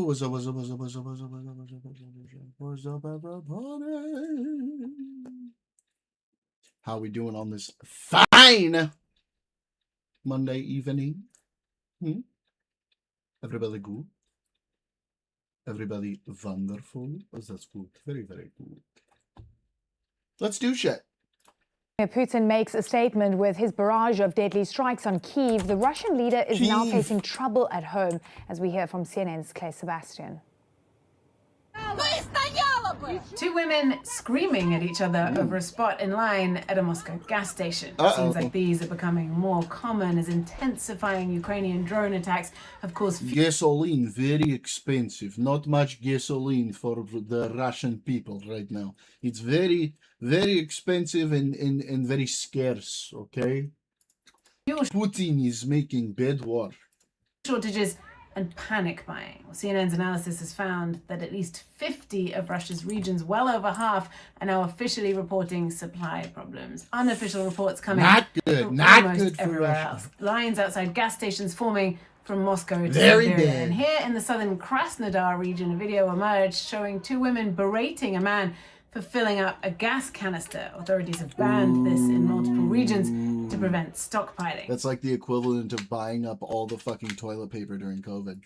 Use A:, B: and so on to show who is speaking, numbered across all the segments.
A: everybody? How we doing on this fine Monday evening? Everybody good? Everybody wonderful? Oh, that's good. Very, very good. Let's do shit.
B: Putin makes a statement with his barrage of deadly strikes on Kyiv. The Russian leader is now facing trouble at home, as we hear from CNN's Clay Sebastian.
C: Two women screaming at each other over a spot in line at a Moscow gas station. Scenes like these are becoming more common as intensifying Ukrainian drone attacks have caused...
A: Gasoline, very expensive. Not much gasoline for the Russian people right now. It's very, very expensive and very scarce, okay? Putin is making bad war.
C: Shortages and panic buying. Well, CNN's analysis has found that at least 50 of Russia's regions, well over half, are now officially reporting supply problems. Unofficial reports coming from almost everywhere else. Lines outside gas stations forming from Moscow to Siberia. And here in the southern Krasnodar region, a video emerged showing two women berating a man for filling up a gas canister. Authorities have banned this in multiple regions to prevent stockpiling.
A: That's like the equivalent of buying up all the fucking toilet paper during COVID.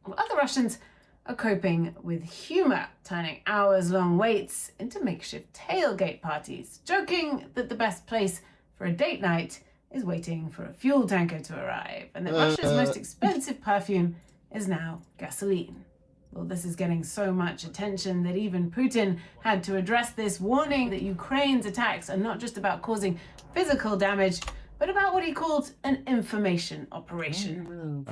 C: Well, other Russians are coping with humor, turning hours-long waits into makeshift tailgate parties, joking that the best place for a date night is waiting for a fuel tanker to arrive, and that Russia's most expensive perfume is now gasoline. Well, this is getting so much attention that even Putin had to address this, warning that Ukraine's attacks are not just about causing physical damage, but about what he called an information operation.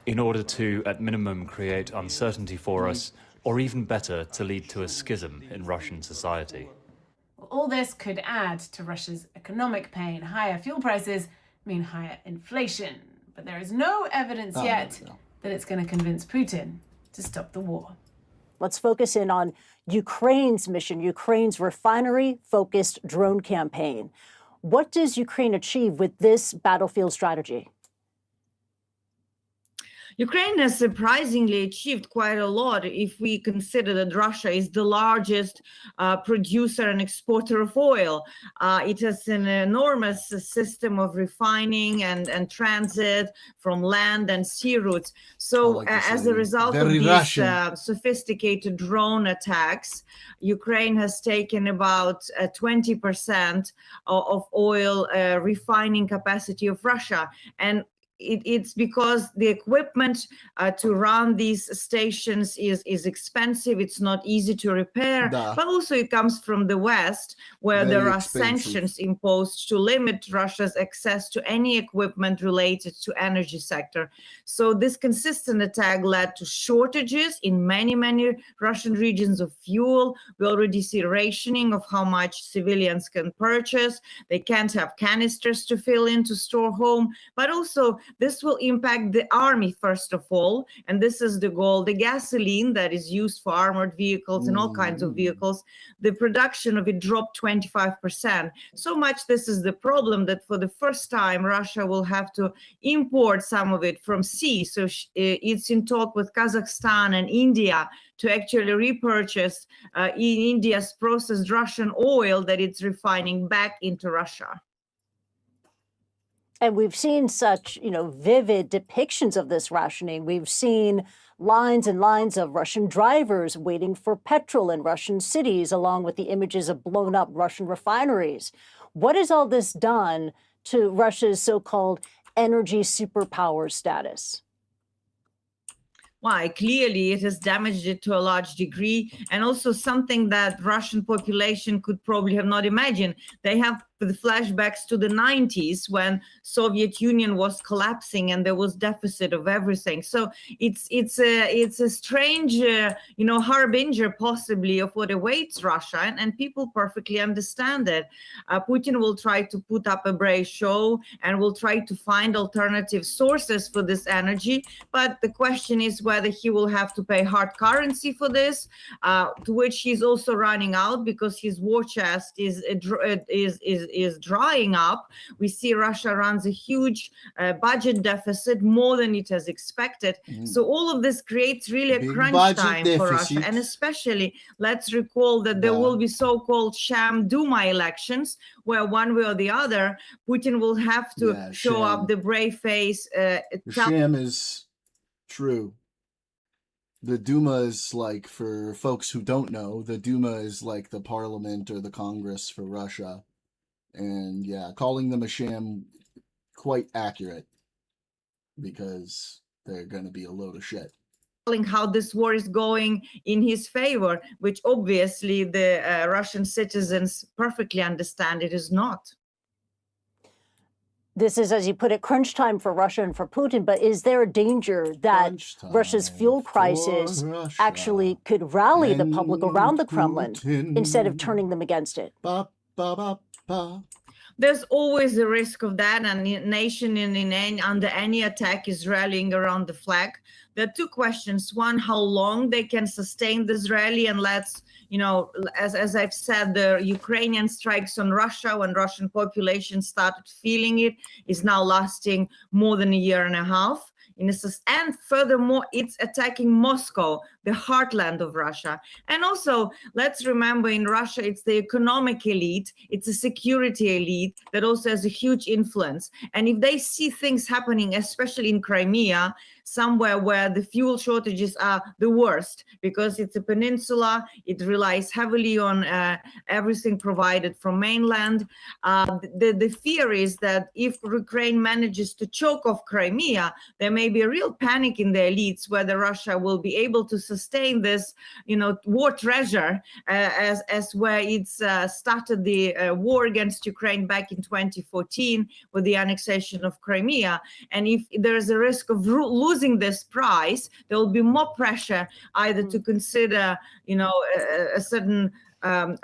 D: In order to, at minimum, create uncertainty for us, or even better, to lead to a schism in Russian society.
C: Well, all this could add to Russia's economic pain. Higher fuel prices mean higher inflation, but there is no evidence yet that it's going to convince Putin to stop the war.
E: Let's focus in on Ukraine's mission, Ukraine's refinery-focused drone campaign. What does Ukraine achieve with this battlefield strategy?
F: Ukraine has surprisingly achieved quite a lot if we consider that Russia is the largest producer and exporter of oil. It has an enormous system of refining and transit from land and sea routes. So as a result of these sophisticated drone attacks, Ukraine has taken about 20% of oil refining capacity of Russia. And it's because the equipment to run these stations is expensive. It's not easy to repair, but also it comes from the West, where there are sanctions imposed to limit Russia's access to any equipment related to energy sector. So this consistent attack led to shortages in many Russian regions of fuel. We already see rationing of how much civilians can purchase. They can't have canisters to fill in to store home, but also this will impact the army, first of all, and this is the goal. The gasoline that is used for armored vehicles and all kinds of vehicles, the production of it dropped 25%. So much this is the problem that for the first time, Russia will have to import some of it from sea. So it's in talk with Kazakhstan and India to actually repurchase India's processed Russian oil that it's refining back into Russia.
E: And we've seen such, vivid depictions of this rationing. We've seen lines and lines of Russian drivers waiting for petrol in Russian cities, along with the images of blown up Russian refineries. What has all this done to Russia's so-called energy superpower status?
F: Why? Clearly, it has damaged it to a large degree, and also something that Russian population could probably have not imagined. They have the flashbacks to the 90s when Soviet Union was collapsing and there was deficit of everything. So it's a strange, harbinger possibly of what awaits Russia, and people perfectly understand it. Putin will try to put up a brave show and will try to find alternative sources for this energy. But the question is whether he will have to pay hard currency for this, to which he's also running out because his war chest is is drying up. We see Russia runs a huge budget deficit, more than it has expected. So all of this creates really a
A: Big
F: crunch
A: budget
F: time for Russia.
A: deficit.
F: And especially, let's recall that there will be so-called sham Duma elections, where one way or the other, Putin will have to show up the brave face.
A: The sham is true. The Duma is like, for folks who don't know, the Duma is like the parliament or the Congress for Russia. And yeah, calling them a sham, quite accurate, because they're going to be a load of shit.
F: How this war is going in his favor, which obviously the Russian citizens perfectly understand it is not.
E: This is, as you put it, crunch time for Russia and for Putin. But is there a danger that Russia's fuel crisis actually could rally the public around the Kremlin instead of turning them against it?
A: Ba, ba, ba, ba.
F: There's always a risk of that, and a nation under any attack is rallying around the flag. There are two questions. One, how long they can sustain this rally, and let's, as I've said, the Ukrainian strikes on Russia, when Russian population started feeling it, is now lasting more than a year and a half. And furthermore, it's attacking Moscow, the heartland of Russia. And also, let's remember, in Russia, it's the economic elite, it's a security elite that also has a huge influence. And if they see things happening, especially in Crimea, somewhere where the fuel shortages are the worst, because it's a peninsula, it relies heavily on everything provided from mainland. The fear is that if Ukraine manages to choke off Crimea, there may be a real panic in the elites whether Russia will be able to sustain this, war treasure as where it's started the war against Ukraine back in 2014 with the annexation of Crimea. And if there is a risk of losing this prize, there will be more pressure either to consider, a certain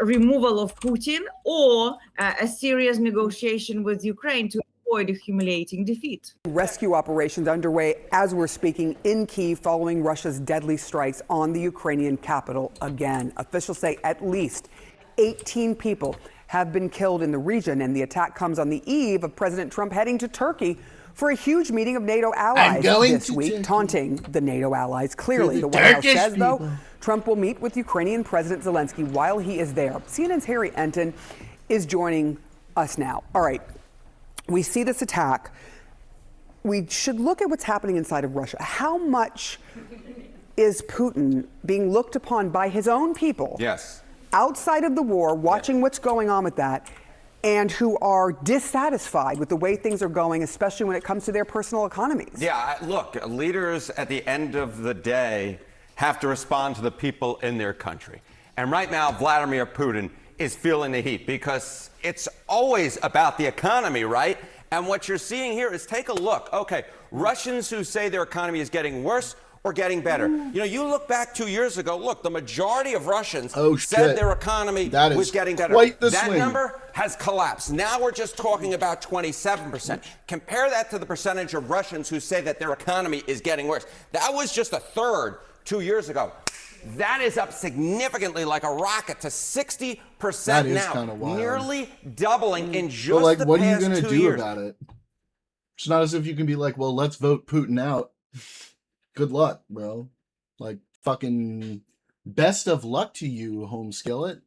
F: removal of Putin or a serious negotiation with Ukraine to avoid a humiliating defeat.
G: Rescue operations underway as we're speaking in Kyiv following Russia's deadly strikes on the Ukrainian capital again. Officials say at least 18 people have been killed in the region, and the attack comes on the eve of President Trump heading to Turkey for a huge meeting of NATO allies this week, taunting the NATO allies. Clearly, the White House says, though, Trump will meet with Ukrainian President Zelensky while he is there. CNN's Harry Enton is joining us now. All right, we see this attack. We should look at what's happening inside of Russia. How much is Putin being looked upon by his own people?
H: Yes.
G: Outside of the war, watching what's going on with that, and who are dissatisfied with the way things are going, especially when it comes to their personal economies.
H: Yeah, look, leaders at the end of the day have to respond to the people in their country. And right now, Vladimir Putin is feeling the heat because it's always about the economy, right? And what you're seeing here is, take a look. Okay, Russians who say their economy is getting worse or getting better. You look back 2 years ago, look, the majority of Russians said their economy was getting better. That number has collapsed. Now we're just talking about 27%. Compare that to the percentage of Russians who say that their economy is getting worse. That was just a third 2 years ago. That is up significantly like a rocket to 60% now, nearly doubling in just the past 2 years.
A: What are you going to do about it? It's not as if you can be like, well, let's vote Putin out. Good luck, bro. Like, fucking best of luck to you, home skillet.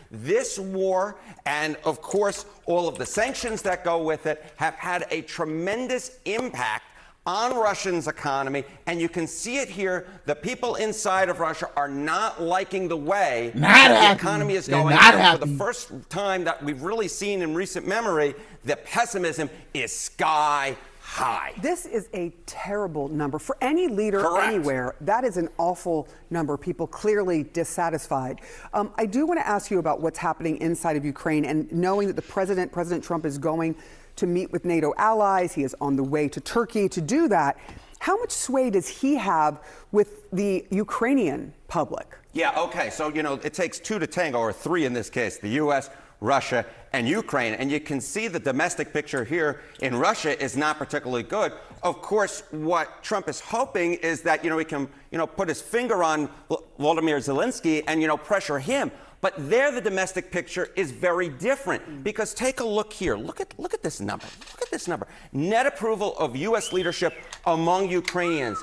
H: This war, and of course, all of the sanctions that go with it, have had a tremendous impact on Russia's economy, and you can see it here. The people inside of Russia are not liking the way the economy is going. For the first time that we've really seen in recent memory, the pessimism is sky high.
G: This is a terrible number for any leader anywhere. That is an awful number. People clearly dissatisfied. I do want to ask you about what's happening inside of Ukraine, and knowing that President Trump is going to meet with NATO allies. He is on the way to Turkey to do that. How much sway does he have with the Ukrainian public?
H: Yeah, okay. So, it takes two to tango, or three in this case, the U.S., Russia, and Ukraine. And you can see the domestic picture here in Russia is not particularly good. Of course, what Trump is hoping is that, he can, put his finger on Volodymyr Zelensky and, pressure him. But there, the domestic picture is very different because take a look here. Look at this number. Look at this number. Net approval of U.S. leadership among Ukrainians.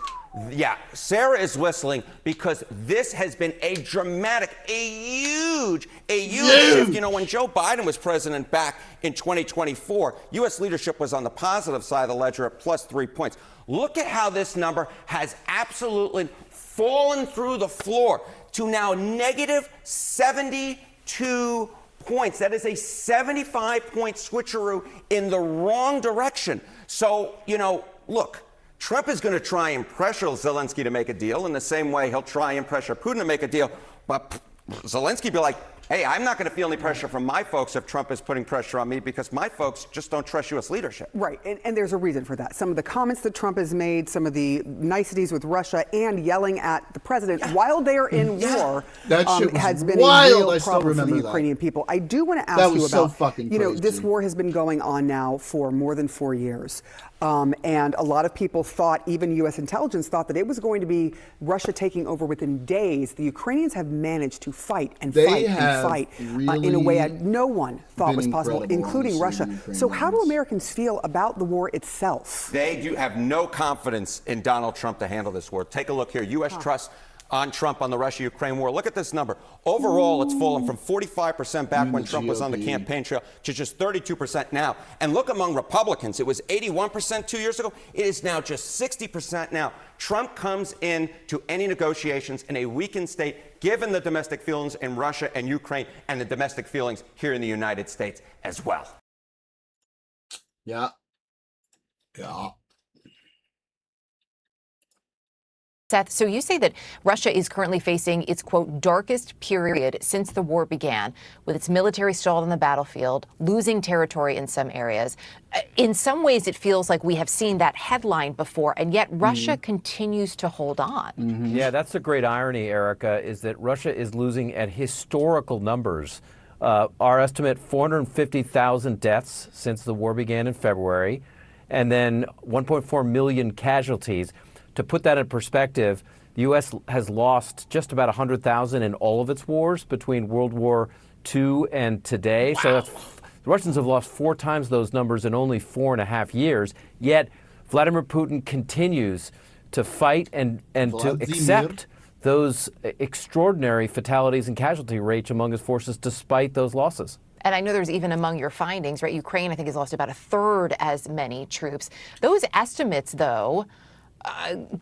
H: Yeah, Sarah is whistling because this has been a dramatic, a huge shift. You know, when Joe Biden was president back in 2024, U.S. leadership was on the positive side of the ledger at plus 3 points. Look at how this number has absolutely fallen through the floor to now negative 72 points. That is a 75-point switcheroo in the wrong direction. So, you know, look, Trump is going to try and pressure Zelensky to make a deal in the same way he'll try and pressure Putin to make a deal. But Zelensky be like, hey, I'm not going to feel any pressure from my folks if Trump is putting pressure on me because my folks just don't trust U.S. leadership.
G: Right. And there's a reason for that. Some of the comments that Trump has made, some of the niceties with Russia and yelling at the president while they're in war has been
A: wild.
G: a real problem for the Ukrainian people. I do want to ask you about, you know, this war has been going on now for more than 4 years. And a lot of people thought, even U.S. intelligence thought, that it was going to be Russia taking over within days. The Ukrainians have managed to fight and fight and fight in a way no one thought was possible, including Russia. So how do Americans feel about the war itself?
H: They do have no confidence in Donald Trump to handle this war. Take a look here. U.S. trust on Trump on the Russia-Ukraine war. Look at this number. Overall, it's fallen from 45% back when Trump was on the campaign trail to just 32% now. And look among Republicans, it was 81% 2 years ago. It is now just 60% now. Trump comes in to any negotiations in a weakened state, given the domestic feelings in Russia and Ukraine and the domestic feelings here in the United States as well.
A: Yeah.
I: Seth, so you say that Russia is currently facing its, quote, darkest period since the war began, with its military stalled on the battlefield, losing territory in some areas. In some ways, it feels like we have seen that headline before, and yet Russia continues to hold on.
J: Yeah, that's the great irony, Erica, is that Russia is losing at historical numbers. Our estimate, 450,000 deaths since the war began in February, and then 1.4 million casualties. To put that in perspective, the U.S. has lost just about 100,000 in all of its wars between World War II and today. Wow. So the Russians have lost 4 times those numbers in only 4.5 years. Yet Vladimir Putin continues to fight and to accept those extraordinary fatalities and casualty rates among his forces despite those losses.
I: And I know there's even among your findings, right? Ukraine, I think, has lost about 1/3 as many troops. Those estimates, though,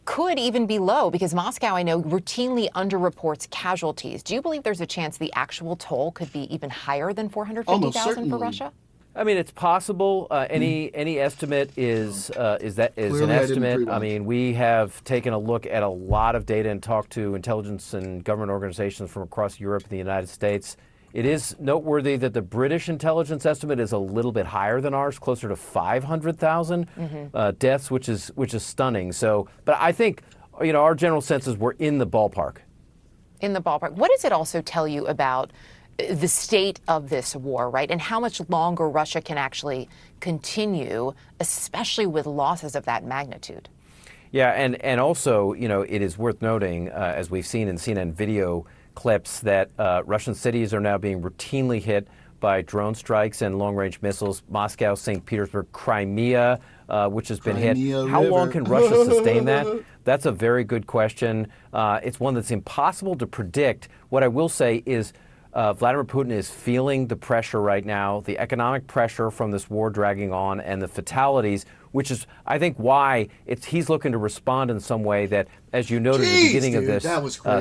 I: could even be low because Moscow, I know, routinely underreports casualties. Do you believe there's a chance the actual toll could be even higher than 450,000 for Russia?
J: I mean, it's possible. Any estimate is an estimate. I mean, we have taken a look at a lot of data and talked to intelligence and government organizations from across Europe and the United States. It is noteworthy that the British intelligence estimate is a little bit higher than ours, closer to 500,000 deaths, which is stunning. So, but I think, you know, our general sense is we're in the ballpark.
I: In the ballpark. What does it also tell you about the state of this war, right? And how much longer Russia can actually continue, especially with losses of that magnitude?
J: Yeah, and also, you know, it is worth noting, as we've seen in CNN video clips, that Russian cities are now being routinely hit by drone strikes and long-range missiles. Moscow, St. Petersburg, Crimea, which has been hit. How long can Russia sustain that? That's a very good question. It's one that's impossible to predict. What I will say is Vladimir Putin is feeling the pressure right now, the economic pressure from this war dragging on and the fatalities, which is, I think, why he's looking to respond in some way that, as you noted at the beginning of this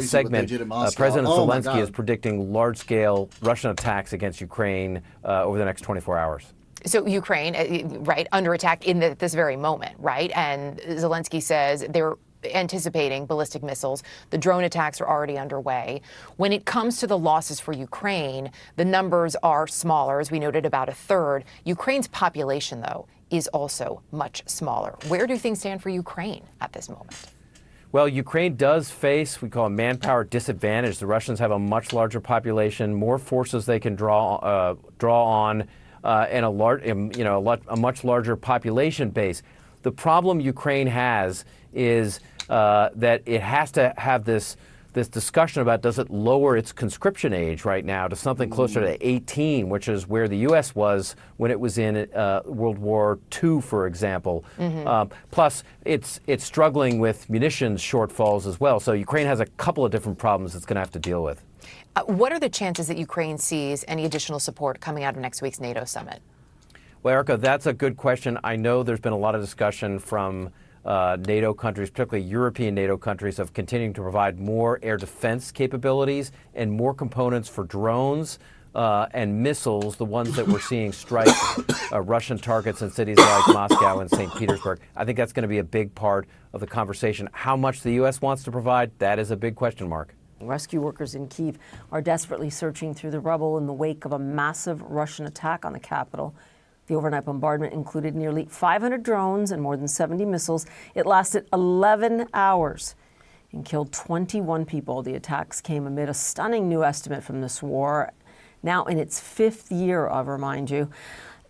J: segment, President Zelensky is predicting large-scale Russian attacks against Ukraine over the next 24 hours.
I: So Ukraine, right, under attack in this very moment, right? And Zelensky says they're anticipating ballistic missiles. The drone attacks are already underway. When it comes to the losses for Ukraine, the numbers are smaller, as we noted, about 1/3. Ukraine's population, though, is also much smaller. Where do things stand for Ukraine at this moment?
J: Well, Ukraine does face, we call a manpower disadvantage. The Russians have a much larger population, more forces they can draw on, and a much larger population base. The problem Ukraine has is that it has to have this this discussion about does it lower its conscription age right now to something closer to 18, which is where the U.S. was when it was in World War II, for example. Plus, it's struggling with munitions shortfalls as well. So Ukraine has a couple of different problems it's going to have to deal with.
I: What are the chances that Ukraine sees any additional support coming out of next week's NATO summit?
J: Well, Erica, that's a good question. I know there's been a lot of discussion from NATO countries, particularly European NATO countries, of continuing to provide more air defense capabilities and more components for drones and missiles, the ones that we're seeing strike Russian targets in cities like Moscow and St. Petersburg. I think that's going to be a big part of the conversation. How much the U.S. wants to provide, that is a big question mark.
E: Rescue workers in Kyiv are desperately searching through the rubble in the wake of a massive Russian attack on the capital. The overnight bombardment included nearly 500 drones and more than 70 missiles. It lasted 11 hours and killed 21 people. The attacks came amid a stunning new estimate from this war, now in its 5th year, I'll remind you.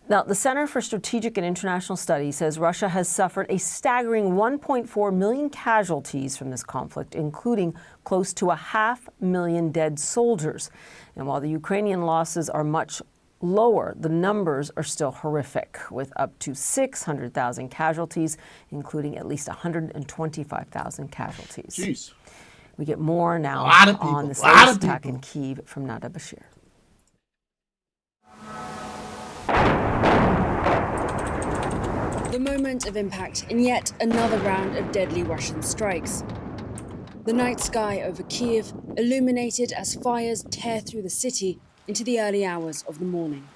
E: Now, the Center for Strategic and International Studies says Russia has suffered a staggering 1.4 million casualties from this conflict, including close to 500,000 dead soldiers. And while the Ukrainian losses are much lower, the numbers are still horrific, with up to 600,000 casualties, including at least 125,000 casualties.
A: Jeez.
E: We get more now on this
A: lot
E: latest
A: of
E: attack in
A: people.
E: Kyiv from Nada Bashir.
K: The moment of impact in yet another round of deadly Russian strikes. The night sky over Kyiv illuminated as fires tear through the city into the early hours of the morning.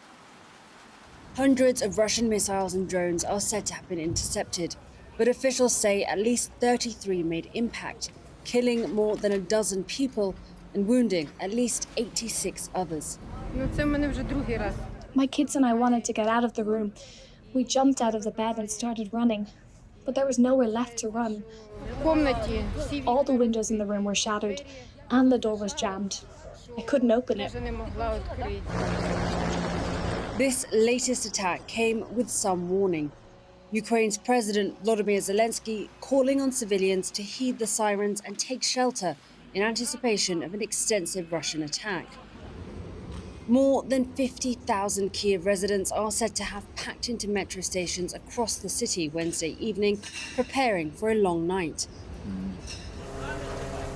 K: Hundreds of Russian missiles and drones are said to have been intercepted, but officials say at least 33 made impact, killing more than a dozen people and wounding at least 86 others.
L: My kids and I wanted to get out of the room. We jumped out of the bed and started running, but there was nowhere left to run. All the windows in the room were shattered and the door was jammed. I couldn't open it.
K: This latest attack came with some warning. Ukraine's President Volodymyr Zelensky calling on civilians to heed the sirens and take shelter in anticipation of an extensive Russian attack. More than 50,000 Kyiv residents are said to have packed into metro stations across the city Wednesday evening, preparing for a long night.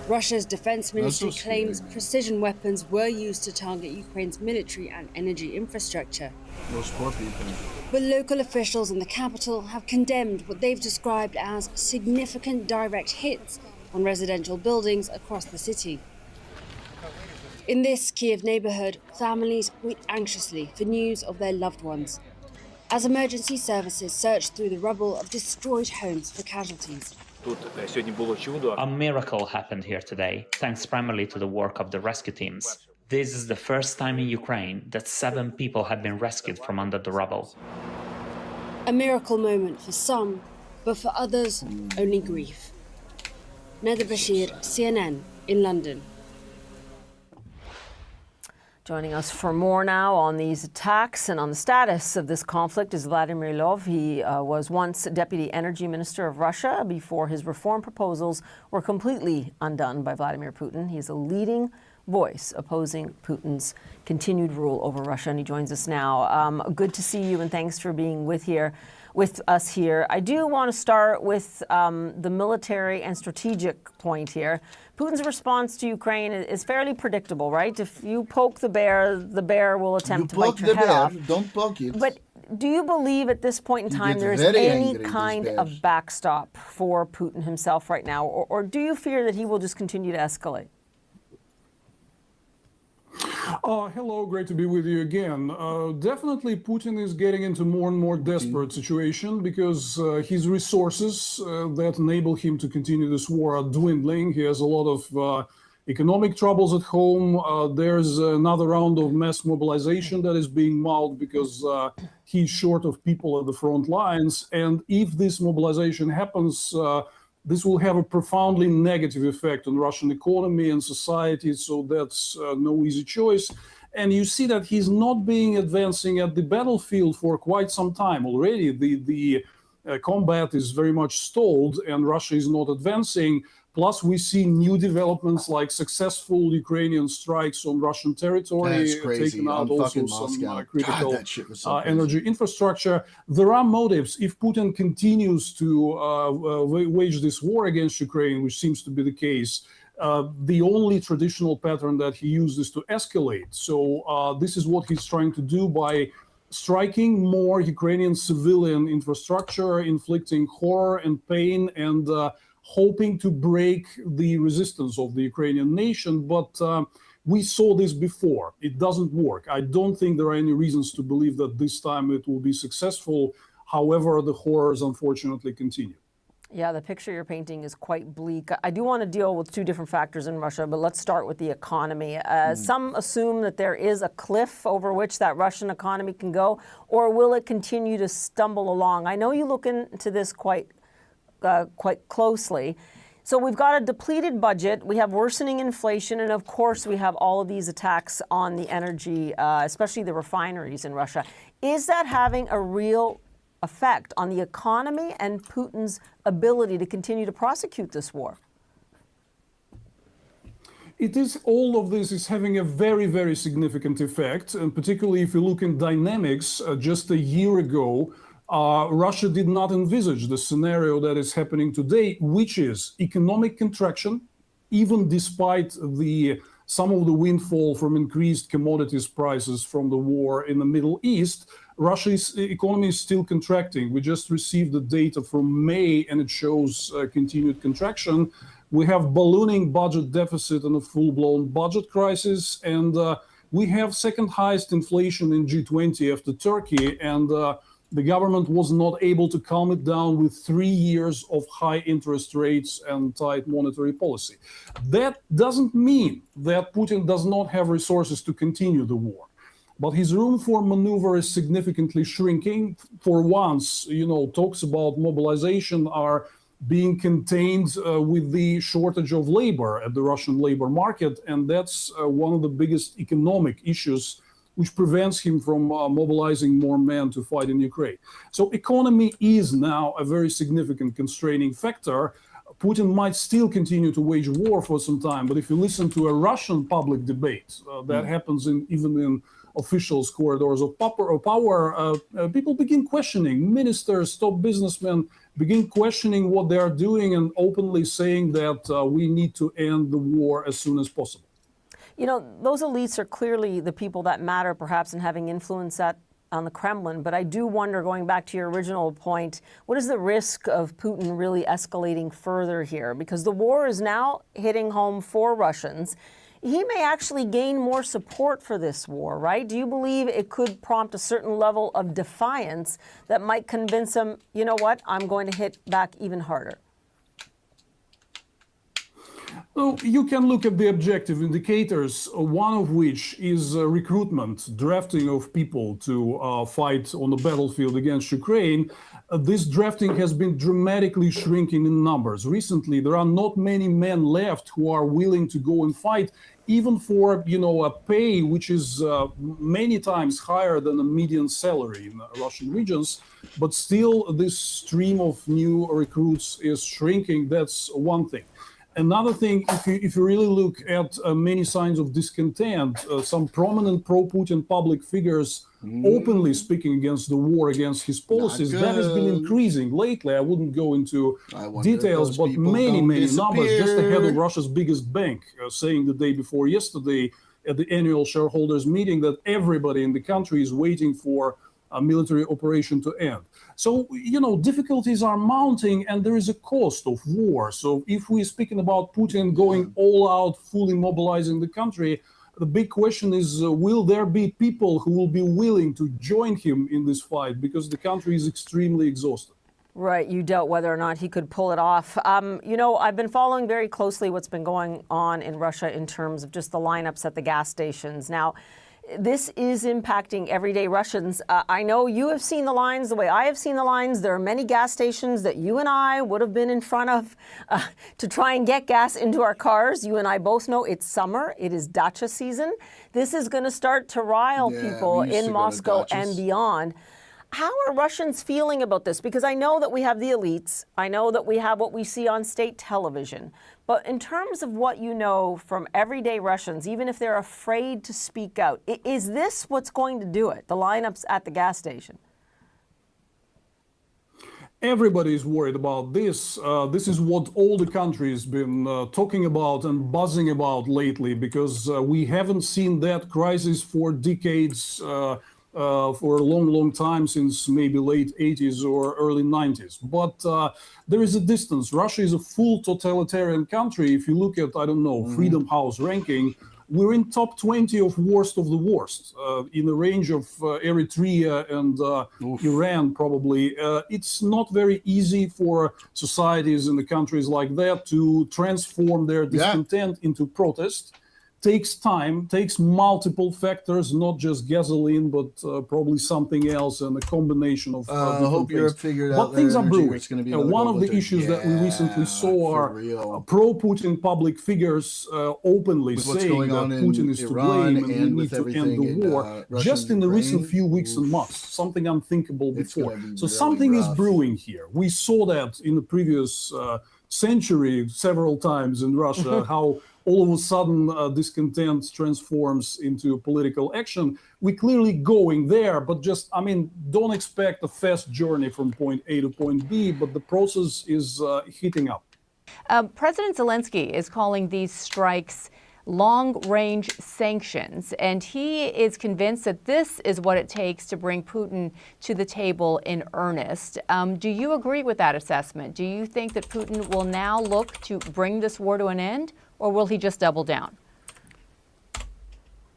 K: Russia's defense ministry claims precision weapons were used to target Ukraine's military and energy infrastructure.
A: Those poor people.
K: But local officials in the capital have condemned what they've described as significant direct hits on residential buildings across the city. In this Kyiv neighborhood, families wait anxiously for news of their loved ones, as emergency services search through the rubble of destroyed homes for casualties.
M: A miracle happened here today, thanks primarily to the work of the rescue teams. This is the first time in Ukraine that 7 people have been rescued from under the rubble.
K: A miracle moment for some, but for others, only grief. Nada Bashir, CNN, in London.
E: Joining us for more now on these attacks and on the status of this conflict is Vladimir Lov. He was once Deputy Energy Minister of Russia before his reform proposals were completely undone by Vladimir Putin. He's a leading voice opposing Putin's continued rule over Russia, and he joins us now. Good to see you, and thanks for being with us here. I do want to start with the military and strategic point here. Putin's response to Ukraine is fairly predictable, right? If you poke the bear will attempt to bite your head off.
A: Don't poke it.
E: But do you believe at this point in time there is any kind of backstop for Putin himself right now? Or do you fear that he will just continue to escalate?
N: Hello, great to be with you again. Definitely Putin is getting into more and more desperate situation because his resources that enable him to continue this war are dwindling. He has a lot of economic troubles at home. There's another round of mass mobilization that is being mouthed because he's short of people at the front lines. And if this mobilization happens, this will have a profoundly negative effect on Russian economy and society, so that's no easy choice. And you see that he's not advancing at the battlefield for quite some time already. The combat is very much stalled and Russia is not advancing. Plus, we see new developments like successful Ukrainian strikes on Russian territory,
A: That's crazy.
N: taking out
A: On
N: also
A: fucking
N: some
A: Moscow.
N: critical
A: God, that shit was so
N: energy infrastructure. There are motives. If Putin continues to wage this war against Ukraine, which seems to be the case, the only traditional pattern that he uses to escalate. So this is what he's trying to do by striking more Ukrainian civilian infrastructure, inflicting horror and pain, and hoping to break the resistance of the Ukrainian nation. But we saw this before. It doesn't work. I don't think there are any reasons to believe that this time it will be successful. However, the horrors unfortunately continue.
O: Yeah, the picture you're painting is quite bleak. I do want to deal with two different factors in Russia, but let's start with the economy. Some assume that there is a cliff over which that Russian economy can go, or will it continue to stumble along? I know you look into this quite closely. So we've got a depleted budget, we have worsening inflation, and of course we have all of these attacks on the energy, especially the refineries in Russia. Is that having a real effect on the economy and Putin's ability to continue to prosecute this war?
N: It is, all of this is having a very, very significant effect, and particularly if you look in dynamics, just a year ago, Russia did not envisage the scenario that is happening today, which is economic contraction, even despite some of the windfall from increased commodities prices from the war in the Middle East. Russia's economy is still contracting. We just received the data from May, and it shows continued contraction. We have ballooning budget deficit and a full-blown budget crisis, and we have second highest inflation in G20 after Turkey, and the government was not able to calm it down with 3 years of high interest rates and tight monetary policy. That doesn't mean that Putin does not have resources to continue the war, but his room for maneuver is significantly shrinking. For once, talks about mobilization are being contained with the shortage of labor at the Russian labor market, and that's one of the biggest economic issues which prevents him from mobilizing more men to fight in Ukraine. So economy is now a very significant constraining factor. Putin might still continue to wage war for some time, but if you listen to a Russian public debate that happens even in officials' corridors of power, people begin questioning. Ministers, top businessmen begin questioning what they are doing and openly saying that we need to end the war as soon as possible.
O: Those elites are clearly the people that matter, perhaps, in having influence on the Kremlin. But I do wonder, going back to your original point, what is the risk of Putin really escalating further here? Because the war is now hitting home for Russians. He may actually gain more support for this war, right? Do you believe it could prompt a certain level of defiance that might convince him, you know what, I'm going to hit back even harder?
N: Well, you can look at the objective indicators, one of which is recruitment, drafting of people to fight on the battlefield against Ukraine. This drafting has been dramatically shrinking in numbers. Recently, there are not many men left who are willing to go and fight, even for a pay which is many times higher than a median salary in Russian regions. But still, this stream of new recruits is shrinking. That's one thing. Another thing, if you really look at many signs of discontent, some prominent pro-Putin public figures openly speaking against the war, against his policies, that has been increasing lately. I wouldn't go into details, but many numbers. Just the head of Russia's biggest bank saying the day before yesterday at the annual shareholders meeting that everybody in the country is waiting for a military operation to end. So, difficulties are mounting, and there is a cost of war. So if we're speaking about Putin going all out, fully mobilizing the country, the big question is, will there be people who will be willing to join him in this fight? Because the country is extremely exhausted.
O: Right. You doubt whether or not he could pull it off. I've been following very closely what's been going on in Russia in terms of just the lineups at the gas stations. Now, this is impacting everyday Russians. I know you have seen the lines the way I have seen the lines. There are many gas stations that you and I would have been in front of to try and get gas into our cars. You and I both know it's summer. It is dacha season. This is going to start to rile people in Moscow and beyond. How are Russians feeling about this? Because I know that we have the elites. I know that we have what we see on state television. But in terms of what you know from everyday Russians, even if they're afraid to speak out, is this what's going to do it? The lineups at the gas station?
N: Everybody is worried about this. This is what all the country's been talking about and buzzing about lately, because we haven't seen that crisis for decades, for a long, long time, since maybe late 80s or early 90s. But there is a distance. Russia is a full totalitarian country. If you look at, I don't know, Freedom House ranking, we're in top 20 of worst of the worst, in the range of Eritrea and Iran, probably. It's not very easy for societies in the countries like that to transform their discontent into protest. Takes time, takes multiple factors, not just gasoline, but probably something else, and a combination of
A: I
N: different
A: hope Europe
N: things.
A: figured
N: But
A: out
N: things
A: their
N: are
A: energy, or
N: brewing.
A: it's gonna be
N: One
A: another
N: of the
A: global
N: issues that we recently saw
A: for
N: are
A: real.
N: pro-Putin public figures openly
A: With what's
N: saying
A: going
N: that
A: on in
N: Putin is to
A: Iran
N: blame and we
A: and
N: need
A: with
N: to end
A: everything
N: the
A: in,
N: war.
A: Russia
N: Just
A: and
N: in the recent
A: Ukraine.
N: few weeks and months, something unthinkable
A: It's
N: before.
A: gonna be
N: So
A: really
N: something is
A: rough.
N: brewing here. We saw that in the previous century several times in Russia, how all of a sudden discontent transforms into political action. We're clearly going there, but just, I mean, don't expect a fast journey from point A to point B, but the process is heating up.
P: President Zelensky is calling these strikes long-range sanctions, and he is convinced that this is what it takes to bring Putin to the table in earnest. Do you agree with that assessment? Do you think that Putin will now look to bring this war to an end, or will he just double down?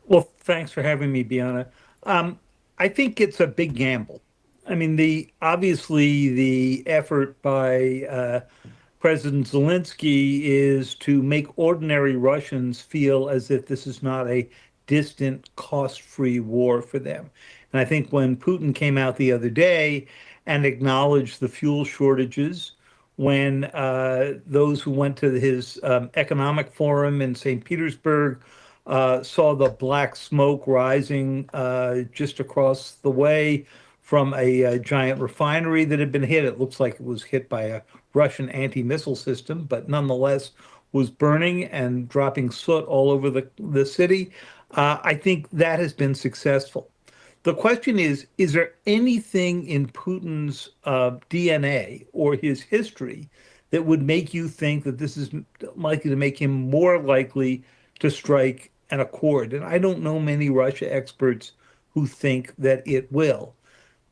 Q: Well, thanks for having me, Bianna. I think it's a big gamble. I mean, obviously the effort by President Zelensky is to make ordinary Russians feel as if this is not a distant, cost-free war for them. And I think when Putin came out the other day and acknowledged the fuel shortages, when those who went to his economic forum in St. Petersburg saw the black smoke rising just across the way from a giant refinery that had been hit. It looks like it was hit by a Russian anti-missile system, but nonetheless was burning and dropping soot all over the city. I think that has been successful. The question is there anything in Putin's DNA or his history that would make you think that this is likely to make him more likely to strike an accord? And I don't know many Russia experts who think that it will.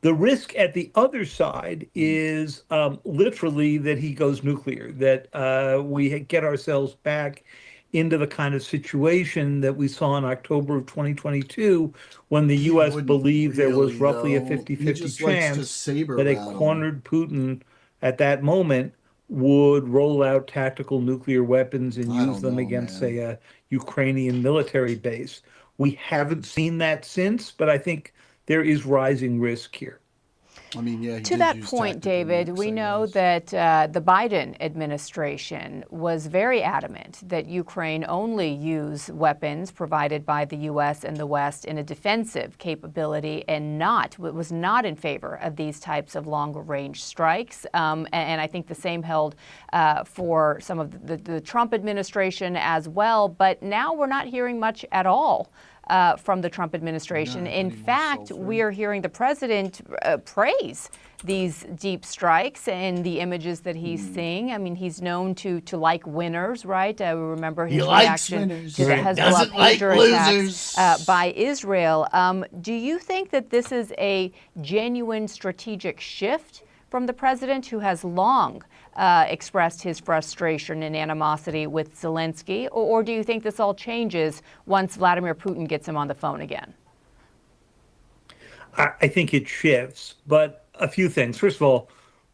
Q: The risk at the other side is literally that he goes nuclear, that we get ourselves back into the kind of situation that we saw in October of 2022 when the U.S. believed there was roughly a 50-50 chance that a cornered Putin at that moment would roll out tactical nuclear weapons and use them against, say, a Ukrainian military base. We haven't seen that since, but I think there is rising risk here.
A: I mean, yeah.
P: To that point, David, we know that the Biden administration was very adamant that Ukraine only use weapons provided by the U.S. and the West in a defensive capability and was not in favor of these types of longer-range strikes. And I think the same held for some of the Trump administration as well. But now we're not hearing much at all from the Trump administration. In fact, we are hearing the president praise these deep strikes and the images that he's seeing. I mean, he's known to like winners, right? We remember his reaction to the Hezbollah pager attacks by Israel. Do you think that this is a genuine strategic shift from the president, who has long expressed his frustration and animosity with Zelensky, or do you think this all changes once Vladimir Putin gets him on the phone again?
Q: I think it shifts, but a few things. First of all,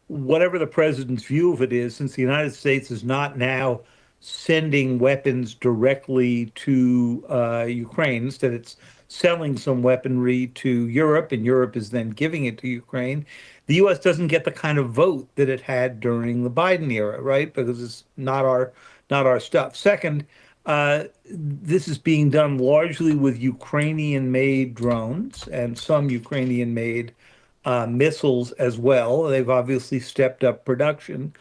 Q: whatever the president's view of it is, since the United States is not now sending weapons directly to Ukraine, instead it's selling some weaponry to Europe, and Europe is then giving it to Ukraine, the U.S. doesn't get the kind of vote that it had during the Biden era, right? Because it's not our stuff. Second, this is being done largely with Ukrainian-made drones and some Ukrainian-made missiles as well. They've obviously stepped up production.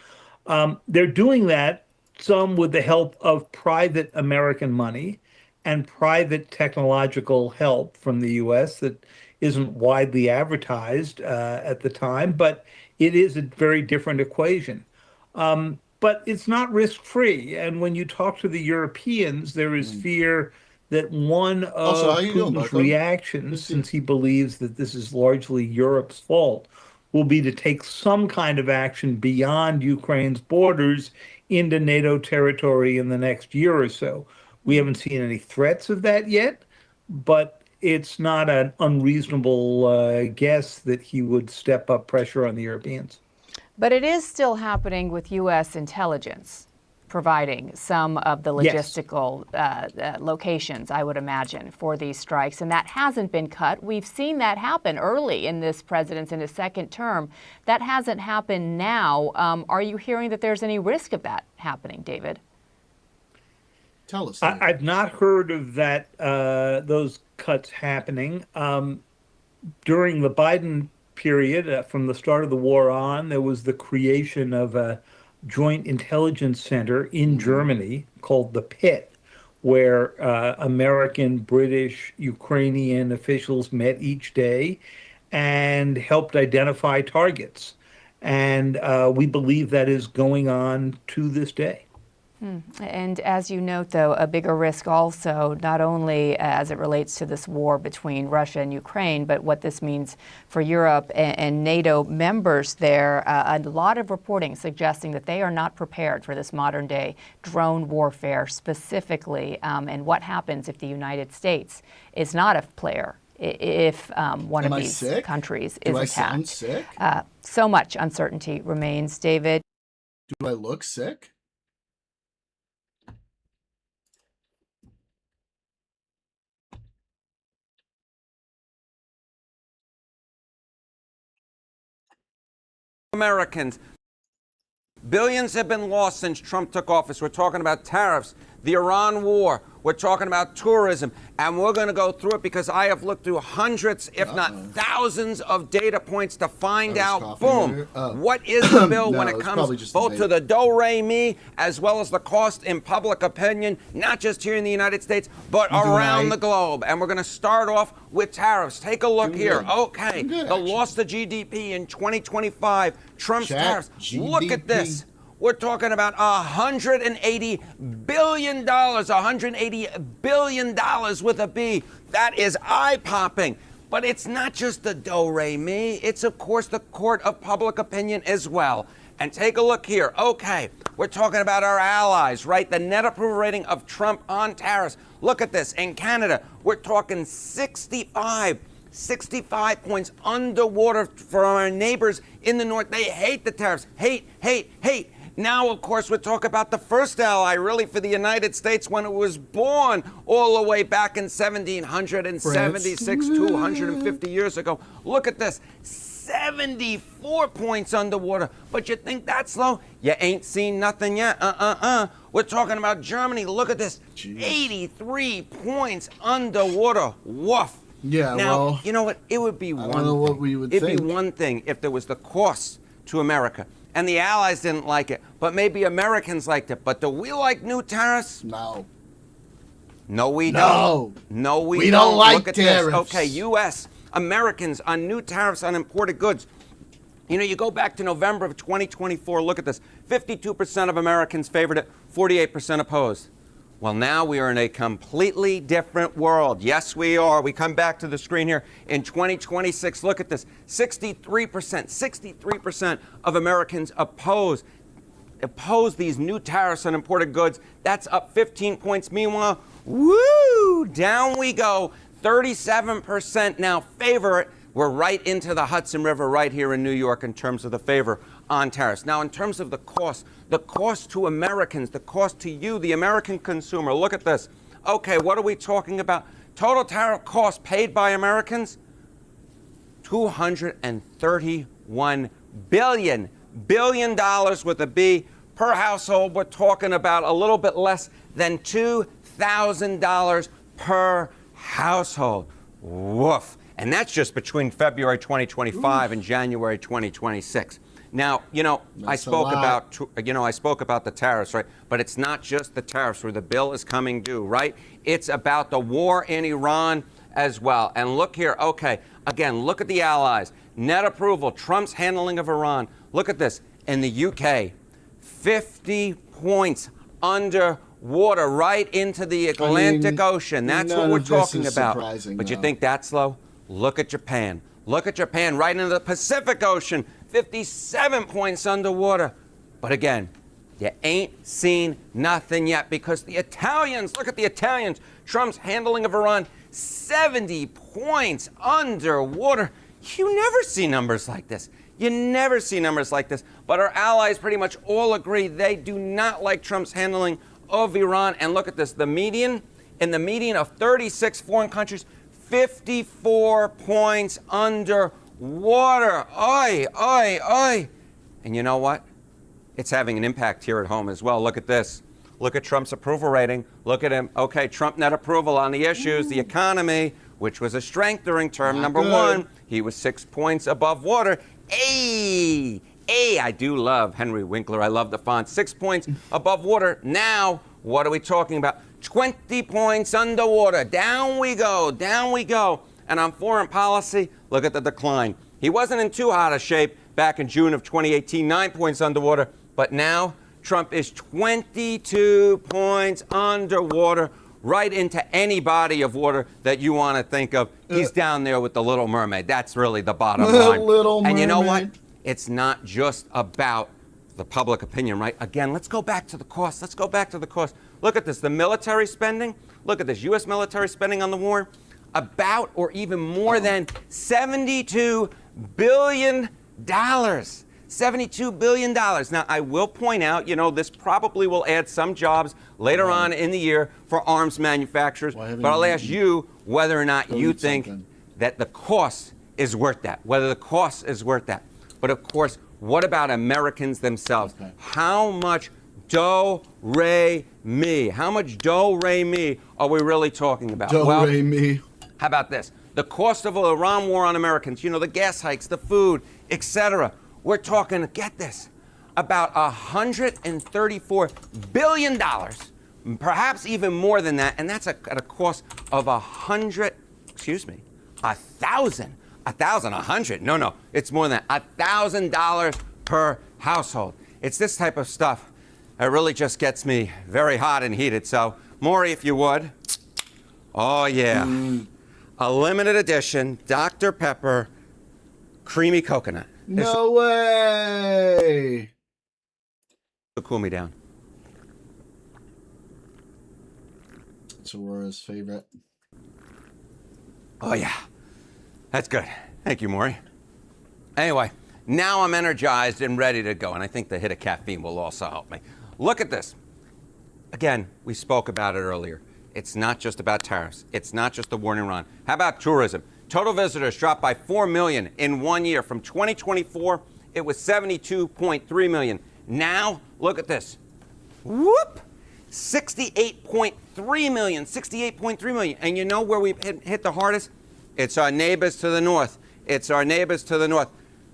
Q: They're doing that, some with the help of private American money and private technological help from the U.S. that isn't widely advertised at the time, but it is a very different equation. But it's not risk-free. And when you talk to the Europeans, there is fear that one
A: Also,
Q: of
A: how you doing,
Q: Putin's
A: Marco?
Q: reactions, since he believes that this is largely Europe's fault, will be to take some kind of action beyond Ukraine's borders into NATO territory in the next year or so. We haven't seen any threats of that yet, but it's not an unreasonable guess that he would step up pressure on the Europeans.
P: But it is still happening with U.S. intelligence providing some of the logistical locations, I would imagine, for these strikes. And that hasn't been cut. We've seen that happen early in this president's, in his second term. That hasn't happened now. Are you hearing that there's any risk of that happening, David?
A: Tell us.
Q: I've not heard of that, those cuts happening. During the Biden period, from the start of the war on, there was the creation of a joint intelligence center in Germany called the Pit, where American, British, Ukrainian officials met each day and helped identify targets. And we believe that is going on to this day.
P: And as you note, though, a bigger risk also, not only as it relates to this war between Russia and Ukraine, but what this means for Europe and NATO members there. A lot of reporting suggesting that they are not prepared for this modern day drone warfare specifically, and what happens if the United States is not a player, if one of these countries is attacked.
A: Sound sick?
P: So much uncertainty remains, David.
A: Do I look sick?
H: Americans. Billions have been lost since Trump took office. We're talking about tariffs, the Iran war. We're talking about tourism. And we're going to go through it because I have looked through hundreds, if not thousands, of data points to find out, boom, what is the bill when it comes both to the do-re-mi as well as the cost in public opinion, not just here in the United States, but around the globe. And we're going to start off with tariffs. Take a look here. Okay, the loss to GDP in 2025, Trump's tariffs. Look at this. We're talking about $180 billion, $180 billion with a B. That is eye-popping. But it's not just the do-re-mi. It's, of course, the court of public opinion as well. And take a look here. Okay, we're talking about our allies, right? The net approval rating of Trump on tariffs. Look at this. In Canada, we're talking 65 points underwater for our neighbors in the north. They hate the tariffs. Hate. Now, of course, we're talking about the first ally, really, for the United States when it was born all the way back in 1776, 250 years ago. Look at this. 74 points underwater. But you think that's low? You ain't seen nothing yet. We're talking about Germany. Look at this. 83 points underwater. Woof.
A: Yeah,
H: now,
A: well,
H: you know what? It would be
A: I don't know what we would
H: It'd
A: think.
H: be one thing if there was the cost to America and the allies didn't like it, but maybe Americans liked it. But do we like new tariffs?
A: No.
H: No, we
A: No.
H: don't. No,
A: We don't like
H: Look at
A: tariffs.
H: This. Okay, U.S. Americans on new tariffs on imported goods. You know, you go back to November of 2024, look at this. 52% of Americans favored it, 48% opposed. Well, now we are in a completely different world. Yes, we are. We come back to the screen here. In 2026, look at this. 63% of Americans oppose these new tariffs on imported goods. That's up 15 points. Meanwhile, woo, down we go. 37% now favor it. We're right into the Hudson River right here in New York in terms of the favor on tariffs. Now, in terms of the cost to Americans, the cost to you, the American consumer, look at this. Okay, what are we talking about? Total tariff cost paid by Americans? $231 billion with a B per household. We're talking about a little bit less than $2,000 per household. Woof. And that's just between February 2025 and January 2026. Now, I spoke about the tariffs, right? But it's not just the tariffs where the bill is coming due, right? It's about the war in Iran as well. And look here, okay, again, look at the allies. Net approval, Trump's handling of Iran. Look at this. In the UK, 50 points under water right into the Atlantic Ocean. That's what we're talking about. But you think that's low? Look at Japan. Look at Japan right into the Pacific Ocean, 57 points underwater. But again, you ain't seen nothing yet because the Italians, look at the Italians, Trump's handling of Iran, 70 points underwater. You never see numbers like this. You never see numbers like this. But our allies pretty much all agree they do not like Trump's handling of Iran. And look at this, in the median of 36 foreign countries, 54 points underwater. Oi, oi, oi. And you know what? It's having an impact here at home as well. Look at this. Look at Trump's approval rating. Look at him. Okay, Trump net approval on the issues, the economy, which was a strength during term number one. He was 6 points above water. I do love Henry Winkler. I love the font. 6 points above water. Now, what are we talking about? 20 points underwater. Down we go. Down we go. And on foreign policy, look at the decline. He wasn't in too hot a shape back in June of 2018, 9 points underwater. But now, Trump is 22 points underwater, right into any body of water that you want to think of. He's down there with the Little Mermaid. That's really the bottom line.
A: Little Mermaid.
H: And you know what? It's not just about the public opinion, right? Again, let's go back to the cost. Let's go back to the cost. Look at this, the military spending. Look at this, U.S. military spending on the war, about or even more than $72 billion. $72 billion. Now, I will point out, this probably will add some jobs later on in the year for arms manufacturers. But I'll ask you whether or not you think that the cost is worth that, whether the cost is worth that. But of course, what about Americans themselves? How much do-re-mi? How much do-re-mi are we really talking about?
A: Do-re-mi.
H: How about this? The cost of the Iran war on Americans, the gas hikes, the food, etc. We're talking, get this, about $134 billion, perhaps even more than that, and that's at a cost of $100, no, it's more than that, $1,000 per household. It's this type of stuff that really just gets me very hot and heated. So, Maury, if you would. Oh, yeah. A limited edition Dr. Pepper creamy coconut.
A: No way!
H: To cool me down.
A: It's Aurora's favorite.
H: Oh, yeah. That's good. Thank you, Maury. Anyway, now I'm energized and ready to go, and I think the hit of caffeine will also help me. Look at this. Again, we spoke about it earlier. It's not just about tariffs. It's not just the war in Iran. How about tourism? Total visitors dropped by 4 million in 1 year. From 2024, it was 72.3 million. Now, look at this. Whoop! 68.3 million. 68.3 million. And you know where we've hit the hardest? It's our neighbors to the north. It's our neighbors to the north.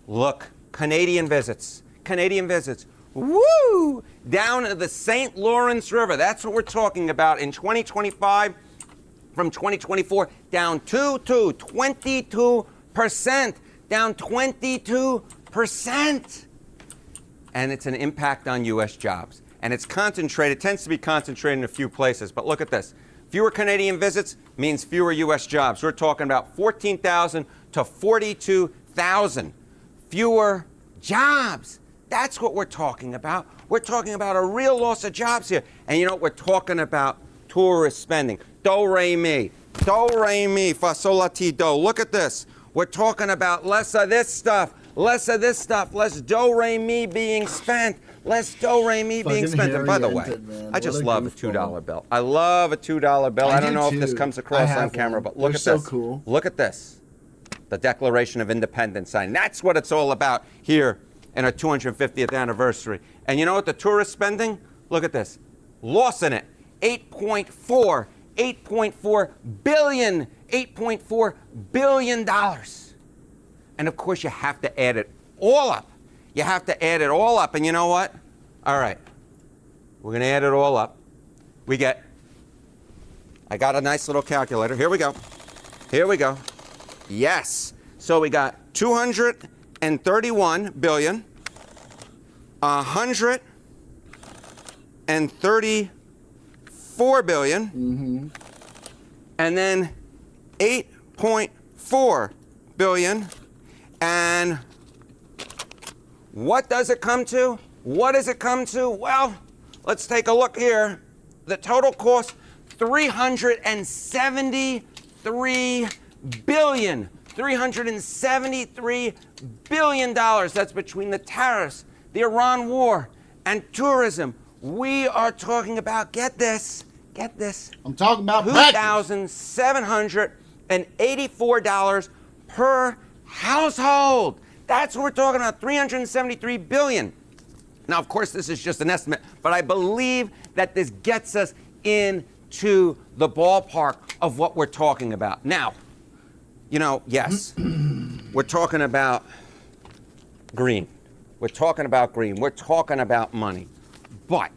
H: Look, Canadian visits. Canadian visits. Woo! Down to the St. Lawrence River. That's what we're talking about in 2025. From 2024, down 22%. Down 22%. And it's an impact on U.S. jobs. And it's concentrated, tends to be concentrated in a few places. But look at this. Fewer Canadian visits means fewer U.S. jobs. We're talking about 14,000 to 42,000 fewer jobs. That's what we're talking about. We're talking about a real loss of jobs here. And you know what? We're talking about tourist spending. Do-re-mi, fa sol la ti do. Look at this. We're talking about less of this stuff, less do-re-mi being spent, less do-re-mi being spent. And by the way, I just love a $2 bill. I love a $2 bill. I don't know if this comes across on camera, but look at this.
A: Cool.
H: Look at this. The Declaration of Independence sign. That's what it's all about here in our 250th anniversary. And you know what? The tourist spending? Look at this. Loss in it. 8.4 billion $8.4 billion. And of course, you have to add it all up. You have to add it all up. And you know what? All right, we're going to add it all up. We get, I got a nice little calculator. Here we go. Here we go. Yes. So we got 231 billion, 134 billion, and then 8.4 billion. And what does it come to? What does it come to? Well, let's take a look here. The total cost, $373 billion. $373 billion. That's between the tariffs, the Iran war, and tourism. We are talking about, get this.
A: I'm talking about
H: $2,784 per household. That's what we're talking about, $373 billion. Now, of course, this is just an estimate, but I believe that this gets us into the ballpark of what we're talking about. Now, you know, yes, we're talking about green. We're talking about green. We're talking about money. But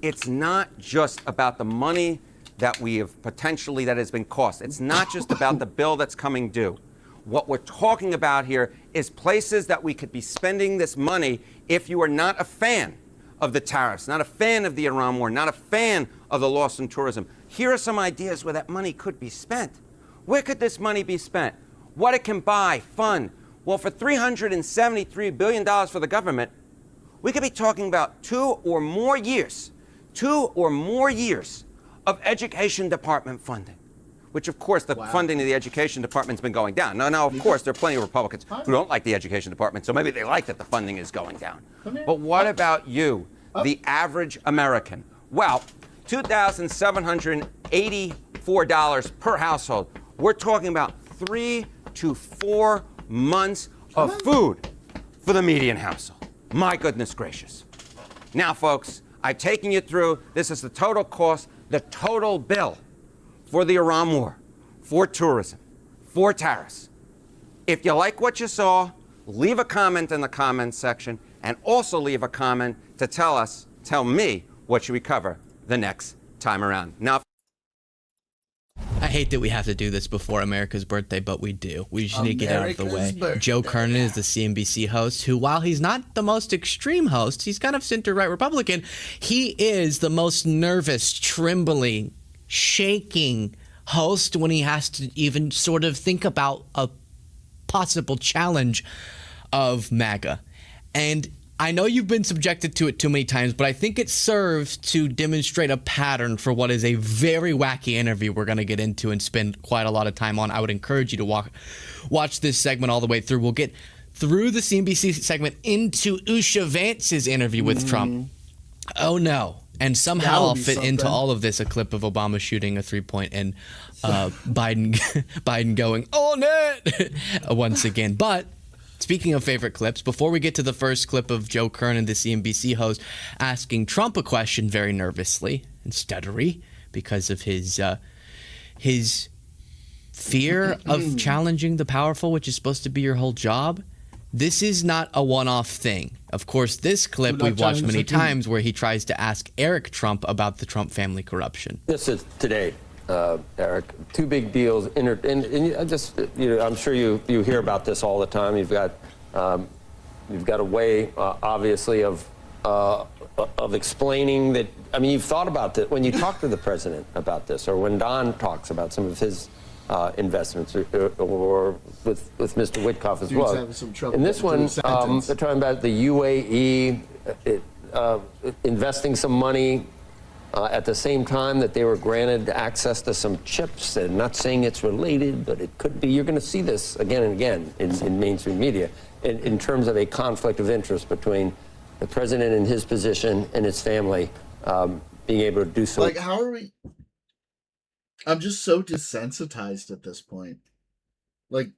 H: it's not just about the money that we have potentially that has been cost. It's not just about the bill that's coming due. What we're talking about here is places that we could be spending this money if you are not a fan of the tariffs, not a fan of the Iran war, not a fan of the loss in tourism. Here are some ideas where that money could be spent. Where could this money be spent? What it can buy, fund. Well, for $373 billion for the government, we could be talking about 2 or more years of education department funding, which, of course, the funding of the education department's been going down. Now, of course, there are plenty of Republicans who don't like the education department, so maybe they like that the funding is going down. But what about you, the average American? Well, $2,784 per household. We're talking about 3 to 4 months of food for the median household. My goodness gracious. Now, folks, I've taken you through, this is the total cost, the total bill for the Iran war, for tourism, for tariffs. If you like what you saw, leave a comment in the comments section, and also leave a comment to tell me what should we cover the next time around. Now,
R: I hate that we have to do this before America's birthday, but we do. We just need to get out of the way. Joe Kernan is the CNBC host who, while he's not the most extreme host, he's kind of center-right Republican, he is the most nervous, trembling, shaking host when he has to even sort of think about a possible challenge of MAGA. And I know you've been subjected to it too many times, but I think it serves to demonstrate a pattern for what is a very wacky interview we're going to get into and spend quite a lot of time on. I would encourage you to watch this segment all the way through. We'll get through the CNBC segment into Usha Vance's interview with Trump. Oh, no. And somehow I'll fit into all of this a clip of Obama shooting a three-point and Biden going, on it, once again. But speaking of favorite clips, before we get to the first clip of Joe Kernan, the CNBC host, asking Trump a question very nervously and stuttery because of his fear of challenging the powerful, which is supposed to be your whole job, this is not a one-off thing. Of course, this clip we've watched many times where he tries to ask Eric Trump about the Trump family corruption.
S: This is today. Eric, two big deals, and just I'm sure you hear about this all the time. You've got a way, obviously, of explaining that. I mean, you've thought about that when you talk to the president about this, or when Don talks about some of his investments, or with Mr. Witkoff as well. In this one, they're talking about the UAE investing some money. At the same time that they were granted access to some chips, and not saying it's related, but it could be. You're going to see this again and again in mainstream media in terms of a conflict of interest between the president and his position and his family being able to do so.
A: Like, how are we? I'm just so desensitized at this point. Like,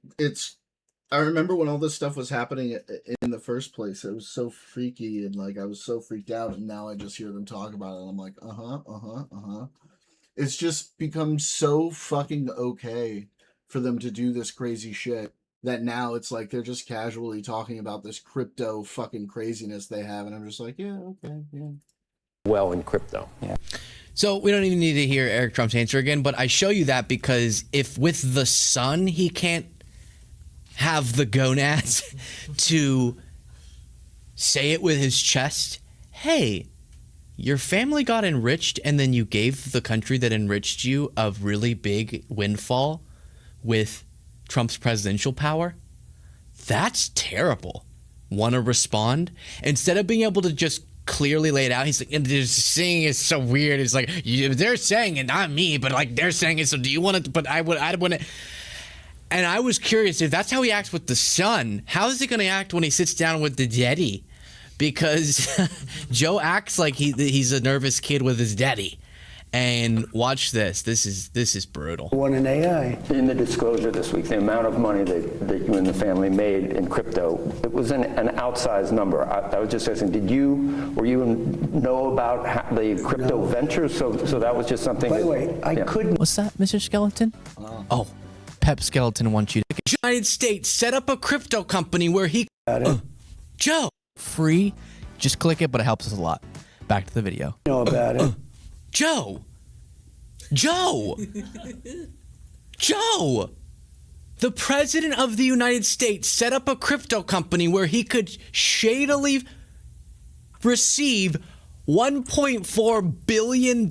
A: I remember when all this stuff was happening in the first place, it was so freaky and like I was so freaked out, and now I just hear them talk about it and I'm like, It's just become so fucking okay for them to do this crazy shit, that now it's like they're just casually talking about this crypto fucking craziness they have, and I'm just like, yeah, okay, yeah.
S: Well, in crypto.
R: Yeah. So we don't even need to hear Eric Trump's answer again, but I show you that because if with the sun he can't have the gonads to say it with his chest, hey, your family got enriched and then you gave the country that enriched you a really big windfall with Trump's presidential power? That's terrible. Want to respond? Instead of being able to just clearly lay it out, he's like, and they're saying it's so weird. It's like, they're saying it, not me, but like they're saying it. So do you want it? But I want to. And I was curious if that's how he acts with the son. How is he going to act when he sits down with the daddy? Because Joe acts like he's a nervous kid with his daddy. And watch this. This is brutal.
T: One in AI.
S: In the disclosure this week, the amount of money that you and the family made in crypto, it was an outsized number. I was just asking, were you know about the crypto ventures? So that was just something.
T: By the way, I couldn't.
R: What's that, Mr. Skeleton? Oh, Pep Skeleton wants you to. The United States set up a crypto company where he. Joe. Free. Just click it, but it helps us a lot. Back to the video.
T: Know about it.
R: Joe! The President of the United States set up a crypto company where he could shadily receive $1.4 billion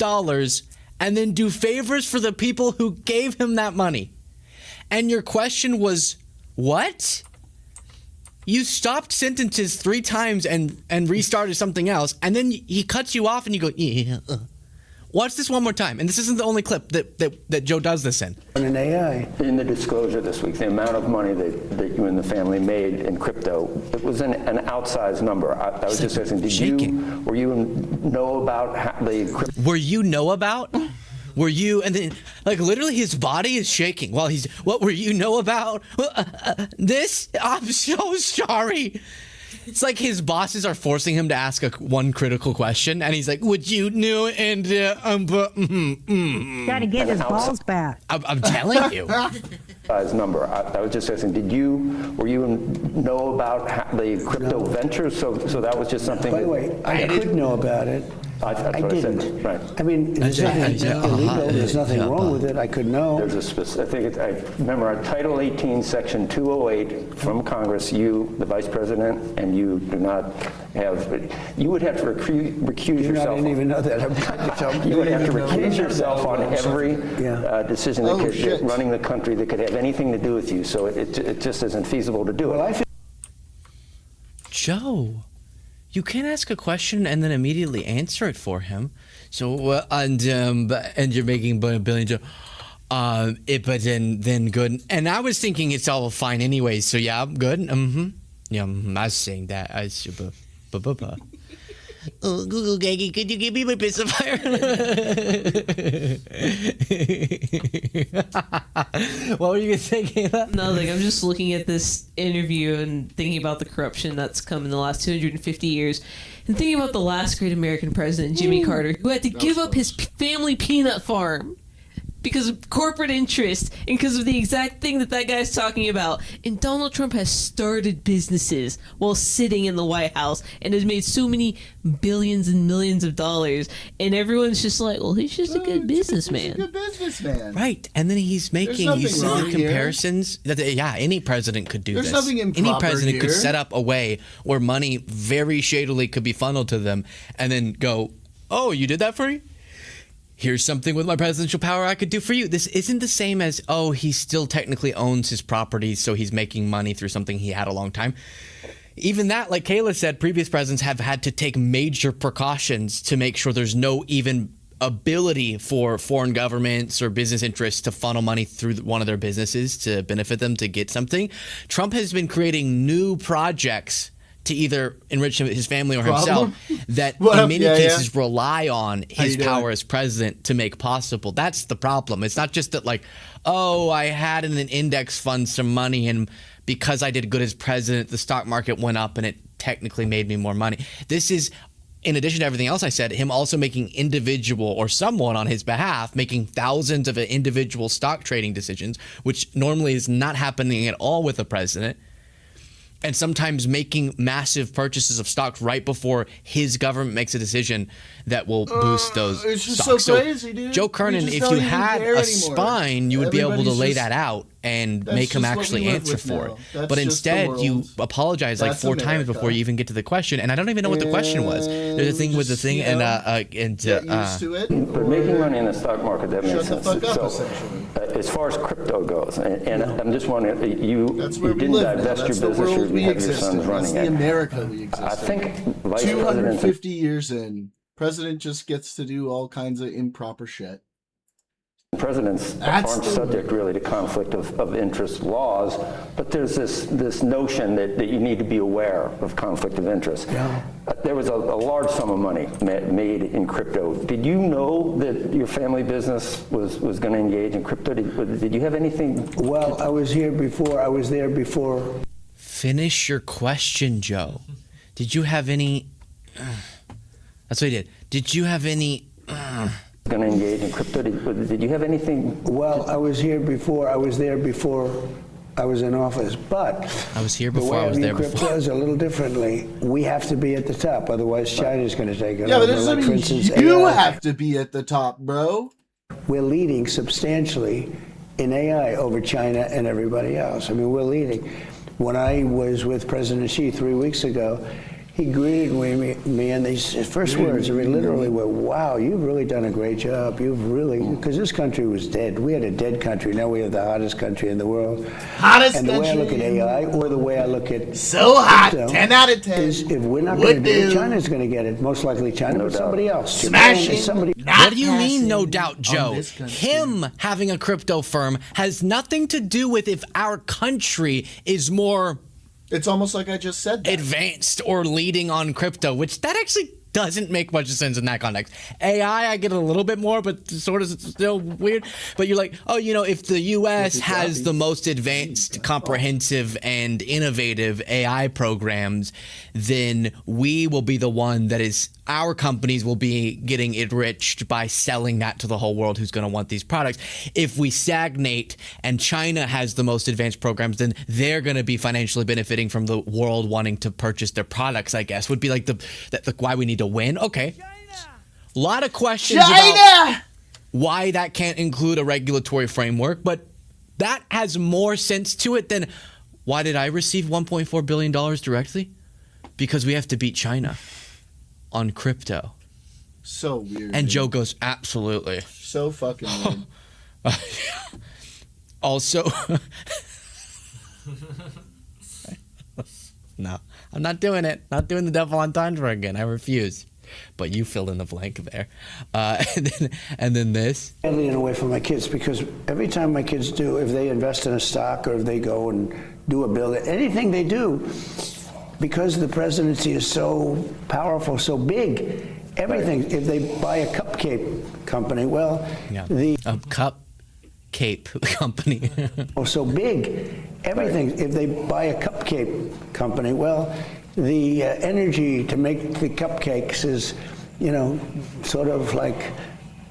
R: and then do favors for the people who gave him that money. And your question was, what? You stopped sentences 3 times and restarted something else, and then he cuts you off and you go, yeah. Watch this one more time, and this isn't the only clip that Joe does this in.
T: An AI.
S: In the disclosure this week, the amount of money that you and the family made in crypto, it was an outsized number. I was just asking, were you know about the crypto?
R: Were you know about? Were you, and then, like, literally his body is shaking while he's, what were you know about? This? I'm so sorry. It's like his bosses are forcing him to ask one critical question, and he's like, "Would you know?" And
U: Got to get his balls back.
R: I'm telling you.
S: Number. I was just asking, were you know about the crypto ventures? So that was just something.
T: By the way, I could know about it. I didn't.
S: Right.
T: I mean, there's nothing illegal. There's nothing wrong with it. I could know.
S: There's a specific. I remember Title 18, Section 208 from Congress. You, the Vice President, and you do not have. You would have to recuse yourself.
T: I didn't even know that.
S: You would have to recuse yourself on every decision that could running the country that could have anything to do with you. So it just isn't feasible to do it.
R: Joe. You can't ask a question and then immediately answer it for him. So and you're making $1 billion. But then good. And I was thinking it's all fine anyway. So yeah, I'm good. Yeah, I was saying that. I should. Oh, Google Gaggy, could you give me my pacifier? What were you going to say, Kayla?
V: Nothing. I'm just looking at this interview and thinking about the corruption that's come in the last 250 years. And thinking about the last great American president, Jimmy Carter, who had to give up his family peanut farm because of corporate interest and because of the exact thing that guy's talking about. And Donald Trump has started businesses while sitting in the White House and has made so many billions and millions of dollars. And everyone's just like, well, he's just a good businessman.
A: He's a good businessman.
R: Right. And then he's making these comparisons that, any president could do
A: There's
R: this.
A: Nothing improper
R: any president could
A: here.
R: set up a way where money very shadily could be funneled to them and then go, oh, you did that for me? Here's something with my presidential power I could do for you. This isn't the same as, oh, he still technically owns his property, so he's making money through something he had a long time. Even that, like Kayla said, previous presidents have had to take major precautions to make sure there's no even ability for foreign governments or business interests to funnel money through one of their businesses to benefit them to get something. Trump has been creating new projects to either enrich his family or himself that in many cases rely on his power as president to make possible. That's the problem. It's not just that like, oh, I had in an index fund some money and because I did good as president, the stock market went up and it technically made me more money. This is in addition to everything else I said, him also making individual, or someone on his behalf, making thousands of individual stock trading decisions, which normally is not happening at all with a president. And sometimes making massive purchases of stocks right before his government makes a decision that will boost those
A: it's just
R: stocks.
A: so crazy, dude.
R: Joe
A: We
R: Kernan,
A: just
R: if
A: don't
R: you
A: even
R: had
A: care
R: a
A: anymore.
R: spine, you would be able to
A: Everybody's
R: lay
A: just-
R: that out and
A: that's
R: make him
A: just what we
R: actually
A: live
R: answer
A: with
R: for
A: now.
R: it.
A: That's
R: But
A: just the
R: instead, you
A: world.
R: apologize like
A: That's
R: 4 times
A: America.
R: before you even get to the question, and I don't even know what the question was. There's a thing with the thing, and
A: Get used to it.
B: But making money in the stock market, that makes
A: Shut the
B: sense.
A: fuck up,
B: So,
A: essentially.
B: as far as crypto goes, and I'm just wondering, you
A: That's where we
B: didn't
A: live now.
B: divest
A: That's
B: your
A: the
B: business,
A: world
B: you
A: we
B: have your
A: exist
B: sons
A: in. That's
B: running
A: the
B: it.
A: America we exist
B: I think
A: in.
B: Vice President
A: 250 years in, president just gets to do all kinds of improper shit.
B: Presidents
A: That's
B: aren't
A: the-
B: subject really to conflict of interest laws, but there's this notion that you need to be aware of conflict of interest.
T: Yeah.
B: There was a large sum of money made in crypto. Did you know that your family business was going to engage in crypto? Did you have anything?
T: Well, I was here before. I was there before.
R: Finish your question, Joe. Did you have any... That's what he did. Did you have any...
B: Going to engage in crypto? Did you have anything?
T: Well, I was here before. I was there before I was in office. But
R: I was here
T: the
R: before
T: way
R: I was there
T: crypto
R: before.
T: is a little differently. We have to be at the top, otherwise China's going to take it
A: Yeah,
T: over.
A: but that doesn't
T: Like, for
A: mean
T: instance,
A: you
T: AI.
A: have to be at the top, bro.
T: We're leading substantially in AI over China and everybody else. I mean, we're leading. When I was with President Xi 3 weeks ago, he greeted me and his first words, I mean, literally were, wow, you've really done a great job. You've really, because this country was dead. We had a dead country. Now we have the hottest country in the world.
A: Hottest
T: And the way I look at
A: country in the
T: AI, or the way I look at
A: So hot,
T: crypto,
A: 10 out of 10.
T: is if we're not
A: Would
T: going to do
A: do.
T: it, China's going to get it. Most likely China, but somebody else.
A: Smashing.
T: Japan, somebody.
R: What do you mean, no doubt,
A: on
R: Joe?
A: this country.
R: Him having a crypto firm has nothing to do with if our country is more
A: It's almost like I just said that.
R: advanced or leading on crypto, which that actually doesn't make much sense in that context. AI, I get a little bit more, but sort of still weird. But you're like, oh, you know, if the U.S. has the most advanced, comprehensive, and innovative AI programs, then we will be the one that is, our companies will be getting enriched by selling that to the whole world who's going to want these products. If we stagnate and China has the most advanced programs, then they're going to be financially benefiting from the world wanting to purchase their products, I guess, would be like the why we need to win. Okay. A lot of questions about why that can't include a regulatory framework, but that has more sense to it than why did I receive $1.4 billion directly? Because we have to beat China on crypto.
A: So weird.
R: And
A: dude.
R: Joe goes, absolutely.
A: So fucking weird.
R: Also, no, I'm not doing it. Not doing the double entendre again. I refuse. But you fill in the blank there. And then this.
T: Handling it away from my kids, because every time my kids do, if they invest in a stock or if they go and do a bill, anything they do, because the presidency is so powerful, so big, everything, if they buy a cupcake company, well, the
R: cupcake company.
T: Oh, so big, everything, if they buy a cupcake company, well, the energy to make the cupcakes is, you know, sort of like,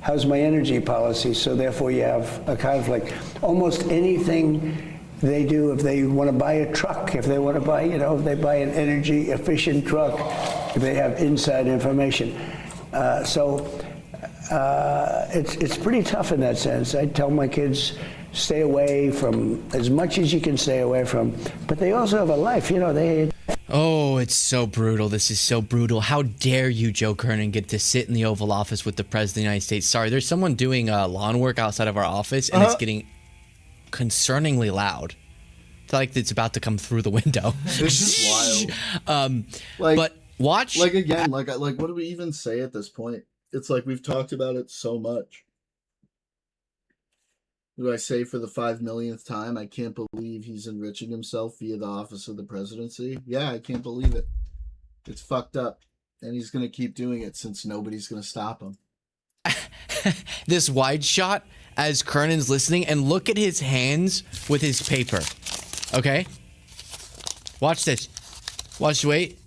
T: how's my energy policy? So therefore you have a conflict. Almost anything they do, if they want to buy a truck, if they want to buy, you know, if they buy an energy efficient truck, if they have inside information. It's pretty tough in that sense. I tell my kids, stay away from as much as you can stay away from, but they also have a life, you know,
R: Oh, it's so brutal. This is so brutal. How dare you, Joe Kernan, get to sit in the Oval Office with the President of the United States? Sorry, there's someone doing lawn work outside of our office, and it's getting concerningly loud. It's like it's about to come through the window.
A: This is wild.
R: But watch.
A: Like, again, like what do we even say at this point? It's like we've talked about it so much. Do I say for the 5 millionth time, I can't believe he's enriching himself via the office of the presidency? Yeah, I can't believe it. It's fucked up. And he's going to keep doing it since nobody's going to stop him.
R: This wide shot as Kernan's listening, and look at his hands with his paper. Okay? Watch this. Wait.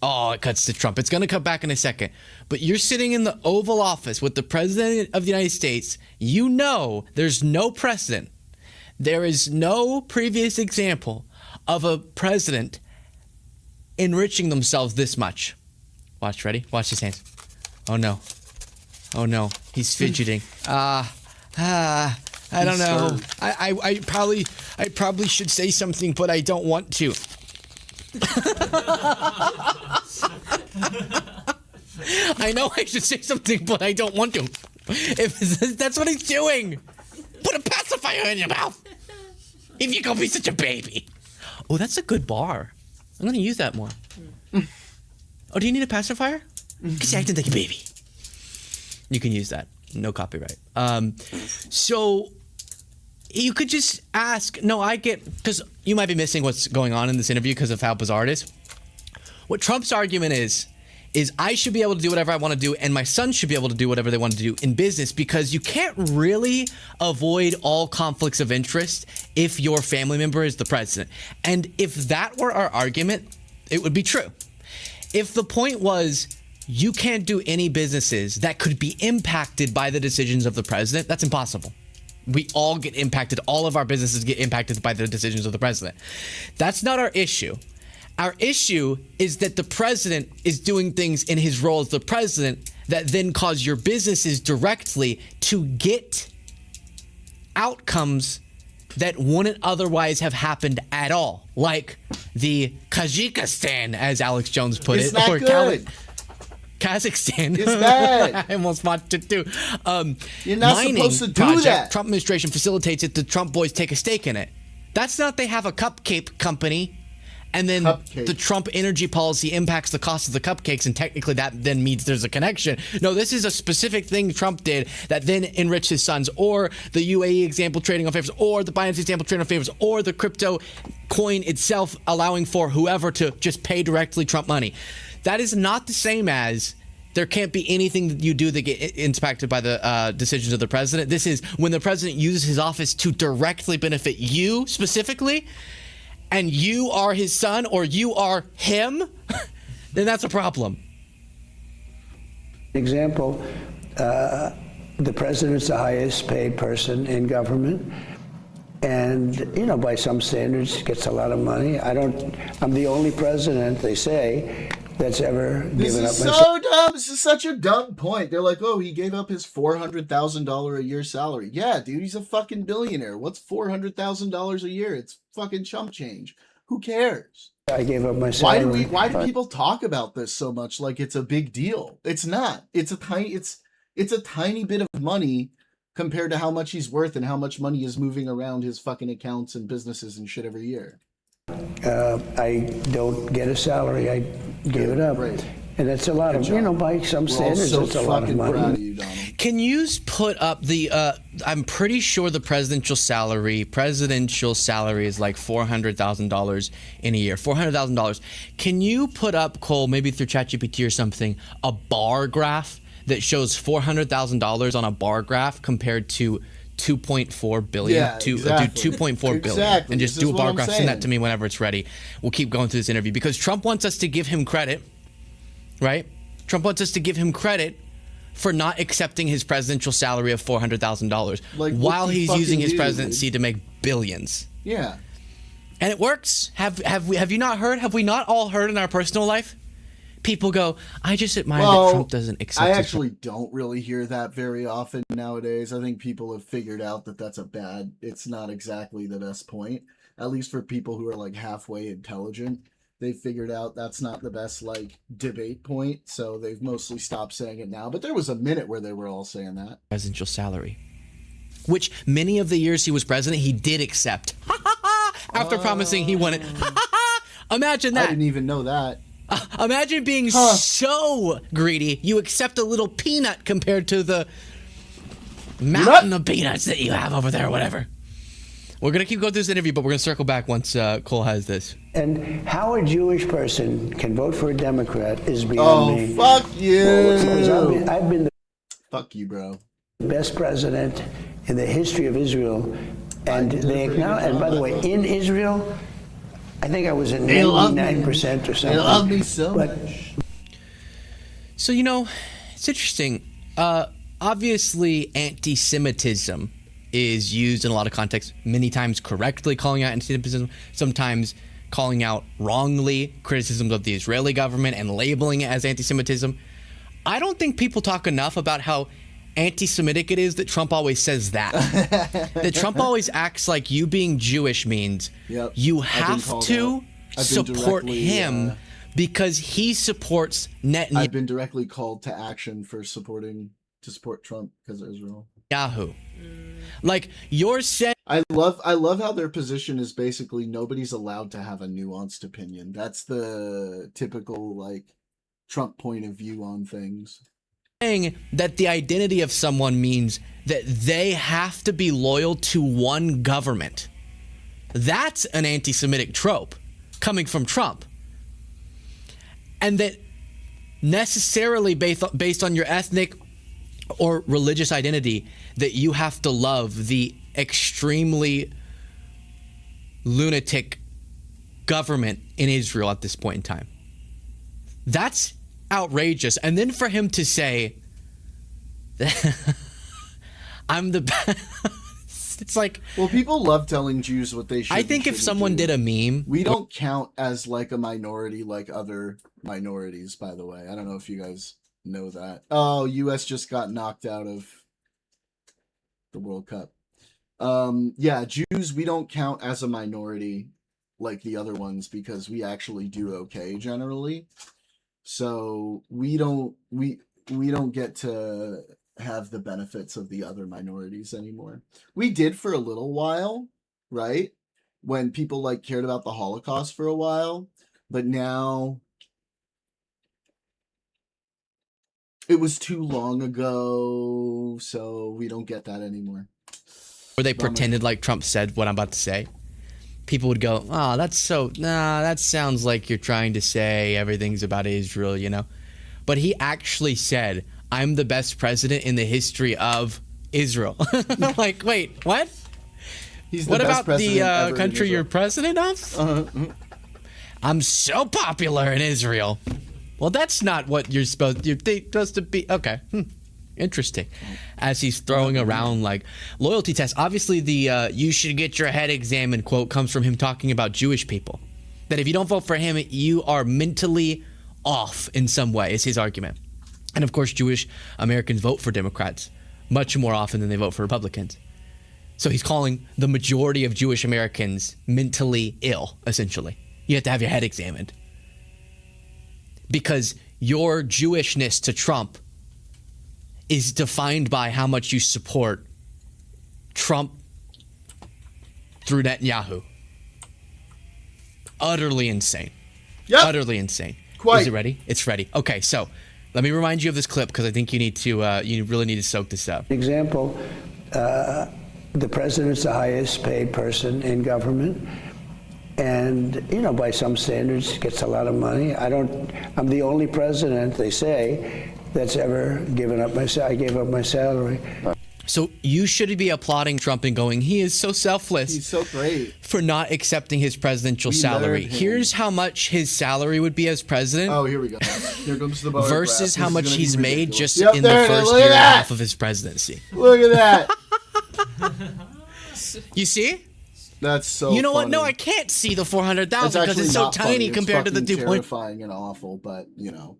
R: Oh, it cuts to Trump. It's going to come back in a second. But you're sitting in the Oval Office with the President of the United States. You know there's no precedent. There is no previous example of a president enriching themselves this much. Watch, ready? Watch his hands. Oh, no. Oh, no. He's fidgeting. I don't know. I probably should say something, but I don't want to. I know I should say something, but I don't want to. If that's what he's doing. Put a pacifier in your mouth. If you're gonna be such a baby. Oh, that's a good bar. I'm gonna use that more. Oh, do you need a pacifier? Because you're acting like a baby. You can use that. No copyright. So you could just ask. No, I get, because you might be missing what's going on in this interview because of how bizarre it is. What Trump's argument is I should be able to do whatever I want to do, and my son should be able to do whatever they want to do in business, because you can't really avoid all conflicts of interest if your family member is the president. And if that were our argument, it would be true. If the point was you can't do any businesses that could be impacted by the decisions of the president, that's impossible. We all get impacted. All of our businesses get impacted by the decisions of the president. That's not our issue. Our issue is that the president is doing things in his role as the president that then cause your businesses directly to get outcomes that wouldn't otherwise have happened at all. Like the Kazakhstan, as Alex Jones put it.
A: Not good.
R: Kazakhstan.
A: It's bad.
R: I almost watched it too.
A: You're not supposed to do that.
R: Trump administration facilitates it. The Trump boys take a stake in it. That's not they have a cupcake company and then the Trump energy policy impacts the cost of the cupcakes, and technically that then means there's a connection. No, this is a specific thing Trump did that then enriched his sons, or the UAE example trading on favors, or the Binance example trading on favors, or the crypto coin itself allowing for whoever to just pay directly Trump money. That is not the same as there can't be anything that you do that get impacted by the decisions of the president. This is when the president uses his office to directly benefit you specifically, and you are his son or you are him, then that's a problem.
T: Example, the president's the highest paid person in government. And, you know, by some standards, gets a lot of money. I'm the only president, they say, that's ever given up.
A: This is so dumb. This is such a dumb point. They're like, oh, he gave up his $400,000 a year salary. Yeah, dude, he's a fucking billionaire. What's $400,000 a year? It's fucking chump change. Who cares?
T: I gave up my salary.
A: Why do people talk about this so much like it's a big deal? It's not. It's a tiny bit of money compared to how much he's worth and how much money is moving around his fucking accounts and businesses and shit every year.
T: I don't get a salary. I gave it up.
A: Great.
T: And that's a lot of, you know, by some standards, it's a lot of money.
R: Can you put up the, I'm pretty sure the presidential salary is like $400,000 in a year, $400,000. Can you put up, Cole, maybe through ChatGPT or something, a bar graph that shows $400,000 on a bar graph compared to 2.4 billion?
A: Yeah, exactly.
R: Do 2.4 billion and just do a bar graph. Send that to me whenever it's ready. We'll keep going through this interview because Trump wants us to give him credit, right? Trump wants us to give him credit for not accepting his presidential salary of $400,000 while he's using his presidency to make billions.
A: Yeah.
R: And it works. Have you not heard? Have we not all heard in our personal life? People go, I just admire that Trump doesn't accept.
A: I actually don't really hear that very often nowadays. I think people have figured out that it's not exactly the best point. At least for people who are like halfway intelligent, they figured out that's not the best like debate point. So they've mostly stopped saying it now. But there was a minute where they were all saying that.
R: Presidential salary, which many of the years he was president, he did accept. After promising he wanted. Imagine that.
A: I didn't even know that.
R: Imagine being so greedy, you accept a little peanut compared to the mountain of peanuts that you have over there or whatever. We're going to keep going through this interview, but we're going to circle back once Cole has this.
T: And how a Jewish person can vote for a Democrat is beyond me.
A: Oh, fuck you.
T: Well, I've been
A: fuck you, bro.
T: The best president in the history of Israel. And they acknowledge, and by the way, in Israel, I think I was at
A: They love me.
T: 99% or something.
A: They love me so
T: But
A: much.
R: So, you know, it's interesting. Obviously, anti-Semitism is used in a lot of contexts, many times correctly calling out anti-Semitism, sometimes calling out wrongly criticisms of the Israeli government and labeling it as anti-Semitism. I don't think people talk enough about how anti-Semitic it is that Trump always says that. That Trump always acts like you being Jewish means you have to support him because he supports Netanyahu.
A: I've been directly called to action for to support Trump because of Israel.
R: Yahoo. Like you're saying,
A: I love how their position is basically nobody's allowed to have a nuanced opinion. That's the typical like Trump point of view on things.
R: Saying that the identity of someone means that they have to be loyal to one government. That's an anti-Semitic trope coming from Trump. And that necessarily based on your ethnic or religious identity, that you have to love the extremely lunatic government in Israel at this point in time. That's outrageous. And then for him to say, I'm the best. It's like,
A: well, people love telling Jews what they should.
R: I think if someone did a meme,
A: we don't count as like a minority like other minorities, by the way. I don't know if you guys know that. Oh, US just got knocked out of the World Cup. Yeah, Jews, we don't count as a minority like the other ones because we actually do okay generally. So we don't get to have the benefits of the other minorities anymore. We did for a little while, right? When people like cared about the Holocaust for a while, but now it was too long ago, so we don't get that anymore.
R: Where they pretended like Trump said what I'm about to say. People would go, oh, that sounds like you're trying to say everything's about Israel, you know? But he actually said, I'm the best president in the history of Israel. Like, wait, what? What about the country you're president of? I'm so popular in Israel. Well, that's not what you're supposed to be. Okay. Interesting. As he's throwing around like loyalty tests. Obviously, the you should get your head examined quote comes from him talking about Jewish people. That if you don't vote for him, you are mentally off in some way, is his argument. And of course, Jewish Americans vote for Democrats much more often than they vote for Republicans. So he's calling the majority of Jewish Americans mentally ill, essentially. You have to have your head examined. Because your Jewishness to Trump is defined by how much you support Trump through Netanyahu. Utterly insane.
A: Yep.
R: Utterly insane.
A: Quite.
R: Is it ready? It's ready. Okay, so let me remind you of this clip because I think you need to. You really need to soak this up.
T: Example, the president's the highest paid person in government. And, you know, by some standards, gets a lot of money. I'm the only president, they say, that's ever given up I gave up my salary.
R: So you should be applauding Trump and going, he is so selfless.
A: He's so great.
R: For not accepting his presidential salary. Here's how much his salary would be as president.
A: Oh, here we go. Here comes the bar
R: versus
A: graph.
R: how much he's made
A: ridiculous.
R: just in the first year and a half of his presidency.
A: Look at that.
R: You see?
A: That's so
R: You know
A: funny.
R: what? No, I can't see the 400,000 because it's so tiny compared to the 2 point.
A: Terrifying and awful, but you know.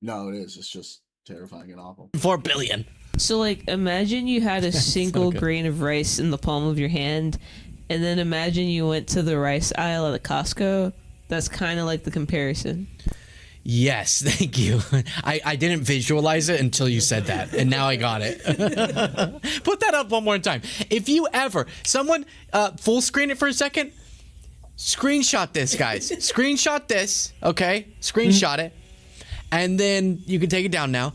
A: No, it is. It's just terrifying and awful.
R: 4 billion.
V: So, like, imagine you had a single grain of rice in the palm of your hand, and then imagine you went to the rice aisle at Costco. That's kind of like the comparison.
R: Yes, thank you. I didn't visualize it until you said that, and now I got it. Put that up one more time. If you ever, someone full screen it for a second. Screenshot this, guys. Screenshot this, okay? Screenshot it. And then you can take it down now.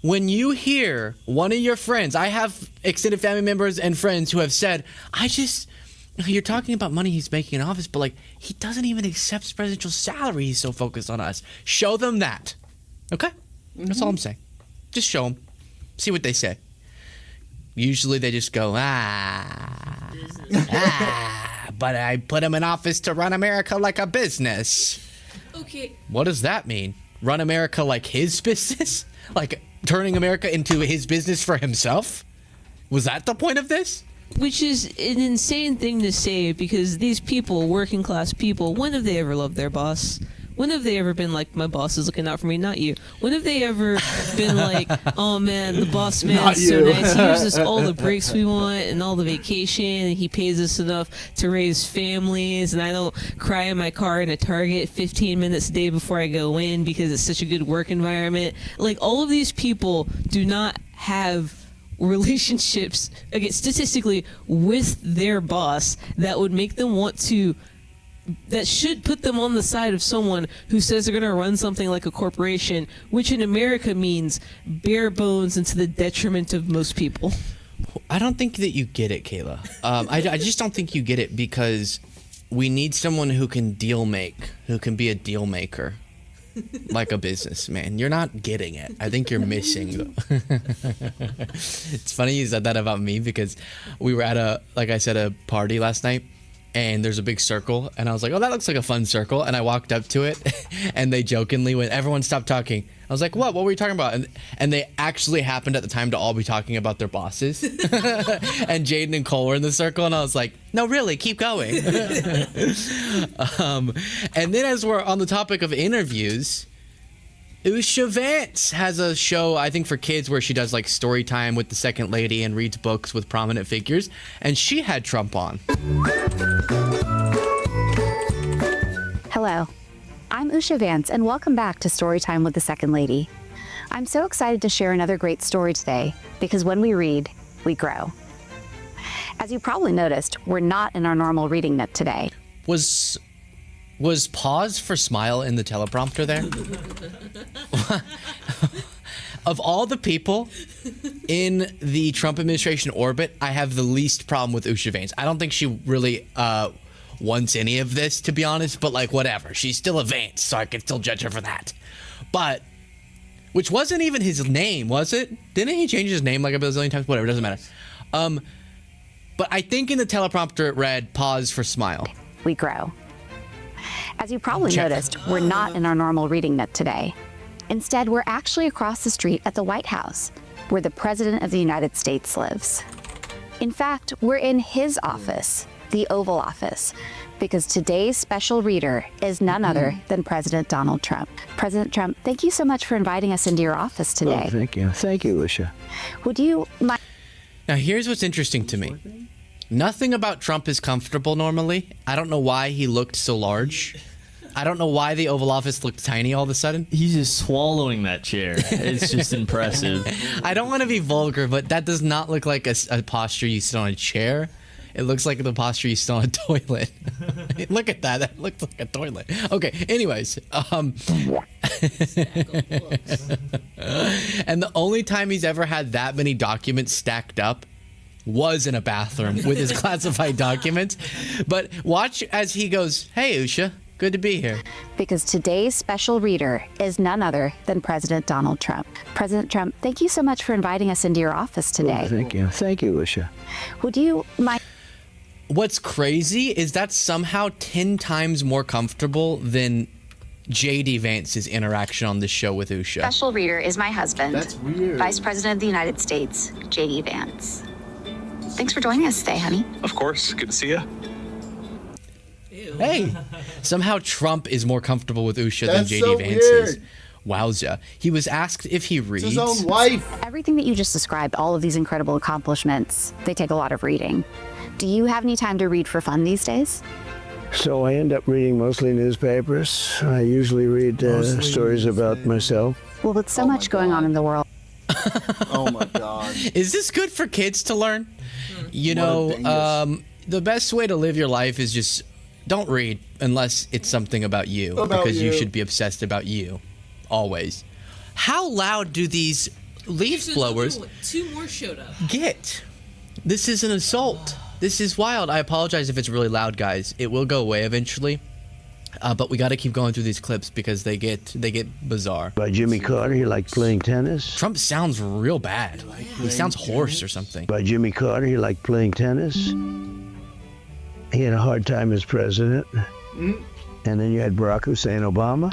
R: When you hear one of your friends, I have extended family members and friends who have said, you're talking about money he's making in office, but like he doesn't even accept his presidential salary. He's so focused on us. Show them that. Okay? That's all I'm saying. Just show them. See what they say. Usually they just go, but I put him in office to run America like a business.
V: Okay.
R: What does that mean? Run America like his business? Like turning America into his business for himself? Was that the point of this?
V: Which is an insane thing to say, because these people, working class people, when have they ever loved their boss? When have they ever been like, my boss is looking out for me, not you? When have they ever been like, oh man, the boss man's so nice. He gives us all the breaks we want and all the vacation, and he pays us enough to raise families, and I don't cry in my car in a Target 15 minutes a day before I go in because it's such a good work environment. Like, all of these people do not have relationships, again, statistically, with their boss that would make them want to, that should put them on the side of someone who says they're going to run something like a corporation, which in America means bare bones and to the detriment of most people.
R: I don't think that you get it, Kayla. I just don't think you get it, because we need someone who can who can be a deal maker. Like a businessman. You're not getting it. I think you're missing. It's funny you said that about me, because we were at a party last night, and there's a big circle, and I was like, oh, that looks like a fun circle, and I walked up to it, and they jokingly, when everyone stopped talking, I was like, what were you talking about? And they actually happened at the time to all be talking about their bosses. And Jaden and Cole were in the circle, and I was like, no, really, keep going. And then, as we're on the topic of interviews, Usha Vance has a show, I think, for kids where she does like story time with the second lady and reads books with prominent figures, and she had Trump on.
D: Hello, I'm Usha Vance, and welcome back to Storytime with the Second Lady. I'm so excited to share another great story today, because when we read, we grow. As you probably noticed, we're not in our normal reading nook today.
R: Was pause for smile in the teleprompter there? Of all the people in the Trump administration orbit, I have the least problem with Usha Vance. I don't think she really wants any of this, to be honest, but like, whatever. She's still a Vance, so I can still judge her for that. But, which wasn't even his name, was it? Didn't he change his name like a bazillion times? Whatever, doesn't matter. But I think in the teleprompter it read, pause for smile.
D: We grow. As you probably noticed, we're not in our normal reading nook today. Instead, we're actually across the street at the White House, where the President of the United States lives. In fact, we're in his office, the Oval Office, because today's special reader is none other than President Donald Trump. President Trump, thank you so much for inviting us into your office today.
T: Oh, thank you. Thank you, Usha.
D: Would you mind?
R: Now, here's what's interesting to me. Nothing about Trump is comfortable normally. I don't know why he looked so large. I don't know why the Oval Office looked tiny all of a sudden.
U: He's just swallowing that chair. It's just impressive.
R: I don't want to be vulgar, but that does not look like a posture you sit on a chair. It looks like the posture you sit on a toilet. Look at that. That looks like a toilet. Okay, anyways. And the only time he's ever had that many documents stacked up was in a bathroom with his classified documents. But watch as he goes, hey, Usha, good to be here.
D: Because today's special reader is none other than President Donald Trump. President Trump, thank you so much for inviting us into your office today.
T: Oh, thank you. Thank you, Usha.
D: Would you mind?
R: What's crazy is that's somehow 10 times more comfortable than J.D. Vance's interaction on this show with Usha.
D: Special reader is my husband.
A: That's weird.
D: Vice President of the United States, J.D. Vance. Thanks for joining us today, honey.
W: Of course. Good to see you.
R: Hey, somehow Trump is more comfortable with Usha than
A: That's
R: J.D.
A: so
R: Vance is.
A: weird.
R: Wowza. He was asked if he reads.
A: It's his own wife.
D: Everything that you just described, all of these incredible accomplishments, they take a lot of reading. Do you have any time to read for fun these days?
T: So I end up reading mostly newspapers. I usually read stories about myself.
D: Well, with so much going on in the world.
A: Oh my God.
R: Is this good for kids to learn? You know, the best way to live your life is just don't read unless it's something about you, because you should be obsessed about you always. How loud do these leaf blowers
V: Two more showed up.
R: get? This is an assault. This is wild. I apologize if it's really loud, guys. It will go away eventually. but we got to keep going through these clips because they get bizarre.
C: By Jimmy Carter, he liked playing tennis.
R: Trump sounds real bad. He sounds hoarse or something.
C: By Jimmy Carter, he liked playing tennis. He had a hard time as president. And then you had Barack Hussein Obama.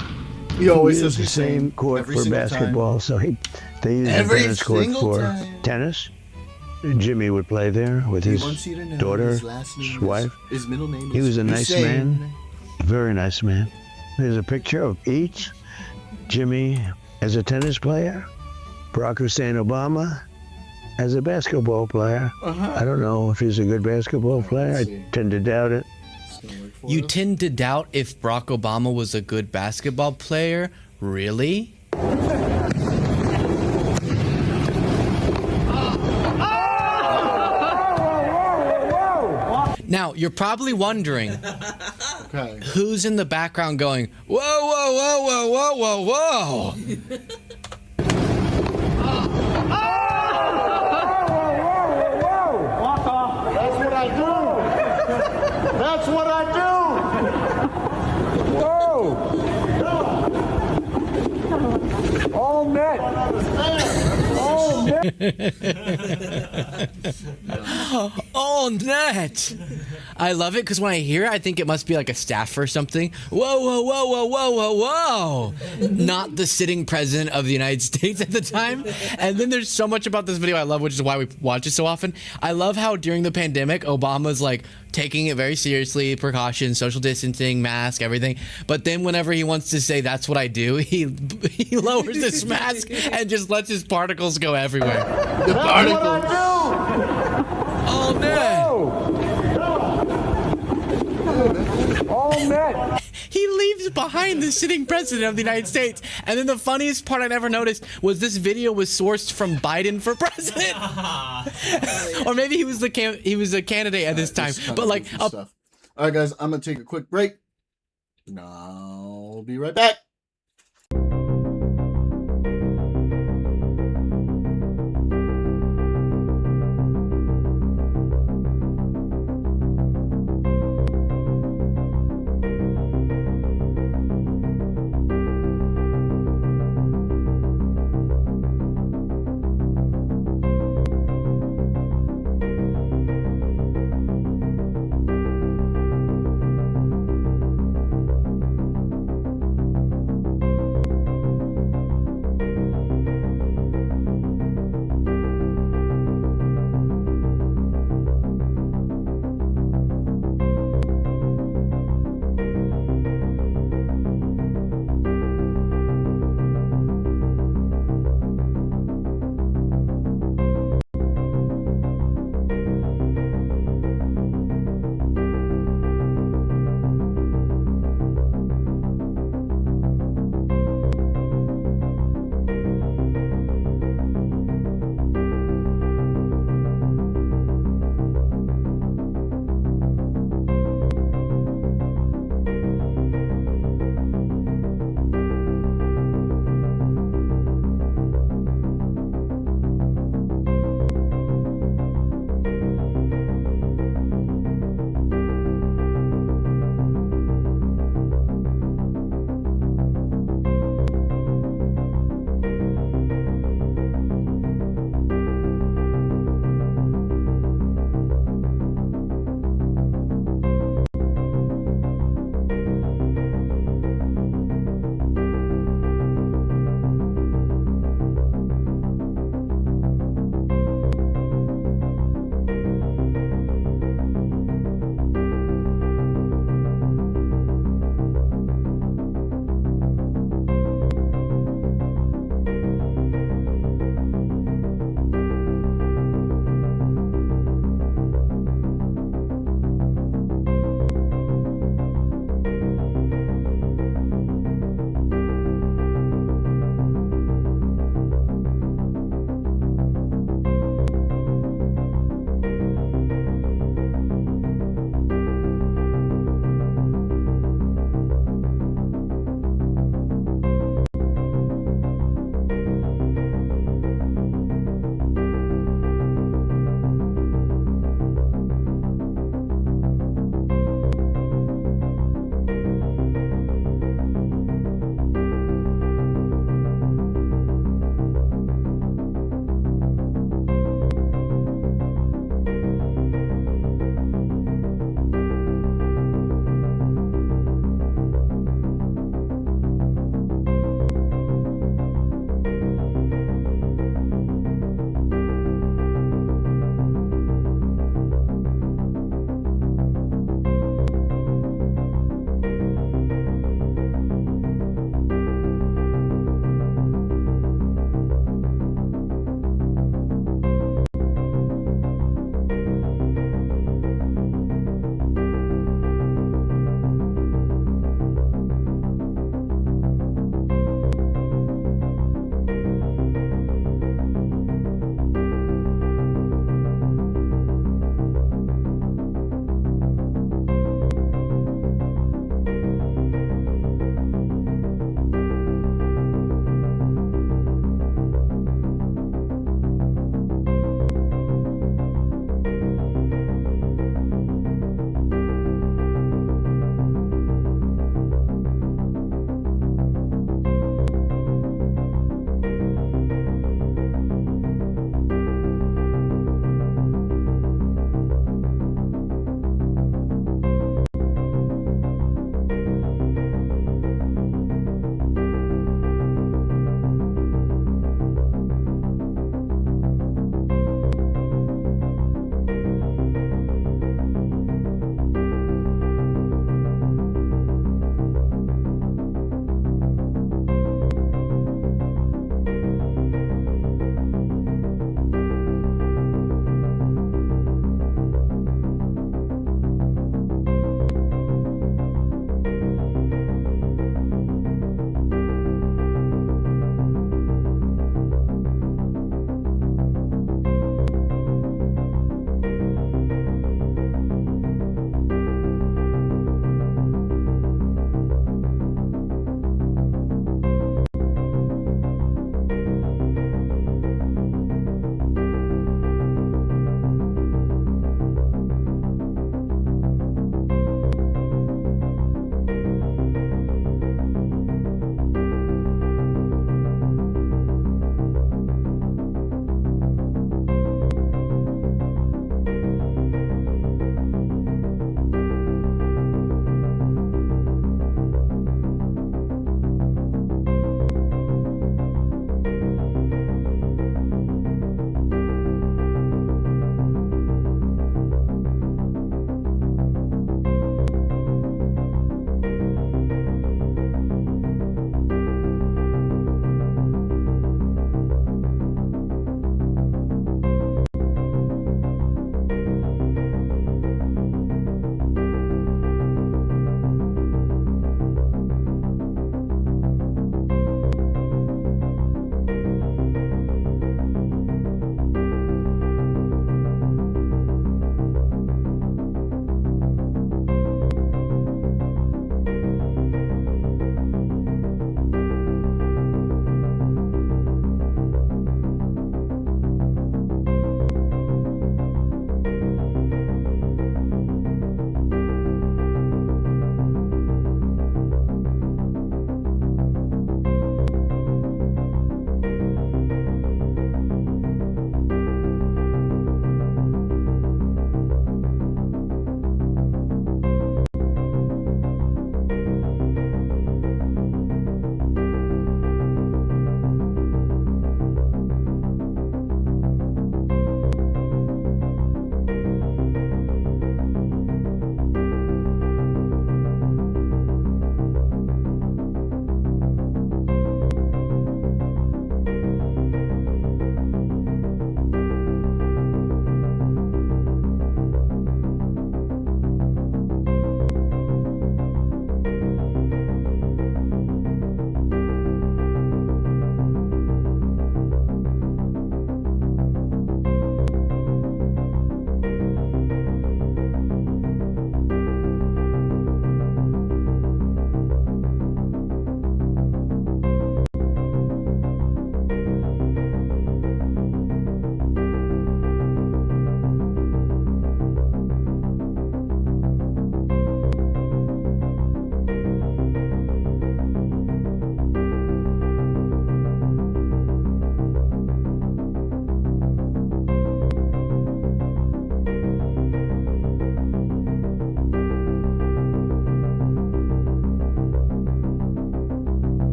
A: He always
C: used
A: says
C: the same court
A: every
C: for
A: single
C: basketball, so they used the
A: Every
C: tennis court
A: single
C: for
A: time.
C: tennis. Jimmy would play there with
A: He
C: his
A: wants you to know
C: daughter,
A: his last name
C: his
A: is-
C: wife.
A: his middle name
C: He
A: is
C: was a nice
A: Hussein.
C: man, very nice man. There's a picture of each. Jimmy as a tennis player, Barack Hussein Obama as a basketball player. I don't know if he's a good basketball player. I tend to doubt it.
R: You tend to doubt if Barack Obama was a good basketball player? Really? Now, you're probably wondering who's in the background going, whoa, whoa, whoa, whoa, whoa, whoa, whoa.
F: That's what I do. That's what I do. Whoa. All net. All net.
R: Oh, net! I love it because when I hear it, I think it must be like a staffer or something. Whoa, whoa, whoa, whoa, whoa, whoa, whoa! Not the sitting president of the United States at the time. And then there's so much about this video I love, which is why we watch it so often. I love how during the pandemic, Obama's like taking it very seriously, precautions, social distancing, mask, everything. But then whenever he wants to say that's what I do, he lowers his mask and just lets his particles go everywhere. The particles. Oh, man.
F: All net.
R: He leaves behind the sitting president of the United States. And then the funniest part I never noticed was this video was sourced from Biden for president. Or maybe he was a candidate at this time. But like,
A: stuff. All right, guys, I'm gonna take a quick break. I'll be right back.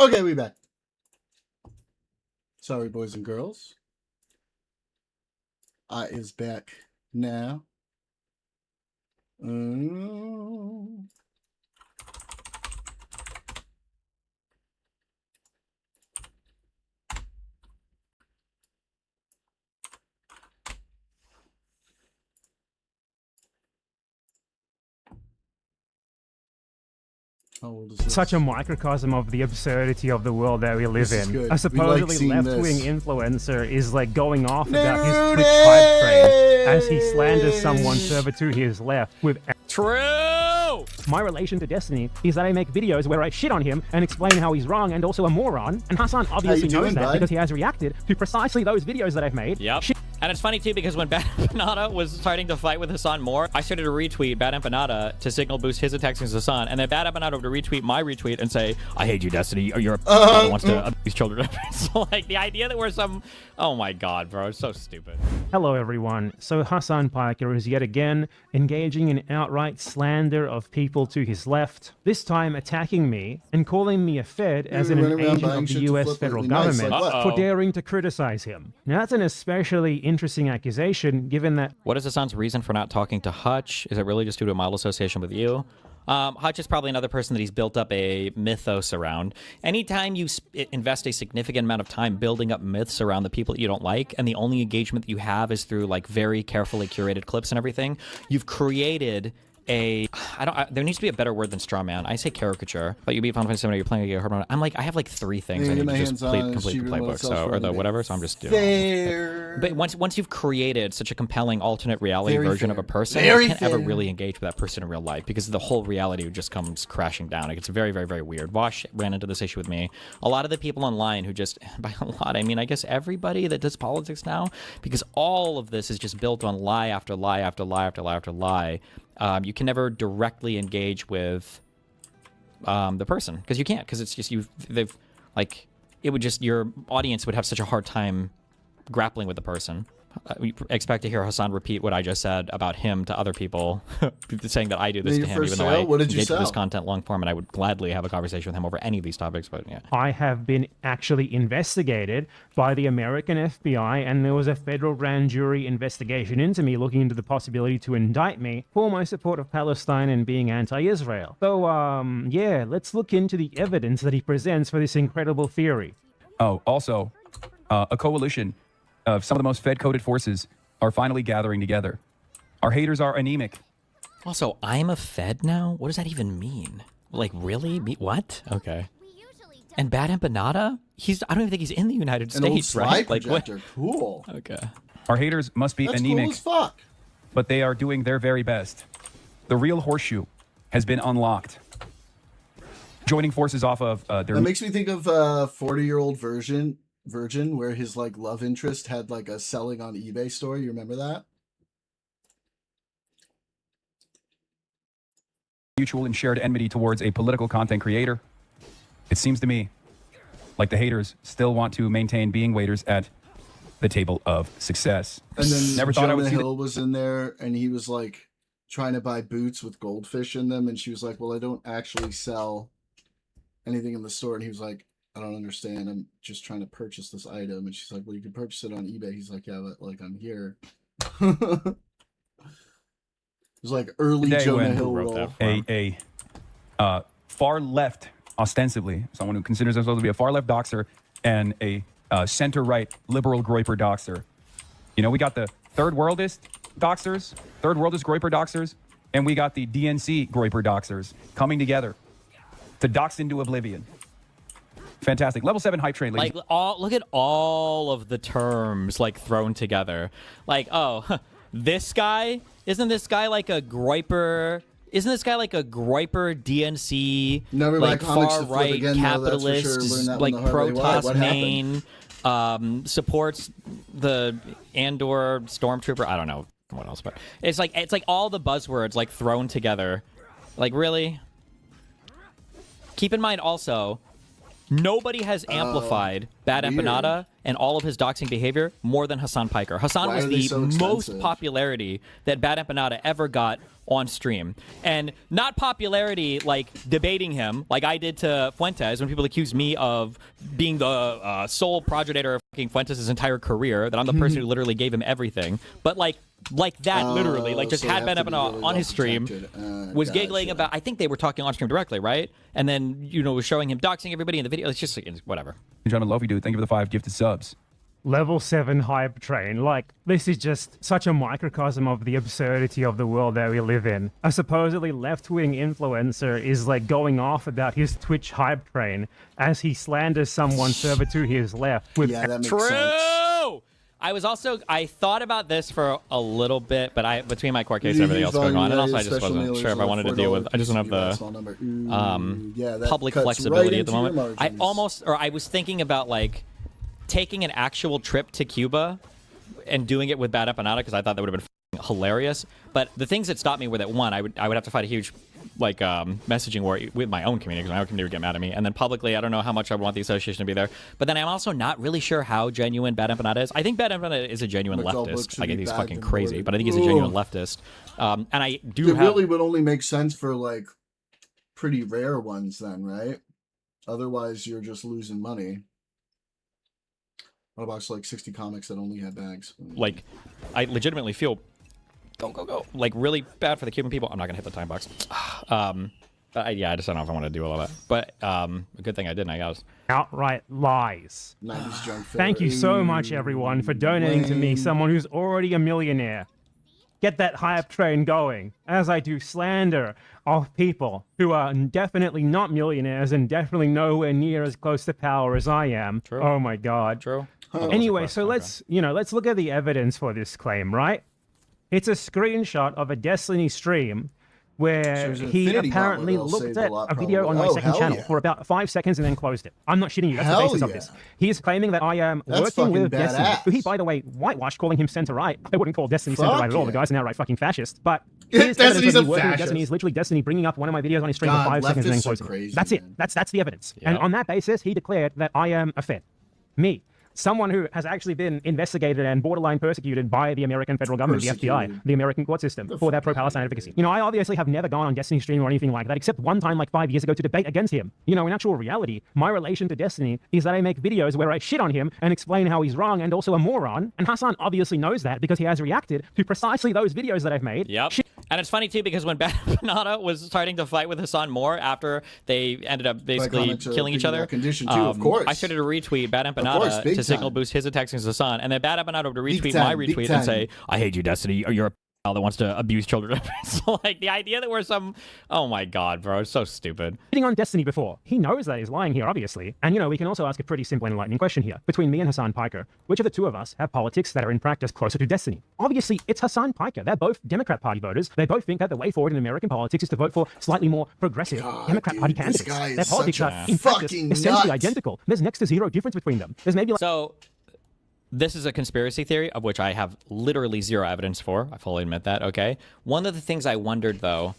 A: Okay, we back. Sorry, boys and girls. I is back now.
G: Such a microcosm of the absurdity of the world that we live
A: This is
G: in.
A: good.
G: A
A: We
G: supposedly
A: like
G: left-wing
A: seeing
G: influencer is like going off about his Twitch hype train as he slanders someone further to his left with
I: True!
G: My relation to Destiny is that I make videos where I shit on him and explain how he's wrong and also a moron, and Hassan obviously knows that because he has reacted to precisely those videos that I've made.
I: Yep. And it's funny too because when Bad Empanada was starting to fight with Hassan more, I started to retweet Bad Empanada to signal boost his attacks against Hassan, and then Bad Empanada would retweet my retweet and say, "I hate you, Destiny. You're a that wants to abuse children." So like the idea that we're some, oh my god, bro, it's so stupid.
G: Hello everyone. So Hassan Piker is yet again engaging in outright slander of people to his left, this time attacking me and calling me a Fed as in an agent of the US federal government for daring to criticize him. Now that's an especially interesting accusation given that...
I: What is Hassan's reason for not talking to Hutch? Is it really just due to a mild association with you? Hutch is probably another person that he's built up a mythos around. Anytime you invest a significant amount of time building up myths around the people that you don't like, and the only engagement that you have is through like very carefully curated clips and everything, you've created there needs to be a better word than straw man. I say caricature, but you beat Final Fantasy 7, you're playing a hard one. I'm like, I have like 3 things I need to just complete the playbook, or the whatever, so I'm just doing it. But once you've created such a compelling alternate reality version of a person, you can't ever really engage with that person in real life because the whole reality just comes crashing down. It gets very, very, very weird. Vosh ran into this issue with me. A lot of the people online who just, by a lot, I mean, I guess everybody that does politics now, because all of this is just built on lie after lie after lie after lie after lie. You can never directly engage with the person because you can't, because it's just your audience would have such a hard time grappling with the person. We expect to hear Hassan repeat what I just said about him to other people, saying that I do this to him, even though I engage with this content long form, and I would gladly have a conversation with him over any of these topics. But yeah,
G: I have been actually investigated by the American FBI, and there was a federal grand jury investigation into me looking into the possibility to indict me for my support of Palestine and being anti-Israel. So, yeah, let's look into the evidence that he presents for this incredible theory.
W: Oh, also, a coalition of some of the most Fed-coded forces are finally gathering together. Our haters are anemic.
I: Also, I'm a Fed now? What does that even mean? Like, really? What? Okay. And Bad Empanada? I don't even think he's in the United States, right? Like, what?
A: Cool.
I: Okay.
W: Our haters must be anemic.
A: Cool as fuck.
W: But they are doing their very best. The real horseshoe has been unlocked. Joining forces off of
A: That makes me think of 40-year-old Virgin, where his like love interest had like a selling on eBay store. You remember that?
W: mutual and shared enmity towards a political content creator. It seems to me like the haters still want to maintain being waiters at the table of success.
A: And then
W: Never thought I would
A: Jonah
W: see
A: Hill was in there, and he was like trying to buy boots with goldfish in them, and she was like, "Well, I don't actually sell anything in the store," and he was like, "I don't understand. I'm just trying to purchase this item." And she's like, "Well, you can purchase it on eBay." He's like, "Yeah, but like I'm here." It was like early Jonah Hill role.
W: A far left, ostensibly, someone who considers themselves to be a far left doxer and a center right liberal groiper doxer. You know, we got the third worldist doxers, third worldist groiper doxers, and we got the DNC groiper doxers coming together to dox into oblivion. Fantastic. Level 7 hype train, ladies.
I: Like, look at all of the terms, like, thrown together. Like, oh, this guy? Isn't this guy like a groiper? Isn't this guy like a groiper DNC,
A: Never
I: like
A: far-right
I: again, capitalist, like Protoss main, supports the Andor Stormtrooper? I don't know what else, but it's like all the buzzwords like thrown together. Like, really? Keep in mind also, nobody has amplified Bad
A: weird.
I: Empanada and all of his doxing behavior more than Hassan Piker. Hassan
A: Why
I: was
A: are they
I: the
A: so
I: most
A: expensive?
I: popularity that Bad Empanada ever got on stream. And not popularity like debating him like I did to Fuentes when people accused me of being the sole progenitor of fucking Fuentes' entire career, that I'm the person who literally gave him everything. But like that, literally, like just
A: so
I: had
A: they
I: Ben
A: have to be
I: Empanada
A: really
I: on his stream,
A: well-protected.
I: was
A: Gotcha.
I: giggling about, I think they were talking on stream directly, right? And then, you know, was showing him doxing everybody in the video. It's just like, whatever.
W: Gentlemen, love you, dude. Thank you for the 5 gifted subs.
G: Level 7 hype train. Like, this is just such a microcosm of the absurdity of the world that we live in. A supposedly left-wing influencer is like going off about his Twitch hype train as he slanders someone further to his left with
A: Yeah, that makes
I: True!
A: sense.
I: I thought about this for a little bit, but between my court case and everything else going on, and also I just wasn't sure if I wanted to deal with, I just don't have the public flexibility at the moment. I was thinking about like taking an actual trip to Cuba and doing it with Bad Empanada because I thought that would have been hilarious. But the things that stopped me were that, one, I would have to fight a huge like messaging war with my own community because my own community would get mad at me, and then publicly I don't know how much I want the association to be there. But then I'm also not really sure how genuine Bad Empanada is. I think Bad Empanada is a genuine leftist. I think he's fucking crazy, but I think he's a genuine leftist. And I do
A: It really would only make sense for like pretty rare ones then, right? Otherwise you're just losing money. What about like 60 comics that only had bags?
I: Like, I legitimately feel go like really bad for the Cuban people. I'm not gonna hit the time box. Yeah, I just don't know if I want to do all of that. But a good thing I didn't, I guess.
G: outright lies.
A: 90s junk
G: Thank you so much, everyone, for donating to me, someone who's already a millionaire. Get that hype train going, as I do slander of people who are definitely not millionaires and definitely nowhere near as close to power as I am.
I: True.
G: Oh my God.
I: True.
G: Anyway, so let's look at the evidence for this claim, right? It's a screenshot of a Destiny stream where
A: So
G: he
A: Infinity
G: apparently
A: Gauntlet, they'll
G: looked
A: save
G: at
A: a lot,
G: a video on my
A: probably.
G: second
A: Hell
G: channel
A: yeah.
G: for about 5 seconds and then closed it. I'm not shitting you. That's
A: Hell
G: the basis of
A: yeah.
G: this. He is claiming that I am
A: That's
G: working with
A: fucking
G: Destiny,
A: badass.
G: who he, by the way, whitewashed, calling him center-right. I wouldn't call Destiny center-right at all.
A: yeah.
G: The guy's an outright fucking fascist. But
A: Yeah,
G: here's evidence
A: Destiny's
G: that
A: a
G: he working with
A: fascist.
G: Destiny is literally Destiny bringing up one of my videos on his stream
A: God,
G: for 5 seconds and then
A: leftists are
G: closing
A: crazy,
G: it. That's it.
A: man.
G: That's the evidence. And on that basis, he declared that I am a Fed. Me. Someone who has actually been investigated and borderline persecuted by the American federal government, the FBI, the American court system, for their pro-Palestine advocacy. You know, I obviously have never gone on Destiny stream or anything like that, except one time like 5 years ago to debate against him. You know, in actual reality, my relation to Destiny is that I make videos where I shit on him and explain how he's wrong and also a moron. And Hassan obviously knows that because he has reacted to precisely those videos that I've made.
I: Yep. And it's funny too because when Bad Empanada was starting to fight with Hassan more after they ended up basically
A: comment to
I: killing each other,
A: condition too, of course.
I: I started to retweet Bad
A: course,
I: Empanada
A: big
I: to signal
A: time.
I: boost his attacks against Hassan, and then Bad Empanada would retweet
A: time,
I: my
A: big
I: retweet
A: time.
I: and say, "I hate you, Destiny. You're a that wants to abuse children." So like the idea that we're oh my God, bro, it's so stupid.
G: Hitting on Destiny before. He knows that he's lying here, obviously. And, you know, we can also ask a pretty simple and enlightening question here. Between me and Hassan Piker, which of the two of us have politics that are in practice closer to Destiny? Obviously, it's Hassan Piker. They're both Democrat Party voters. They both think that the way forward in American politics is to vote for slightly more progressive Democrat Party
A: this
G: candidates.
A: guy is
G: Their politics
A: such
G: are,
A: a
G: in practice,
A: fucking
G: essentially
A: nut.
G: identical. There's next to zero difference between them. There's maybe like...
I: So this is a conspiracy theory of which I have literally zero evidence for. I fully admit that, okay? One of the things I wondered, though,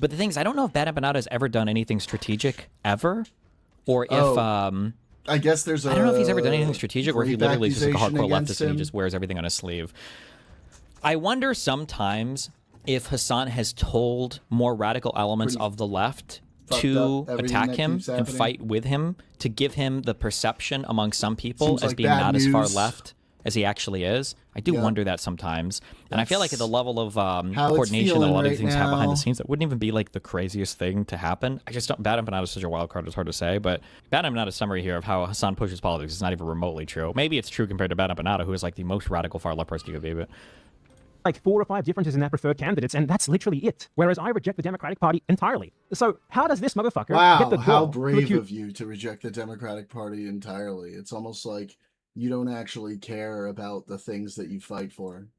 I: but the thing is, I don't know if Bad Empanada has ever done anything strategic, ever, or if,
A: I guess there's
I: I don't know if he's ever done anything strategic, or if he
A: rape
I: literally is just like a
A: accusation
I: hardcore
A: against
I: leftist and he
A: him.
I: just wears everything on his sleeve. I wonder sometimes if Hassan has told more radical elements of the left
A: fucked
I: to
A: up, everything
I: attack
A: that
I: him
A: keeps
I: and
A: happening.
I: fight with him to give him the perception among some people
A: Seems
I: as
A: like
I: being
A: bad
I: not as far
A: news.
I: left as he actually is. I do wonder that sometimes. And I feel like at the level of coordination that a lot of these things have behind the scenes, that wouldn't even be like the craziest thing to happen. I just don't, Bad Empanada is such a wild card, it's hard to say, but Bad Empanada's summary here of how Hassan pushes politics is not even remotely true. Maybe it's true compared to Bad Empanada, who is like the most radical far left person you could be, but
G: like 4 or 5 differences in their preferred candidates, and that's literally it. Whereas I reject the Democratic Party entirely. So how does this motherfucker get the
A: Wow, how
G: gall to
A: brave
G: accuse
A: of you to reject the Democratic Party entirely. It's almost like you don't actually care about the things that you fight for.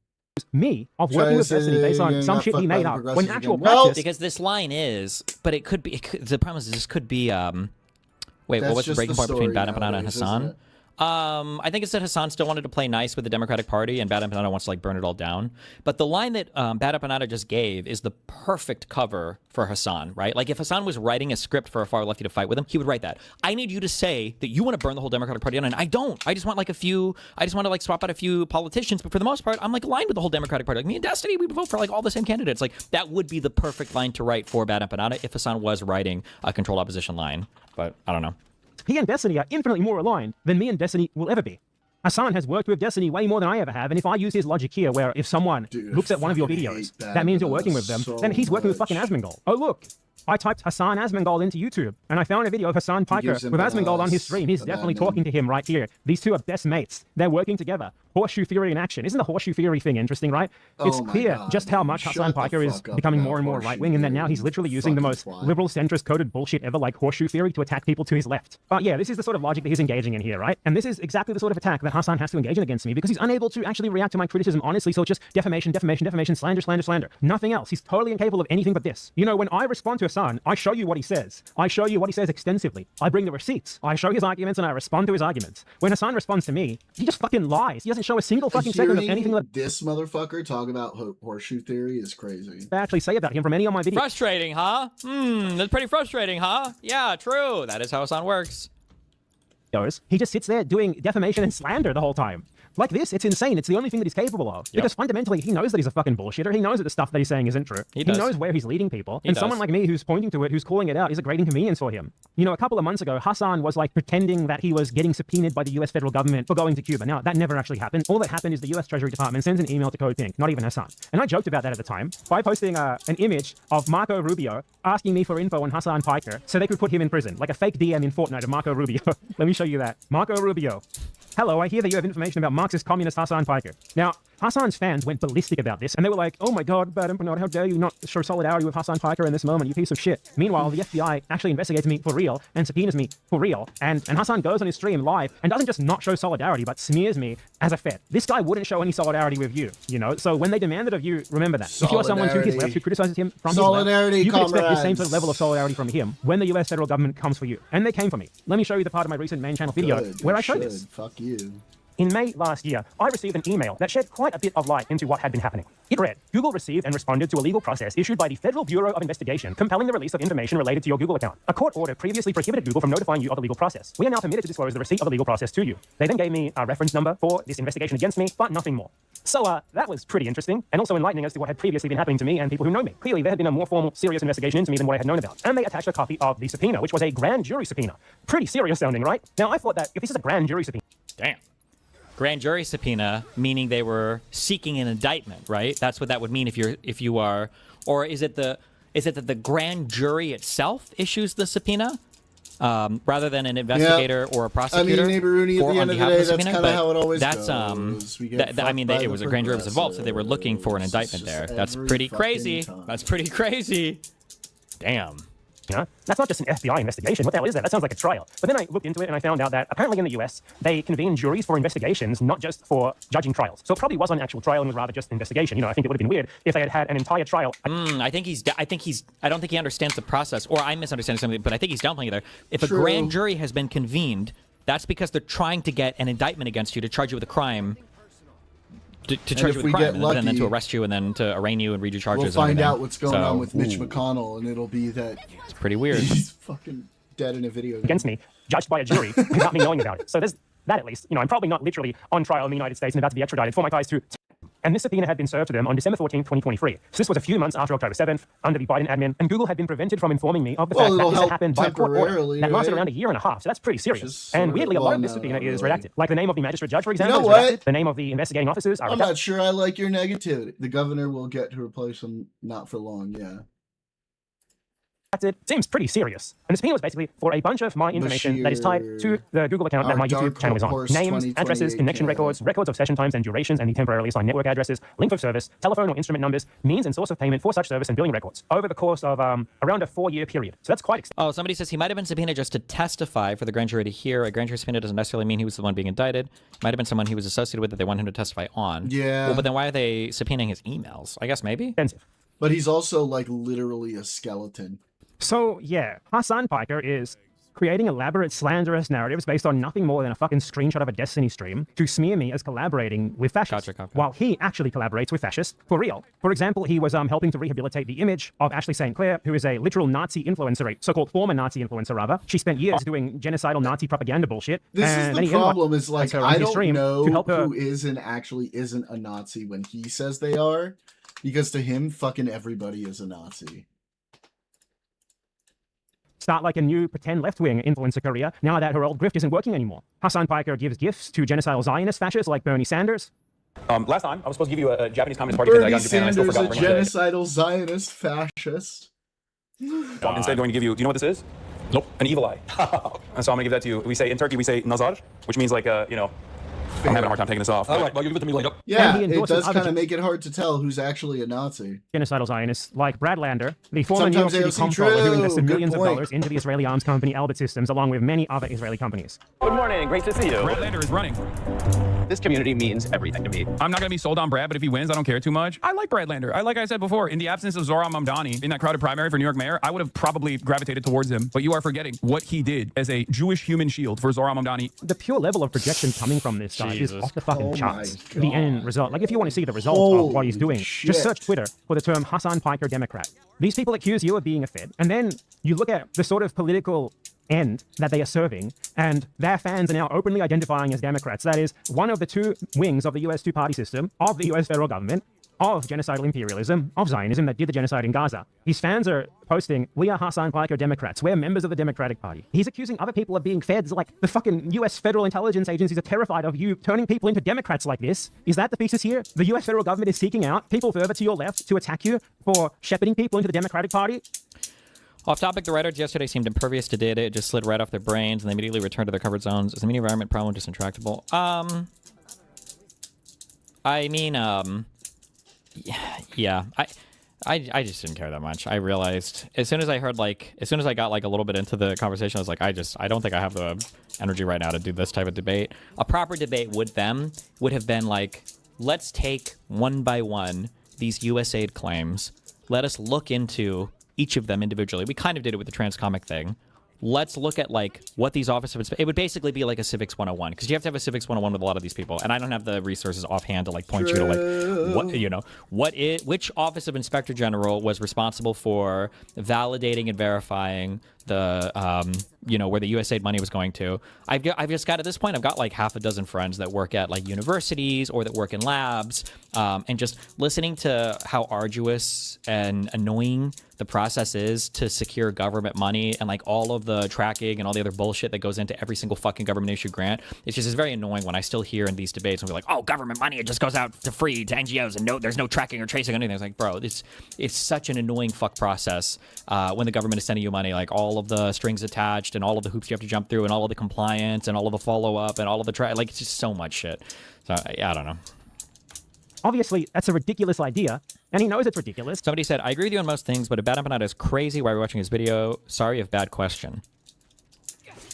G: me of working with Destiny based on some shit he made up, when in actual practice...
I: because this line is, but it could be, the problem is this could be, wait,
A: That's
I: what was the
A: just
I: breaking
A: the
I: point between
A: story
I: Bad Empanada and
A: nowadays, isn't
I: Hassan?
A: it?
I: I think it's that Hassan still wanted to play nice with the Democratic Party, and Bad Empanada wants to like burn it all down. But the line that Bad Empanada just gave is the perfect cover for Hassan, right? Like if Hassan was writing a script for a far lefty to fight with him, he would write that. I need you to say that you want to burn the whole Democratic Party down, and I don't. I just want like a few. I just want to like swap out a few politicians, but for the most part, I'm like aligned with the whole Democratic Party. Like me and Destiny, we would vote for like all the same candidates. Like that would be the perfect line to write for Bad Empanada if Hassan was writing a controlled opposition line. But I don't know.
G: He and Destiny are infinitely more aligned than me and Destiny will ever be. Hassan has worked with Destiny way more than I ever have, and if I use his logic here, where if someone looks at one of your videos, that means you're working with them, then he's working with fucking Asmongold. Oh, look. I typed Hassan Asmongold into YouTube, and I found a video of Hassan Piker with Asmongold on his stream. He's definitely talking to him right here. These two are best mates. They're working together. Horseshoe theory in action. Isn't the horseshoe theory thing interesting, right? It's clear just how much Hassan Piker is becoming more and more right-wing, and that now he's literally using the most liberal centrist coded bullshit ever, like horseshoe theory, to attack people to his left. But yeah, this is the sort of logic that he's engaging in here, right? And this is exactly the sort of attack that Hassan has to engage in against me, because he's unable to actually react to my criticism honestly, so it's just defamation, defamation, defamation, slander, slander, slander. Nothing else. He's totally incapable of anything but this. You know, when I respond to Hassan, I show you what he says. I show you what he says extensively. I bring the receipts. I show his arguments and I respond to his arguments. When Hassan responds to me, he just fucking lies. He doesn't show a single fucking second of anything that
A: this motherfucker talk about horseshoe theory is crazy.
G: I actually say about him from any of my videos.
I: Frustrating, huh? That's pretty frustrating, huh? Yeah, true. That is how Hassan works.
G: He just sits there doing defamation and slander the whole time. Like this, it's insane. It's the only thing that he's capable of. Because fundamentally, he knows that he's a fucking bullshitter. He knows that the stuff that he's saying isn't true. He knows where he's leading people. And someone like me who's pointing to it, who's calling it out, is a great inconvenience for him. You know, a couple of months ago, Hassan was like pretending that he was getting subpoenaed by the US federal government for going to Cuba. Now, that never actually happened. All that happened is the US Treasury Department sends an email to Code Pink, not even Hassan. And I joked about that at the time by posting an image of Marco Rubio asking me for info on Hassan Piker so they could put him in prison, like a fake DM in Fortnite of Marco Rubio. Let me show you that. Marco Rubio. Hello, I hear that you have information about Marxist communist Hassan Piker. Now, Hassan's fans went ballistic about this, and they were like, oh my god, Bad Empanada, how dare you not show solidarity with Hassan Piker in this moment, you piece of shit. Meanwhile, the FBI actually investigates me for real and subpoenas me for real, and Hassan goes on his stream live and doesn't just not show solidarity, but smears me as a Fed. This guy wouldn't show any solidarity with you, you know? So when they demanded of you, remember that. If you're someone to his left who criticizes him from his left, you can expect the same sort of level of solidarity from him when the US federal government comes for you. And they came for me. Let me show you the part of my recent main channel video where I show this.
A: Fuck you.
G: In May last year, I received an email that shed quite a bit of light into what had been happening. It read, Google received and responded to a legal process issued by the Federal Bureau of Investigation compelling the release of information related to your Google account. A court order previously prohibited Google from notifying you of the legal process. We are now permitted to disclose the receipt of the legal process to you. They then gave me a reference number for this investigation against me, but nothing more. So that was pretty interesting and also enlightening as to what had previously been happening to me and people who know me. Clearly, there had been a more formal, serious investigation into me than what I had known about. And they attached a copy of the subpoena, which was a grand jury subpoena. Pretty serious sounding, right? Now, I thought that if this is a grand jury subpoena...
I: Damn. Grand jury subpoena, meaning they were seeking an indictment, right? That's what that would mean if you are, or is it that the grand jury itself issues the subpoena, rather than an investigator or a prosecutor?
A: I mean, Rooney, at the end of the day, that's kind of how it always
I: goes. I mean, it was a grand jury was involved, so they were looking for an indictment there. That's pretty crazy. That's pretty crazy. Damn.
G: Yeah, that's not just an FBI investigation. What the hell is that? That sounds like a trial. But then I looked into it and I found out that apparently in the US, they convene juries for investigations, not just for judging trials. So it probably was an actual trial and was rather just an investigation. You know, I think it would have been weird if they had had an entire trial.
I: I don't think he understands the process, or I'm misunderstanding something, but I think he's downplaying it there. If a grand jury has been convened, that's because they're trying to get an indictment against you to charge you with a crime. To charge you with a crime, and then to arrest you, and then to arraign you and read your charges.
A: We'll find out what's going on with Mitch McConnell, and it'll be that
I: it's pretty weird.
A: He's fucking dead in a video game.
G: Against me, judged by a jury, without me knowing about it. So there's that at least. You know, I'm probably not literally on trial in the United States and about to be extradited for my ties to. And this subpoena had been served to them on December 14th, 2023. So this was a few months after October 7th, under the Biden admin, and Google had been prevented from informing me of the fact that this had happened by a court order that lasted around a year and a half. So that's pretty serious. And weirdly, a lot of this subpoena is redacted. Like the name of the magistrate judge, for example, is redacted. The name of the investigating officers are redacted.
A: I'm not sure I like your negativity. The governor will get to replace him not for long, yeah.
G: It seems pretty serious. And the subpoena was basically for a bunch of my information that is tied to the Google account that my YouTube channel is on. Names, addresses, connection records, records of session times and durations and the temporarily assigned network addresses, length of service, telephone or instrument numbers, means and source of payment for such service and billing records over the course of around a 4-year period. So that's quite extensive.
I: Oh, somebody says he might have been subpoenaed just to testify for the grand jury to hear. A grand jury subpoena doesn't necessarily mean he was the one being indicted. It might have been someone he was associated with that they want him to testify on.
A: Yeah.
I: Well, but then why are they subpoenaing his emails? I guess maybe.
G: Expensive.
A: But he's also like literally a skeleton.
G: So, yeah, Hassan Piker is creating elaborate slanderous narratives based on nothing more than a fucking screenshot of a Destiny stream to smear me as collaborating with fascists, while he actually collaborates with fascists for real. For example, he was helping to rehabilitate the image of Ashley St. Clair, who is a literal Nazi influencer, a so-called former Nazi influencer, rather. She spent years doing genocidal Nazi propaganda bullshit.
A: This
G: and
A: is
G: then
A: the
G: he
A: problem, is like,
G: her on
A: I
G: his
A: don't
G: stream
A: know
G: to help her.
A: who is and actually isn't a Nazi when he says they are, because to him, fucking everybody is a Nazi.
G: Start like a new pretend left-wing influencer career now that her old grift isn't working anymore. Hassan Piker gives gifts to genocidal Zionist fascists like Bernie Sanders.
W: Last time, I was supposed to give you a Japanese Communist Party pin that I got in Japan, and I still
A: Sanders,
W: forgot
A: a
W: to
A: genocidal Zionist fascist.
W: So I'm instead going to give you, do you know what this is? Nope. An evil eye. And so I'm going to give that to you. We say, in Turkey, we say nazar, which means like, you know, I'm having a hard time taking this off. All right, well, you give it to me later.
A: Yeah, it does kind of make it hard to tell who's actually a Nazi.
G: Genocidal Zionists like Brad Lander, the former New York
A: Sometimes
G: City
A: AOC
G: comptroller who invested
A: true.
G: millions
A: Good
G: of
A: point.
G: dollars into the Israeli arms company Albert Systems, along with many other Israeli companies.
W: Good morning. Great to see you. Brad Lander is running. This community means everything to me. I'm not going to be sold on Brad, but if he wins, I don't care too much. I like Brad Lander. Like I said before, in the absence of Zohran Mamdani in that crowded primary for New York mayor, I would have probably gravitated towards him. But you are forgetting what he did as a Jewish human shield for Zohran Mamdani.
G: The pure level of projection coming from this guy is off the fucking
A: Oh
G: charts.
A: my
G: The end result. Like, if you want to see the result of what he's doing,
A: shit.
G: just search Twitter for the term Hassan Piker Democrat. These people accuse you of being a Fed, and then you look at the sort of political end that they are serving, and their fans are now openly identifying as Democrats. That is one of the two wings of the US two-party system, of the US federal government, of genocidal imperialism, of Zionism that did the genocide in Gaza. His fans are posting, "We are Hassan Piker Democrats. We're members of the Democratic Party." He's accusing other people of being feds, like the fucking US federal intelligence agencies are terrified of you turning people into Democrats like this. Is that the thesis here? The US federal government is seeking out people further to your left to attack you for shepherding people into the Democratic Party?
I: Off topic, the writers yesterday seemed impervious to data. It just slid right off their brains, and they immediately returned to their comfort zones. Is the media environment problem just intractable? I mean, yeah. I just didn't care that much. I realized as soon as I heard, as soon as I got a little bit into the conversation, I was like, I don't think I have the energy right now to do this type of debate. A proper debate with them would have been like, let's take one by one these USAID claims. Let us look into each of them individually. We kind of did it with the Transcomic thing. Let's look at what these officers, it would basically be like a civics 101, because you have to have a civics 101 with a lot of these people, and I don't have the resources offhand to point you to which office of inspector general was responsible for validating and verifying the where the USAID money was going to. I've just got, at this point, I've got half a dozen friends that work at universities or that work in labs, and just listening to how arduous and annoying the process is to secure government money, and all of the tracking and all the other bullshit that goes into every single fucking government issued grant. It's very annoying when I still hear in these debates and we're like, oh, government money, it just goes out to free to NGOs and there's no tracking or tracing or anything. It's like, bro, it's such an annoying fuck process when the government is sending you money, all of the strings attached and all of the hoops you have to jump through and all of the compliance and all of the follow-up and all of the it's just so much shit. So I don't know.
G: Obviously, that's a ridiculous idea, and he knows it's ridiculous.
I: Somebody said, I agree with you on most things, but a bad empanada is crazy. Why are we watching his video? Sorry if bad question.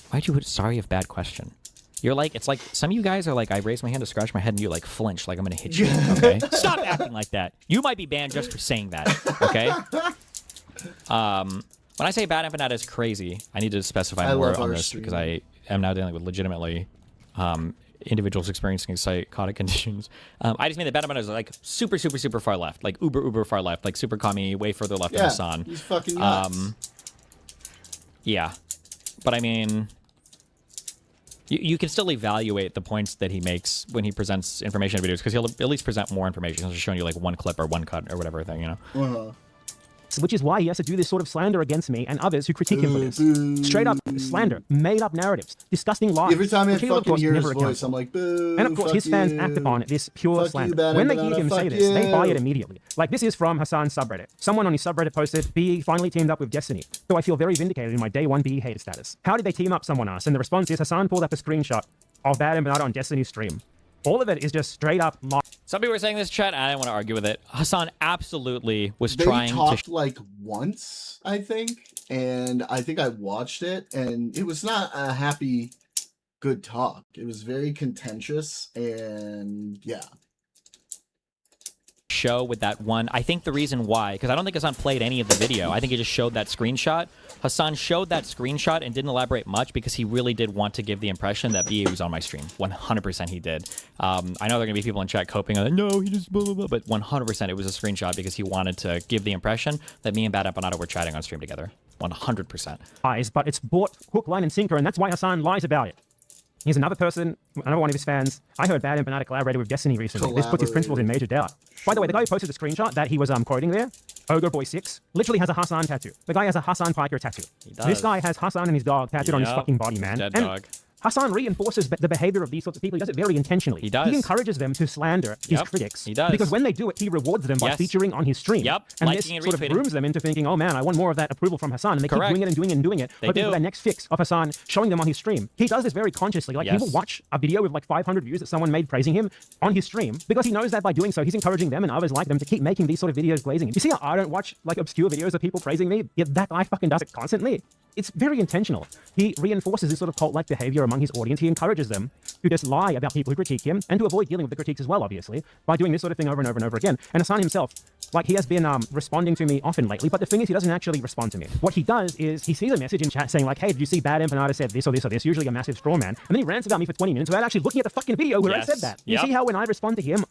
I: Why'd you put sorry if bad question? You're it's like some of you guys are I raise my hand to scratch my head and you flinch like I'm going to hit you, okay? Stop acting like that. You might be banned just for saying that, okay? When I say bad empanada is crazy, I need to specify more on this because I am now dealing with legitimately individuals experiencing psychotic conditions. I just mean that bad empanada is super, super, super far left, uber far left, super commie, way further left than Hassan.
A: He's fucking nuts.
I: Yeah, but I mean, you can still evaluate the points that he makes when he presents information in videos, because he'll at least present more information. He'll just show you one clip or one cut or whatever thing,
G: Which is why he has to do this sort of slander against me and others who critique him for this. Straight up slander, made up narratives, disgusting lies.
A: Every time I
G: which he will, of
A: fucking
G: course,
A: hear his
G: never
A: voice,
G: account
A: I'm like, boo.
G: And of course, his fans act upon this pure slander. When they hear him say this, they buy it immediately. This is from Hassan's subreddit. Someone on his subreddit posted, BE finally teamed up with Destiny, so I feel very vindicated in my day one BE hater status. How did they team up, someone asked, and the response is Hassan pulled up a screenshot of Bad Empanada on Destiny's stream. All of it is just straight up
I: Some people were saying this, chat, and I didn't want to argue with it. Hassan absolutely was
A: they
I: trying
A: talked
I: to...
A: once, I think, and I think I watched it, and it was not a happy, good talk. It was very contentious, and yeah.
I: show with that one. I think the reason why, because I don't think Hassan played any of the video. I think he just showed that screenshot. Hassan showed that screenshot and didn't elaborate much because he really did want to give the impression that BA was on my stream. 100% he did. I know there are going to be people in chat coping on, no, he just blah, blah, blah, but 100% it was a screenshot because he wanted to give the impression that me and Bad Empanada were chatting on stream together. 100%.
G: But it's bought hook, line, and sinker, and that's why Hassan lies about it. He's another person, another one of his fans. I heard Bad Empanada collaborated with Destiny recently. This puts his principles in major doubt. By the way, the guy who posted the screenshot that he was quoting there, Ogre Boy 6, literally has a Hassan tattoo. The guy has a Hassan Piker tattoo.
I: He does.
G: This guy has Hassan and his dog tattooed on his fucking body, man.
I: Dead
G: and
I: dog.
G: Hassan reinforces the behavior of these sorts of people. He does it very intentionally.
I: He does.
G: He encourages them to slander his critics.
I: He does.
G: Because when they do it, he rewards them by featuring on his stream.
I: Yep.
G: And
I: Liking
G: this
I: and
G: sort of
I: retweeting.
G: grooms them into thinking, oh man, I want more of that approval from Hassan. And they keep doing it and doing it and doing it.
I: They
G: hoping
I: do.
G: for that next fix of Hassan showing them on his stream. He does this very consciously. Like, he will watch a video with like 500 views that someone made praising him on his stream because he knows that by doing so, he's encouraging them and others like them to keep making these sort of videos glazing him. You see how I don't watch like obscure videos of people praising me? Yet that guy fucking does it constantly. It's very intentional. He reinforces this sort of cult-like behavior among his audience. He encourages them to just lie about people who critique him and to avoid dealing with the critiques as well, obviously, by doing this sort of thing over and over and over again. And Hassan himself, like, he has been responding to me often lately, but the thing is, he doesn't actually respond to me. What he does is he sees a message in chat saying like, hey, did you see Bad Empanada said this or this or this? Usually a massive straw man. And then he rants about me for 20 minutes without actually looking at the fucking video where I said that. You see how when I respond to him,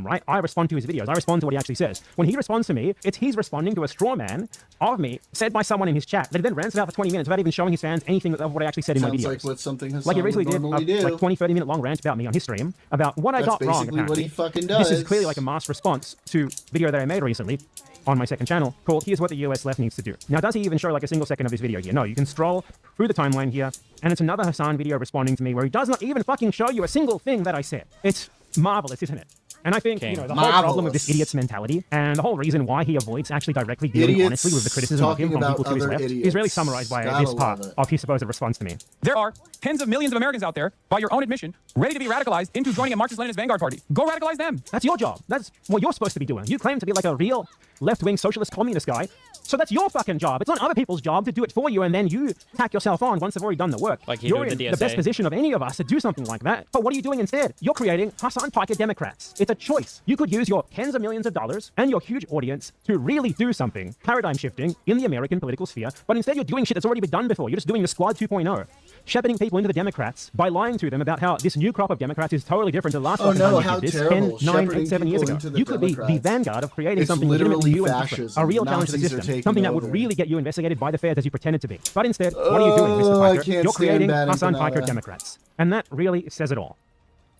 G: right? I respond to his videos. I respond to what he actually says. When he responds to me, he's responding to a straw man of me said by someone in his chat that he then rants about for 20 minutes without even showing his fans anything of what I actually said in my videos.
A: Sounds like what something Hassan
G: Like he recently
A: would normally
G: did
A: do.
G: like 20, 30-minute long rant about me on his stream about what I got wrong,
A: basically what
G: apparently.
A: he fucking
G: This
A: does.
G: is clearly like a mass response to a video that I made recently on my second channel called Here's What the US Left Needs to Do. Now, does he even show like a single second of this video here? No, you can scroll through the timeline here, and it's another Hassan video responding to me where he does not even fucking show you a single thing that I said. It's marvelous, isn't it? And I think, you know, the whole problem with this idiot's mentality and the whole reason why he avoids actually directly dealing honestly with the criticism of him from people to his left is really summarized by this part of his supposed response to me.
W: There are tens of millions of Americans out there, by your own admission, ready to be radicalized into joining a Marxist-Leninist vanguard party. Go radicalize them.
G: That's your job. That's what you're supposed to be doing. You claim to be like a real left-wing socialist communist guy. So that's your fucking job. It's not other people's job to do it for you, and then you tack yourself on once they've already done the work.
I: Like
G: you're in the best position of any of us to do something like that. But what are you doing instead? You're creating Hassan Piker Democrats. It's a choice. You could use your tens of millions of dollars and your huge audience to really do something paradigm shifting in the American political sphere, but instead you're doing shit that's already been done before. You're just doing the Squad 2.0. Shepherding people into the Democrats by lying to them about how this new crop of Democrats is totally different to the last time you did this 10, 9, and 7 years ago. You could be the vanguard of creating something legitimately new and different, a real challenge to the system, something that would really get you investigated by the feds as you pretended to be. But instead, what are you doing, Mr. Piker? You're creating Hassan Piker Democrats. And that really says it all.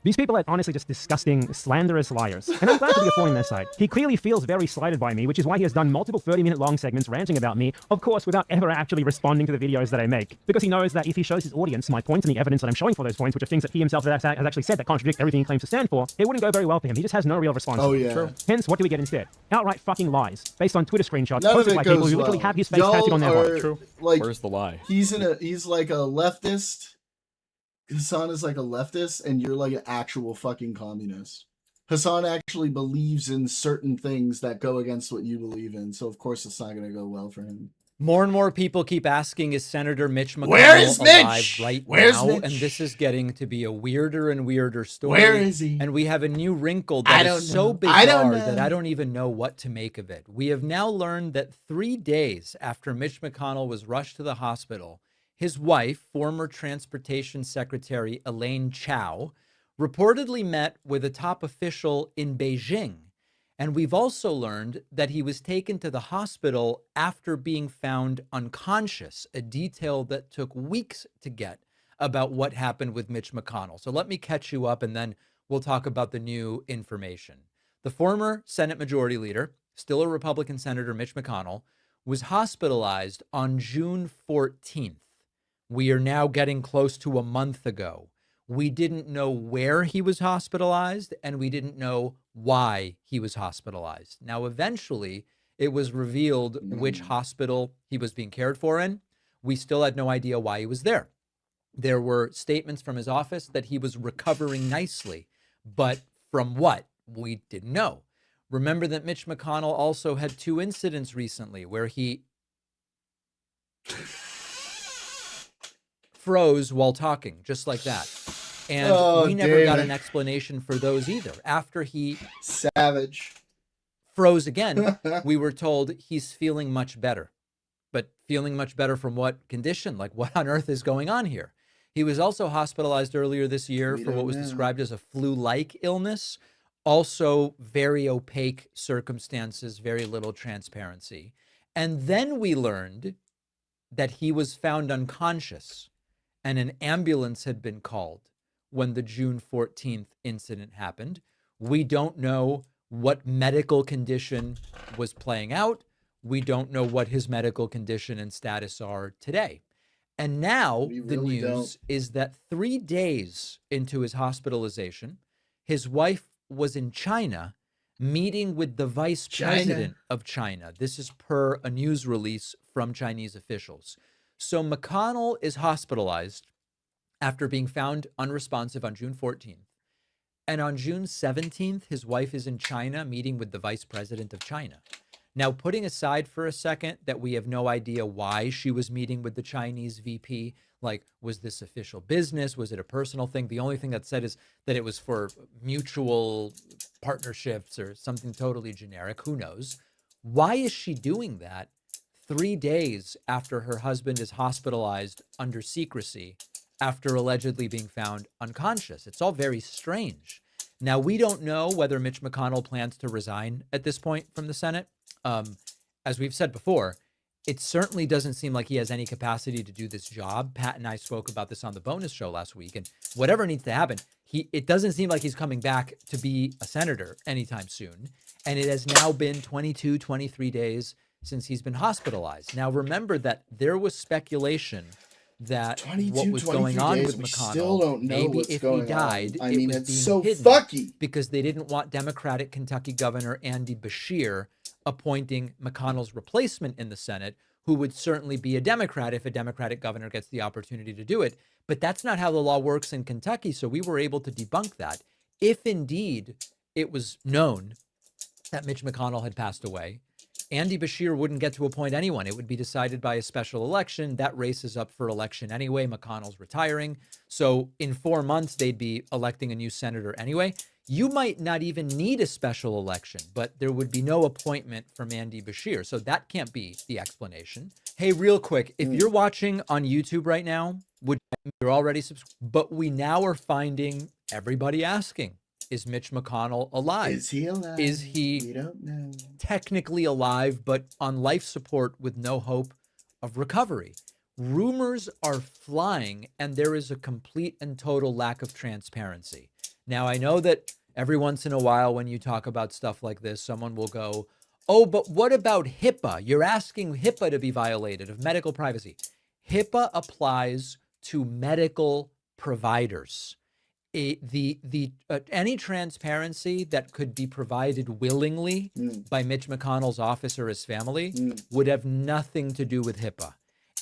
G: These people are honestly just disgusting, slanderous liars. And I'm glad to be a thorn in their side. He clearly feels very slighted by me, which is why he has done multiple 30-minute long segments ranting about me, of course, without ever actually responding to the videos that I make. Because he knows that if he shows his audience my points and the evidence that I'm showing for those points, which are things that he himself has actually said that contradict everything he claims to stand for, it wouldn't go very well for him. He just has no real response.
A: Oh, yeah.
G: True. Hence, what do we get instead? Outright fucking lies, based on Twitter screenshots
A: None of
G: posted
A: it
G: by people
A: goes
G: who literally
A: well.
G: have his face
A: Y'all
G: tattooed on their body.
A: are, like,
I: Where's the lie?
A: He's like a leftist. Hassan is like a leftist, and you're like an actual fucking communist. Hassan actually believes in certain things that go against what you believe in, so of course it's not going to go well for him.
J: More and more people keep asking, is Senator Mitch McConnell
A: Where is
J: alive
A: Mitch?
J: right
A: Where's
J: now?
A: Mitch?
J: And this is getting to be a weirder and weirder story.
A: Where is he?
J: And we have a new wrinkle
A: I
J: that
A: don't
J: is
A: know.
J: so bizarre
A: I don't know.
J: that I don't even know what to make of it. We have now learned that 3 days after Mitch McConnell was rushed to the hospital, his wife, former Transportation Secretary Elaine Chao, reportedly met with a top official in Beijing. And we've also learned that he was taken to the hospital after being found unconscious, a detail that took weeks to get about what happened with Mitch McConnell. So let me catch you up and then we'll talk about the new information. The former Senate Majority Leader, still a Republican Senator Mitch McConnell, was hospitalized on June 14th. We are now getting close to a month ago. We didn't know where he was hospitalized, and we didn't know why he was hospitalized. Now, eventually, it was revealed which hospital he was being cared for in. We still had no idea why he was there. There were statements from his office that he was recovering nicely, but from what? We didn't know. Remember that Mitch McConnell also had 2 incidents recently where he froze while talking, just like that. And we never got an explanation for those either. After he...
A: Savage.
J: froze again, we were told he's feeling much better. But feeling much better from what condition? Like, what on earth is going on here? He was also hospitalized earlier this year for what was described as a flu-like illness. Also very opaque circumstances, very little transparency. And then we learned that he was found unconscious and an ambulance had been called when the June 14th incident happened. We don't know what medical condition was playing out. We don't know what his medical condition and status are today. And now the news is that 3 days into his hospitalization, his wife was in China meeting with the vice president of China. This is per a news release from Chinese officials. So McConnell is hospitalized after being found unresponsive on June 14th. And on June 17th, his wife is in China meeting with the vice president of China. Now, putting aside for a second that we have no idea why she was meeting with the Chinese VP, like, was this official business? Was it a personal thing? The only thing that said is that it was for mutual partnerships or something totally generic. Who knows? Why is she doing that 3 days after her husband is hospitalized under secrecy after allegedly being found unconscious? It's all very strange. Now, we don't know whether Mitch McConnell plans to resign at this point from the Senate. As we've said before, it certainly doesn't seem like he has any capacity to do this job. Pat and I spoke about this on the bonus show last week, and whatever needs to happen, it doesn't seem like he's coming back to be a senator anytime soon. And it has now been 22, 23 days since he's been hospitalized. Now, remember that there was speculation that what was going on with McConnell,
A: still don't know
J: maybe
A: what's
J: if
A: going
J: he died,
A: on. I mean,
J: it was
A: it's
J: being
A: so
J: hidden
A: fucky.
J: because they didn't want Democratic Kentucky Governor Andy Beshear appointing McConnell's replacement in the Senate, who would certainly be a Democrat if a Democratic governor gets the opportunity to do it. But that's not how the law works in Kentucky, so we were able to debunk that. If indeed it was known that Mitch McConnell had passed away, Andy Beshear wouldn't get to appoint anyone. It would be decided by a special election. That race is up for election anyway. McConnell's retiring. So in 4 months, they'd be electing a new senator anyway. You might not even need a special election, but there would be no appointment from Andy Beshear. So that can't be the explanation. Hey, real quick, if you're watching on YouTube right now, you're already subscribed, but we now are finding everybody asking, is Mitch McConnell alive?
A: Is he alive?
J: Is he
A: We don't know.
J: technically alive, but on life support with no hope of recovery? Rumors are flying, and there is a complete and total lack of transparency. Now, I know that every once in a while when you talk about stuff like this, someone will go, oh, but what about HIPAA? You're asking HIPAA to be violated of medical privacy. HIPAA applies to medical providers. Any transparency that could be provided willingly by Mitch McConnell's office or his family would have nothing to do with HIPAA.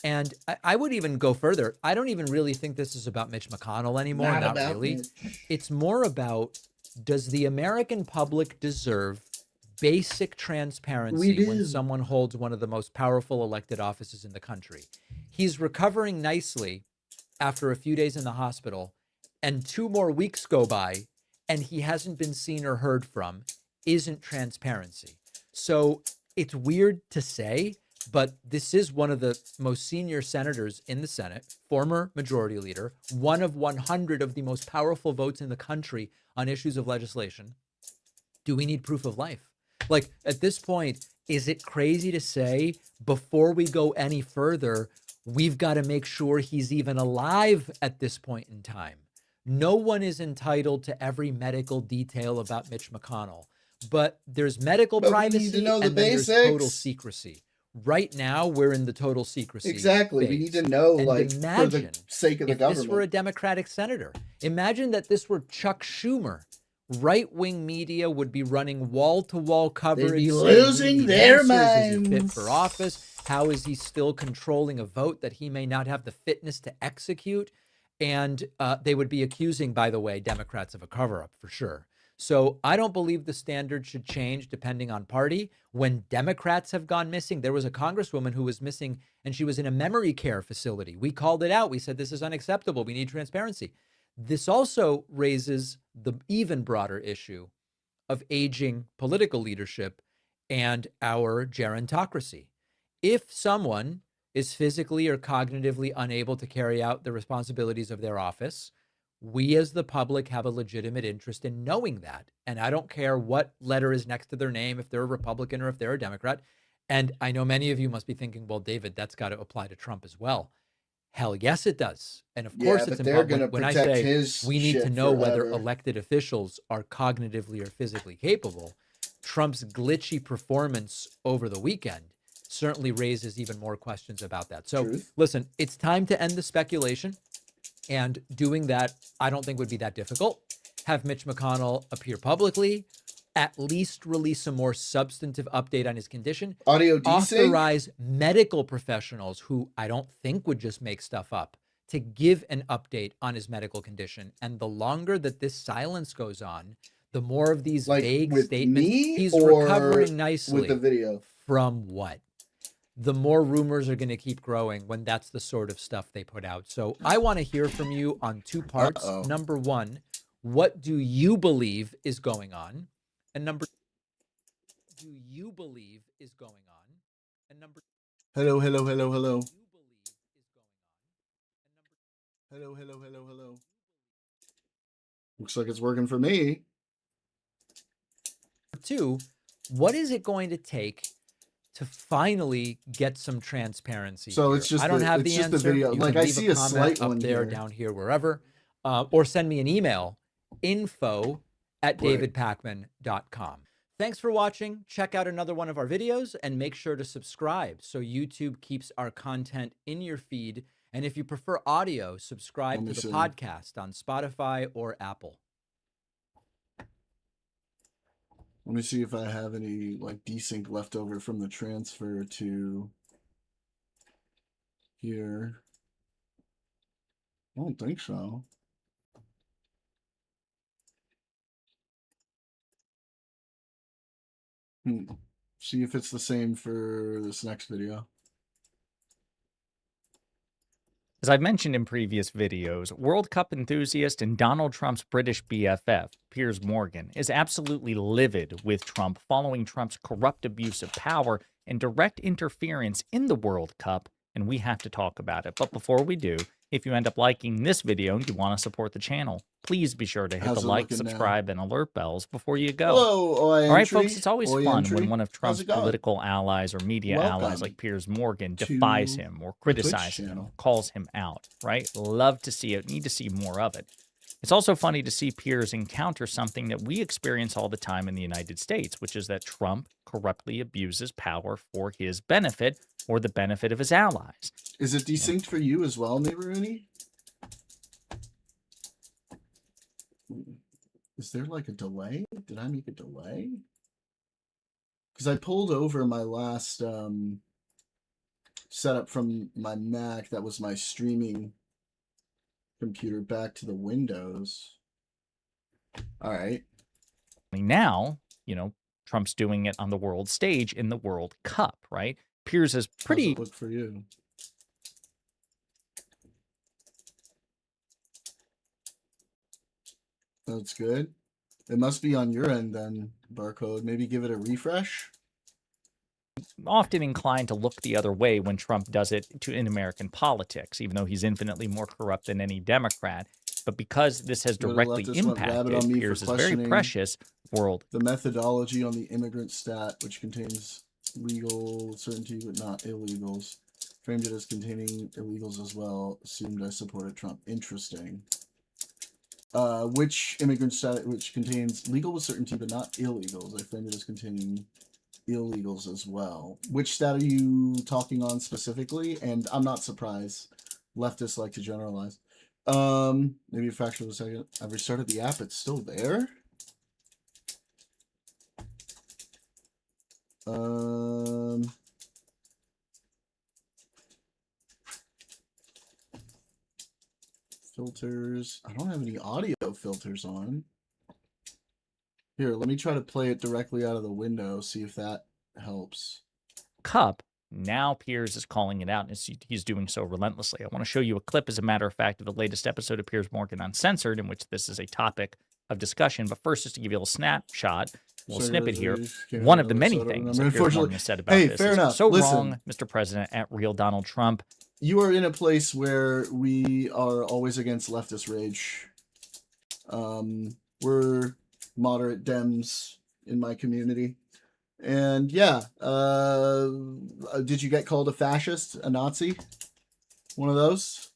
J: And I would even go further. I don't even really think this is about Mitch McConnell anymore. Not really. Mitch. It's more about, does the American public deserve basic transparency when someone holds one of the most powerful elected offices in the country? He's recovering nicely after a few days in the hospital, and 2 more weeks go by and he hasn't been seen or heard from. Isn't transparency. So it's weird to say, but this is one of the most senior senators in the Senate, former majority leader, one of 100 of the most powerful votes in the country on issues of legislation. Do we need proof of life? Like, at this point, is it crazy to say, before we go any further, we've got to make sure he's even alive at this point in time? No one is entitled to every medical detail about Mitch McConnell, but there's medical privacy and then there's total secrecy. Right now, we're in the total secrecy.
A: Exactly.
J: phase.
A: We need to know,
J: And
A: like, for the
J: imagine
A: sake of the
J: if
A: government.
J: this were a Democratic senator. Imagine that this were Chuck Schumer. Right-wing media would be running wall-to-wall coverage.
A: They'd be
J: saying,
A: losing
J: "We need
A: their
J: answers. Is he fit
A: minds."
J: for office? How is he still controlling a vote that he may not have the fitness to execute? And they would be accusing, by the way, Democrats of a cover-up for sure. So I don't believe the standard should change depending on party. When Democrats have gone missing, there was a congresswoman who was missing and she was in a memory care facility. We called it out. We said, this is unacceptable. We need transparency. This also raises the even broader issue of aging political leadership and our gerontocracy. If someone is physically or cognitively unable to carry out the responsibilities of their office, we as the public have a legitimate interest in knowing that. And I don't care what letter is next to their name, if they're a Republican or if they're a Democrat. And I know many of you must be thinking, well, David, that's got to apply to Trump as well. Hell yes, it does. And of course, it's important when I say we need to know whether elected officials are cognitively or physically capable. Trump's glitchy performance over the weekend certainly raises even more questions about that. So listen, it's time to end the speculation. And doing that, I don't think would be that difficult. Have Mitch McConnell appear publicly, at least release a more substantive update on his condition.
A: Audio desync?
J: Authorize medical professionals who I don't think would just make stuff up to give an update on his medical condition. And the longer that this silence goes on, the more of these vague statements. He's recovering nicely.
A: With the video.
J: From what? The more rumors are going to keep growing when that's the sort of stuff they put out. So I want to hear from you on two parts. Number one, what do you believe is going on? And number two, do you believe is going on? And number
A: hello. Hello. Looks like it's working for me.
J: two, what is it going to take to finally get some transparency?
A: So
J: here?
A: it's just
J: I don't have
A: it's
J: the
A: just
J: answer.
A: the video.
J: You
A: Like
J: can
A: I
J: leave
A: see
J: a
A: a
J: comment
A: slight
J: up
A: one
J: there,
A: here.
J: down here, wherever, or send me an email, info@davidpacman.com. Thanks for watching. Check out another one of our videos and make sure to subscribe so YouTube keeps our content in your feed. And if you prefer audio, subscribe to the podcast on Spotify or Apple.
A: Let me see if I have any like desync left over from the transfer to here. I don't think so. See if it's the same for this next video.
K: As I've mentioned in previous videos, World Cup enthusiast and Donald Trump's British BFF, Piers Morgan, is absolutely livid with Trump following Trump's corrupt abuse of power and direct interference in the World Cup, and we have to talk about it. But before we do, if you end up liking this video and you want to support the channel, please be sure to hit the like, subscribe, and alert bells before you go.
A: Hello,
K: All right, folks, it's always fun when one of Trump's political allies or media allies like Piers Morgan defies him or criticizes him, calls him out, right? Love to see it. Need to see more of it. It's also funny to see Piers encounter something that we experience all the time in the United States, which is that Trump corruptly abuses power for his benefit or the benefit of his allies.
A: Is it desynced for you as well, Neighborhoony? Is there like a delay? Did I make a delay? Because I pulled over my last setup from my Mac. That was my streaming computer back to the Windows. All right.
K: Now, you know, Trump's doing it on the world stage in the World Cup, right? Piers is pretty.
A: How's it look for you? That's good. It must be on your end then, Barcode. Maybe give it a refresh.
K: Often inclined to look the other way when Trump does it in American politics, even though he's infinitely more corrupt than any Democrat. But because this has directly impacted Piers' very precious world.
A: The methodology on the immigrant stat, which contains legal certainty but not illegals, framed it as containing illegals as well, assumed I supported Trump. Interesting. Which immigrant stat, which contains legal with certainty but not illegals, I framed it as containing illegals as well. Which stat are you talking on specifically? And I'm not surprised. Leftists like to generalize. Maybe a fraction of a second. I've restarted the app. It's still there. Filters. I don't have any audio filters on. Here, let me try to play it directly out of the window, see if that helps.
K: Cup. Now Piers is calling it out, and he's doing so relentlessly. I want to show you a clip, as a matter of fact, of the latest episode of Piers Morgan Uncensored, in which this is a topic of discussion. But first, just to give you a little snapshot, full
A: Sorry,
K: snippet here.
A: can't
K: One of the
A: remember
K: many
A: what I said.
K: things
A: I mean,
K: that Piers Morgan has said about this
A: fair
K: is,
A: enough.
K: so
A: Listen,
K: wrong, Mr. President, at real Donald Trump.
A: You are in a place where we are always against leftist rage. We're moderate Dems in my community. And yeah, did you get called a fascist, a Nazi? One of those?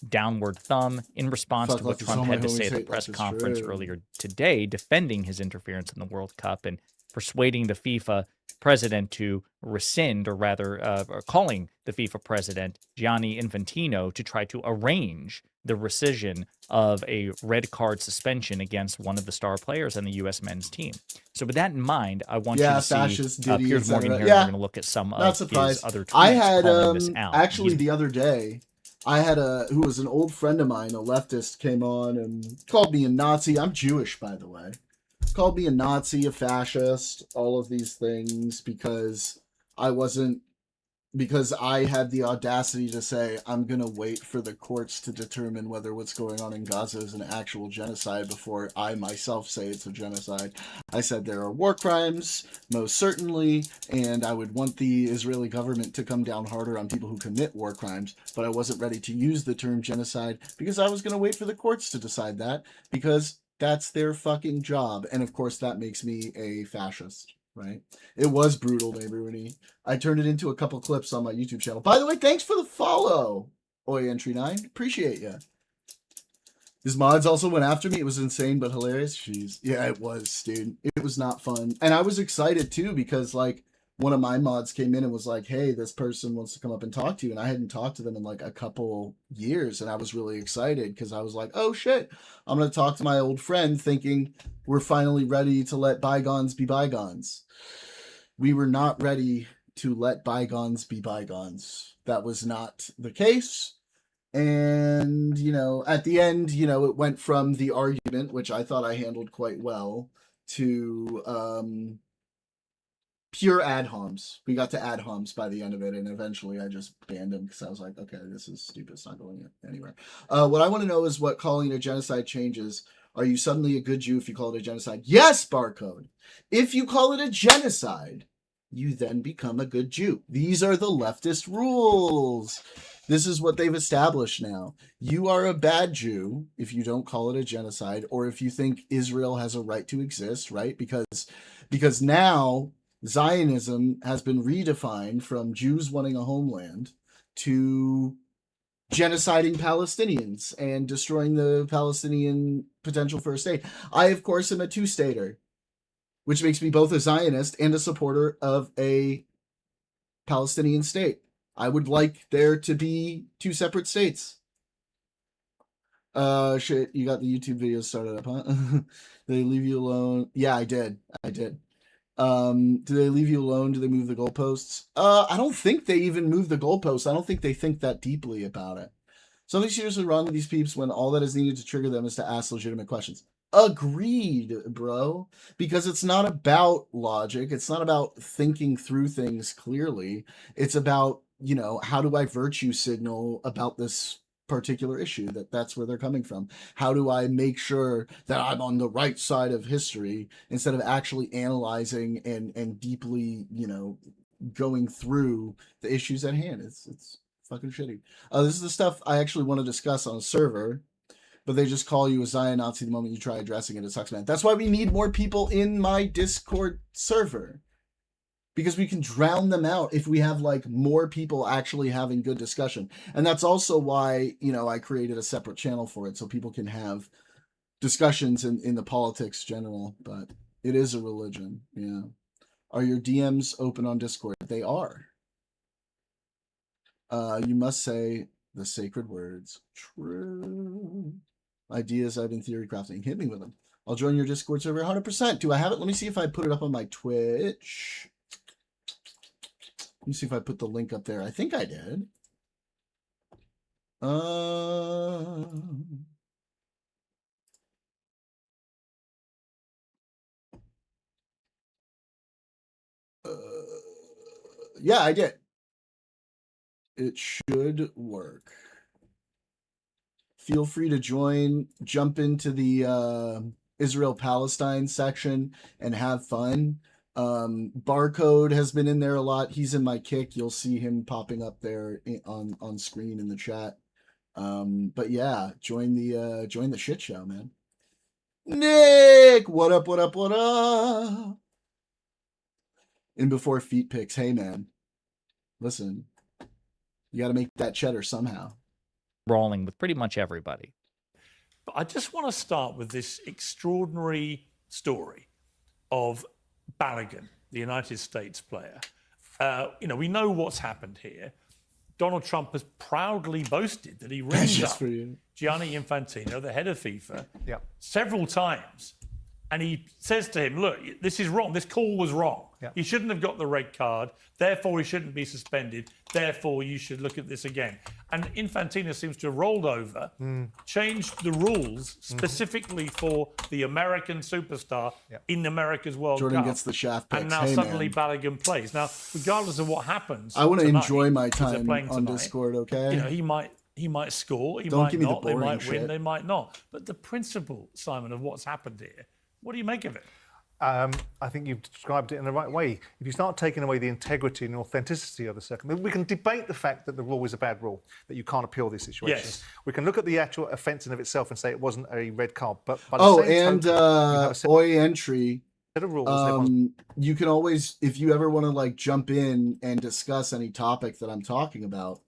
K: Downward thumb in response to what Trump had to say at the press conference earlier today, defending his interference in the World Cup and persuading the FIFA president to rescind, or rather calling the FIFA president, Gianni Infantino, to try to arrange the rescission of a red card suspension against one of the star players on the U.S. men's team. So with that in mind, I want you to see Piers Morgan here. We're going to look at some of his other tweets
A: I had,
K: calling this out.
A: actually the other day, I had who was an old friend of mine, a leftist, came on and called me a Nazi. I'm Jewish, by the way. Called me a Nazi, a fascist, all of these things because I had the audacity to say, I'm going to wait for the courts to determine whether what's going on in Gaza is an actual genocide before I myself say it's a genocide. I said there are war crimes, most certainly, and I would want the Israeli government to come down harder on people who commit war crimes, but I wasn't ready to use the term genocide because I was going to wait for the courts to decide that, because that's their fucking job. And of course, that makes me a fascist. Right? It was brutal, neighborhoody. I turned it into a couple clips on my YouTube channel. By the way, thanks for the follow, Oi Entry 9. Appreciate ya. His mods also went after me. It was insane but hilarious. Jeez. Yeah, it was, dude. It was not fun. And I was excited too because like one of my mods came in and was like, hey, this person wants to come up and talk to you. And I hadn't talked to them in like a couple years. And I was really excited because I was like, oh shit, I'm going to talk to my old friend thinking we're finally ready to let bygones be bygones. We were not ready to let bygones be bygones. That was not the case. And, you know, at the end, you know, it went from the argument, which I thought I handled quite well, to pure ad homs. We got to ad homs by the end of it, and eventually I just banned them because I was like, okay, this is stupid. It's not going anywhere. What I want to know is what calling it a genocide changes. Are you suddenly a good Jew if you call it a genocide? Yes, Barcode. If you call it a genocide, you then become a good Jew. These are the leftist rules. This is what they've established now. You are a bad Jew if you don't call it a genocide, or if you think Israel has a right to exist, right? Because now Zionism has been redefined from Jews wanting a homeland to genociding Palestinians and destroying the Palestinian potential for a state. I, of course, am a two-stater, which makes me both a Zionist and a supporter of a Palestinian state. I would like there to be two separate states. Shit, you got the YouTube video started up, huh? Do they leave you alone? Yeah, I did. Do they leave you alone? Do they move the goalposts? I don't think they even move the goalposts. I don't think they think that deeply about it. Something seriously wrong with these peeps when all that is needed to trigger them is to ask legitimate questions. Agreed, bro. Because it's not about logic. It's not about thinking through things clearly. It's about, you know, how do I virtue signal about this particular issue? That's where they're coming from. How do I make sure that I'm on the right side of history instead of actually analyzing and deeply, you know, going through the issues at hand? It's fucking shitty. This is the stuff I actually want to discuss on a server, but they just call you a Zion Nazi the moment you try addressing it. It sucks, man. That's why we need more people in my Discord server, because we can drown them out if we have like more people actually having good discussion. And that's also why, you know, I created a separate channel for it so people can have discussions in the politics general. But it is a religion. Yeah. Are your DMs open on Discord? They are. You must say the sacred words. True. Ideas I've been theory crafting. Hit me with them. I'll join your Discord server 100%. Do I have it? Let me see if I put it up on my Twitch. Let me see if I put the link up there. I think I did. Yeah, I did. It should work. Feel free to join, jump into the Israel-Palestine section and have fun. Barcode has been in there a lot. He's in my kick. You'll see him popping up there on screen in the chat. But yeah, join the shit show, man. Nick, what up, what up, what up? And before feet picks, hey man, listen, you got to make that cheddar somehow.
K: Rolling with pretty much everybody.
E: But I just want to start with this extraordinary story of Balogun, the United States player. We know what's happened here. Donald Trump has proudly boasted that he rings up Gianni Infantino, the head of FIFA, several times. And he says to him, look, this is wrong. This call was wrong. He shouldn't have got the red card. Therefore, he shouldn't be suspended. Therefore, you should look at this again. And Infantino seems to have rolled over, changed the rules specifically for the American superstar in America's World
A: Jordan
E: Cup.
A: gets the shaft picks.
E: And now
A: Hey,
E: suddenly
A: man.
E: Balogun plays. Now, regardless of what happens,
A: I want to
E: tonight,
A: enjoy my
E: 'cause they're
A: time
E: playing
A: on
E: tonight,
A: Discord, okay?
E: he might score, he
A: Don't
E: might
A: give me the
E: not, they
A: boring
E: might win,
A: shit.
E: they might not. But the principle, Simon, of what's happened here, what do you make of it?
L: I think you've described it in the right way. If you start taking away the integrity and authenticity of the circumstance, we can debate the fact that the rule is a bad rule, that you can't appeal these situations.
E: Yes.
L: We can look at the actual offence in of itself and say it wasn't a red card. But by the same
A: and
L: token, you have a set
A: OI entry.
L: of rules.
A: You can always, if you ever want to like jump in and discuss any topic that I'm talking about,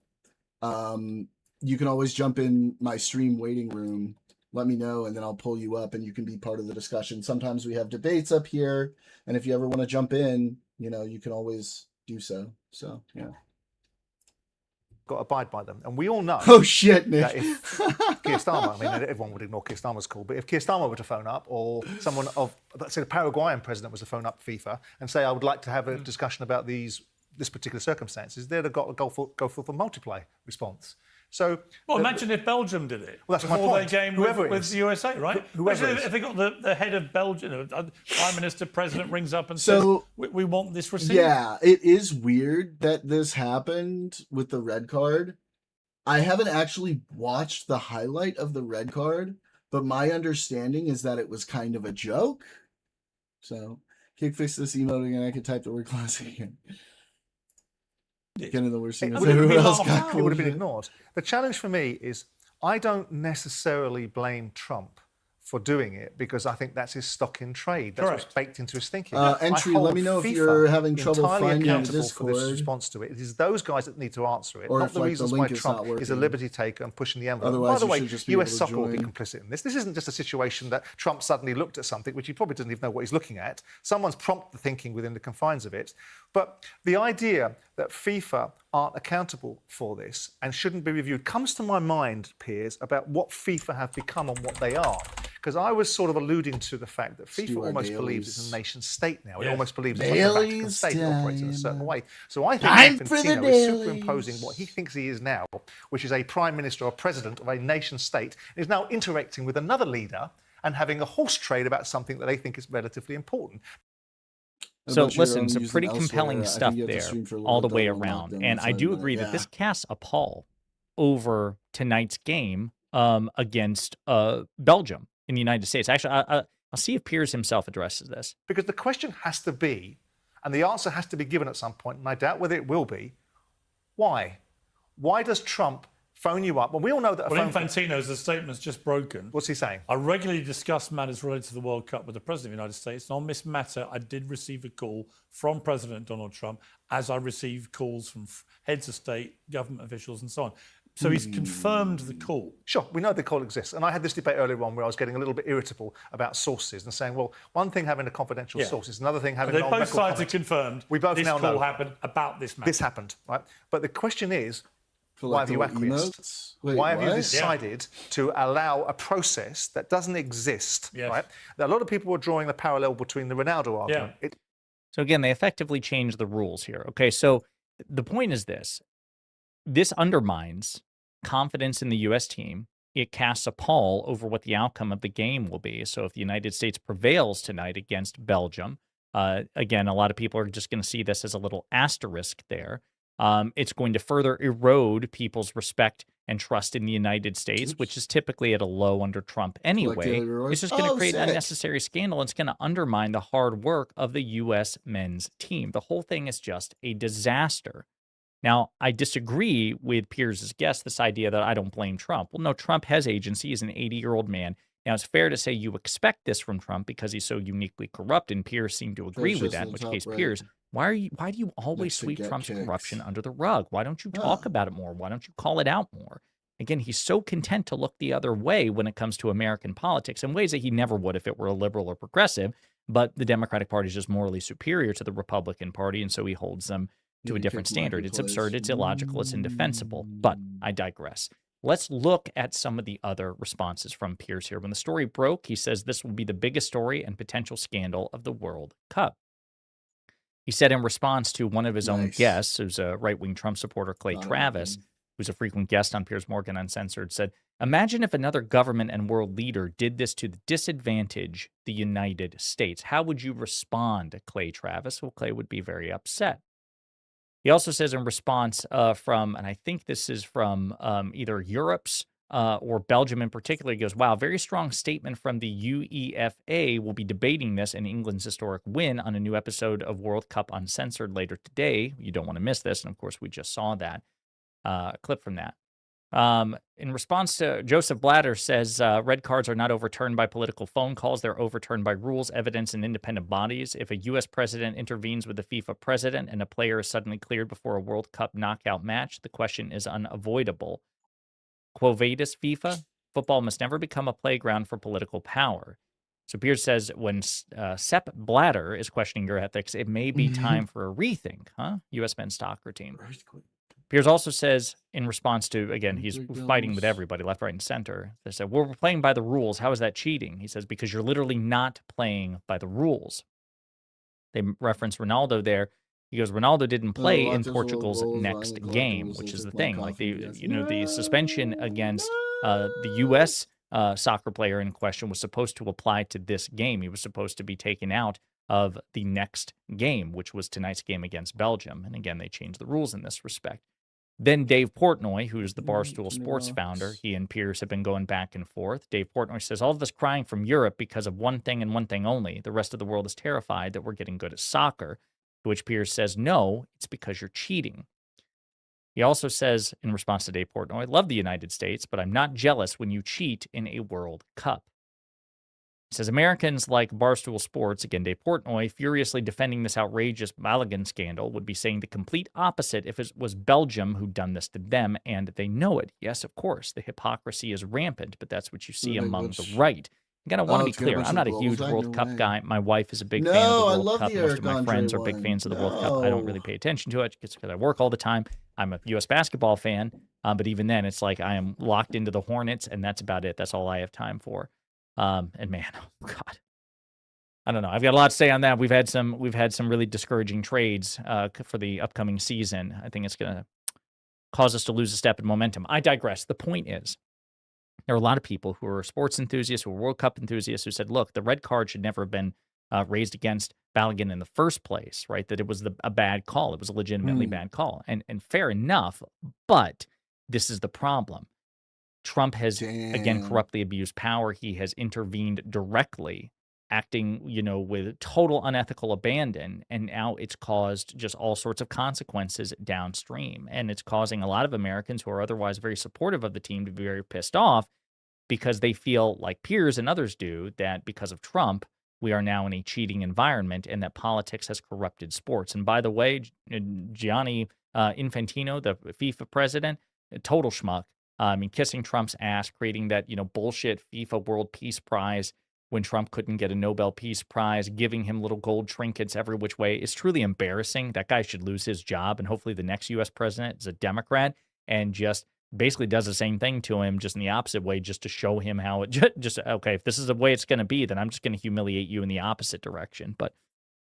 A: you can always jump in my stream waiting room. Let me know, and then I'll pull you up, and you can be part of the discussion. Sometimes we have debates up here, and if you ever want to jump in, you can always do so. So, yeah.
L: Got to abide by them. And we all know
A: Oh, shit, Nick.
L: that if Keir Starmer, I mean, everyone would ignore Keir Starmer's call, but if Keir Starmer were to phone up, or someone of, let's say the Paraguayan president was to phone up FIFA and say, I would like to have a discussion about this particular circumstances, they'd have got to go for the multiply response. So,
E: well, imagine if Belgium did it.
L: Well, that's my
E: before
L: point.
E: their game
L: Whoever it
E: with
L: is.
E: the USA, right?
L: Whoever
E: Imagine
L: it is.
E: if they got the head of Belgium, Prime Minister, President rings up and
A: So-
E: says, we want this received.
A: Yeah, it is weird that this happened with the red card. I haven't actually watched the highlight of the red card, but my understanding is that it was kind of a joke. So, kick fix this emote again. I could type the word classic again. Getting the worst thing.
L: It
A: is
L: would have
A: everyone
L: been
A: else
L: half-
A: got
L: it
A: cool
L: would have been
A: shit.
L: ignored. The challenge for me is I don't necessarily blame Trump for doing it because I think that's his stock in trade. That's what's baked into his thinking.
A: Entry,
L: I
A: let
L: hold
A: me know if
L: FIFA
A: you're having trouble
L: entirely
A: finding the
L: accountable for this
A: Discord.
L: response to it. It is those guys that need to answer it,
A: Or
L: not
A: if,
L: the
A: like, the
L: reasons
A: link
L: why
A: is
L: Trump
A: not
L: is a
A: working.
L: liberty taker and pushing the envelope.
A: Otherwise,
L: By the
A: you
L: way,
A: should just be able
L: US
A: to
L: soccer will be
A: join.
L: complicit in this. This isn't just a situation that Trump suddenly looked at something, which he probably doesn't even know what he's looking at. Someone's prompted the thinking within the confines of it. But the idea that FIFA aren't accountable for this and shouldn't be reviewed comes to my mind, Piers, about what FIFA have become and what they are. Because I was sort of alluding to the fact that FIFA
A: Stuart
L: almost
A: Daly's.
L: believes it's a nation state now. It
A: Yeah.
L: almost believes it's like a Vatican
A: Daly's
L: state that operates in a certain
A: time.
L: way. So I think
A: Time for the
L: Infantino is
A: Daly's.
L: superimposing what he thinks he is now, which is a prime minister or president of a nation state, is now interacting with another leader and having a horse trade about something that they think is relatively important.
K: So
A: About your
K: listen,
A: own
K: some
A: using
K: pretty
A: elsewhere,
K: compelling
A: I think
K: stuff
A: you have to
K: there
A: stream for a little
K: all the
A: bit
K: way
A: though, we'll knock
K: around.
A: them
K: And I
A: inside
K: do
A: that,
K: agree that
A: yeah.
K: this casts a pall over tonight's game against Belgium in the United States. Actually, I'll see if Piers himself addresses this.
L: Because the question has to be, and the answer has to be given at some point, and I doubt whether it will be, why? Why does Trump phone you up? Well, we all know that a
E: Well,
L: phone
E: Infantino's the statement's just broken.
L: What's he saying?
E: I regularly discuss matters related to the World Cup with the President of the United States. And on this matter, I did receive a call from President Donald Trump, as I received calls from heads of state, government officials, and so on. So he's confirmed the call.
L: Sure, we know the call exists. And I had this debate earlier on where I was getting a little bit irritable about sources and saying, well, one thing having a confidential
E: Yeah.
L: source is another thing having
E: They
L: an
E: both
L: on-record
E: sides
L: comment.
E: are confirmed.
L: We both
E: this
L: now
E: call
L: know.
E: happened about this matter.
L: This happened, right? But the question is,
A: For,
L: why
A: like,
L: have you
A: the
L: acquiesced?
A: emotes? Wait,
L: Why have you
A: what?
L: decided to allow a process that doesn't exist,
E: Yes.
L: right? A lot of people were drawing the parallel between the Ronaldo argument.
E: Yeah.
K: So again, they effectively changed the rules here. Okay, so the point is this. This undermines confidence in the U.S. team. It casts a pall over what the outcome of the game will be. So if the United States prevails tonight against Belgium, again, a lot of people are just going to see this as a little asterisk there. It's going to further erode people's respect and trust in the United States, which is typically at a low under Trump anyway. It's just going to create an unnecessary scandal. And it's going to undermine the hard work of the U.S. men's team. The whole thing is just a disaster. Now, I disagree with Piers' guess, this idea that I don't blame Trump. Well, no, Trump has agency. He's an 80-year-old man. Now, it's fair to say you expect this from Trump because he's so uniquely corrupt, and Piers seemed to agree with that, in which case, Piers, why do you always sweep Trump's corruption under the rug? Why don't you talk about it more? Why don't you call it out more? Again, he's so content to look the other way when it comes to American politics in ways that he never would if it were a liberal or progressive. But the Democratic Party is just morally superior to the Republican Party, and so he holds them to a different standard. It's absurd, it's illogical, it's indefensible. But I digress. Let's look at some of the other responses from Piers here. When the story broke, he says this will be the biggest story and potential scandal of the World Cup. He said in response to one of his own guests, who's a right-wing Trump supporter, Clay Travis, who's a frequent guest on Piers Morgan Uncensored, said, imagine if another government and world leader did this to disadvantage the United States. How would you respond, Clay Travis? Well, Clay would be very upset. He also says in response from, and I think this is from either Europe's or Belgium in particular, he goes, wow, very strong statement from the UEFA. We'll be debating this and England's historic win on a new episode of World Cup Uncensored later today. You don't want to miss this. And of course, we just saw that clip from that. In response to Joseph Blatter says red cards are not overturned by political phone calls. They're overturned by rules, evidence, and independent bodies. If a U.S. president intervenes with the FIFA president and a player is suddenly cleared before a World Cup knockout match, the question is unavoidable. Quo vadis FIFA? Football must never become a playground for political power. So Piers says when Sepp Blatter is questioning your ethics, it may be time for a rethink, U.S. men's soccer team. Piers also says, in response to, again, he's fighting with everybody, left, right, and center. They said, well, we're playing by the rules. How is that cheating? He says, because you're literally not playing by the rules. They reference Ronaldo there. He goes, Ronaldo didn't play in Portugal's next game, which is the thing. Like, the suspension against the U.S. Soccer player in question was supposed to apply to this game. He was supposed to be taken out of the next game, which was tonight's game against Belgium. And again, they changed the rules in this respect. Then Dave Portnoy, who's the Barstool Sports founder, he and Piers have been going back and forth. Dave Portnoy says, all of this crying from Europe because of one thing and one thing only. The rest of the world is terrified that we're getting good at soccer, to which Piers says, no, it's because you're cheating. He also says, in response to Dave Portnoy, I love the United States, but I'm not jealous when you cheat in a World Cup. He says, Americans like Barstool Sports, again, Dave Portnoy, furiously defending this outrageous Balogun scandal, would be saying the complete opposite if it was Belgium who'd done this to them, and they know it. Yes, of course, the hypocrisy is rampant, but that's what you see among the right. Again, I want to be clear. I'm not a huge World Cup guy. My wife is a big fan of the World Cup. Most of my friends are big fans of the World Cup. I don't really pay attention to it because I work all the time. I'm a U.S. basketball fan, but even then, it's like I am locked into the Hornets, and that's about it. That's all I have time for. And man, oh God, I don't know. I've got a lot to say on that. We've had some really discouraging trades for the upcoming season. I think it's going to cause us to lose a step in momentum. I digress. The point is, there are a lot of people who are sports enthusiasts, who are World Cup enthusiasts, who said, look, the red card should never have been raised against Balogun in the first place, right? That it was a bad call. It was a legitimately bad call. And fair enough, but this is the problem. Trump has, again, corruptly abused power. He has intervened directly, acting, with total unethical abandon. And now it's caused just all sorts of consequences downstream. And it's causing a lot of Americans who are otherwise very supportive of the team to be very pissed off because they feel, like Piers and others do, that because of Trump, we are now in a cheating environment and that politics has corrupted sports. And by the way, Gianni Infantino, the FIFA president, a total schmuck. Kissing Trump's ass, creating that, bullshit FIFA World Peace Prize when Trump couldn't get a Nobel Peace Prize, giving him little gold trinkets every which way is truly embarrassing. That guy should lose his job, and hopefully the next U.S. president is a Democrat and just basically does the same thing to him, just in the opposite way, just to show him how it just okay, if this is the way it's going to be, then I'm just going to humiliate you in the opposite direction. But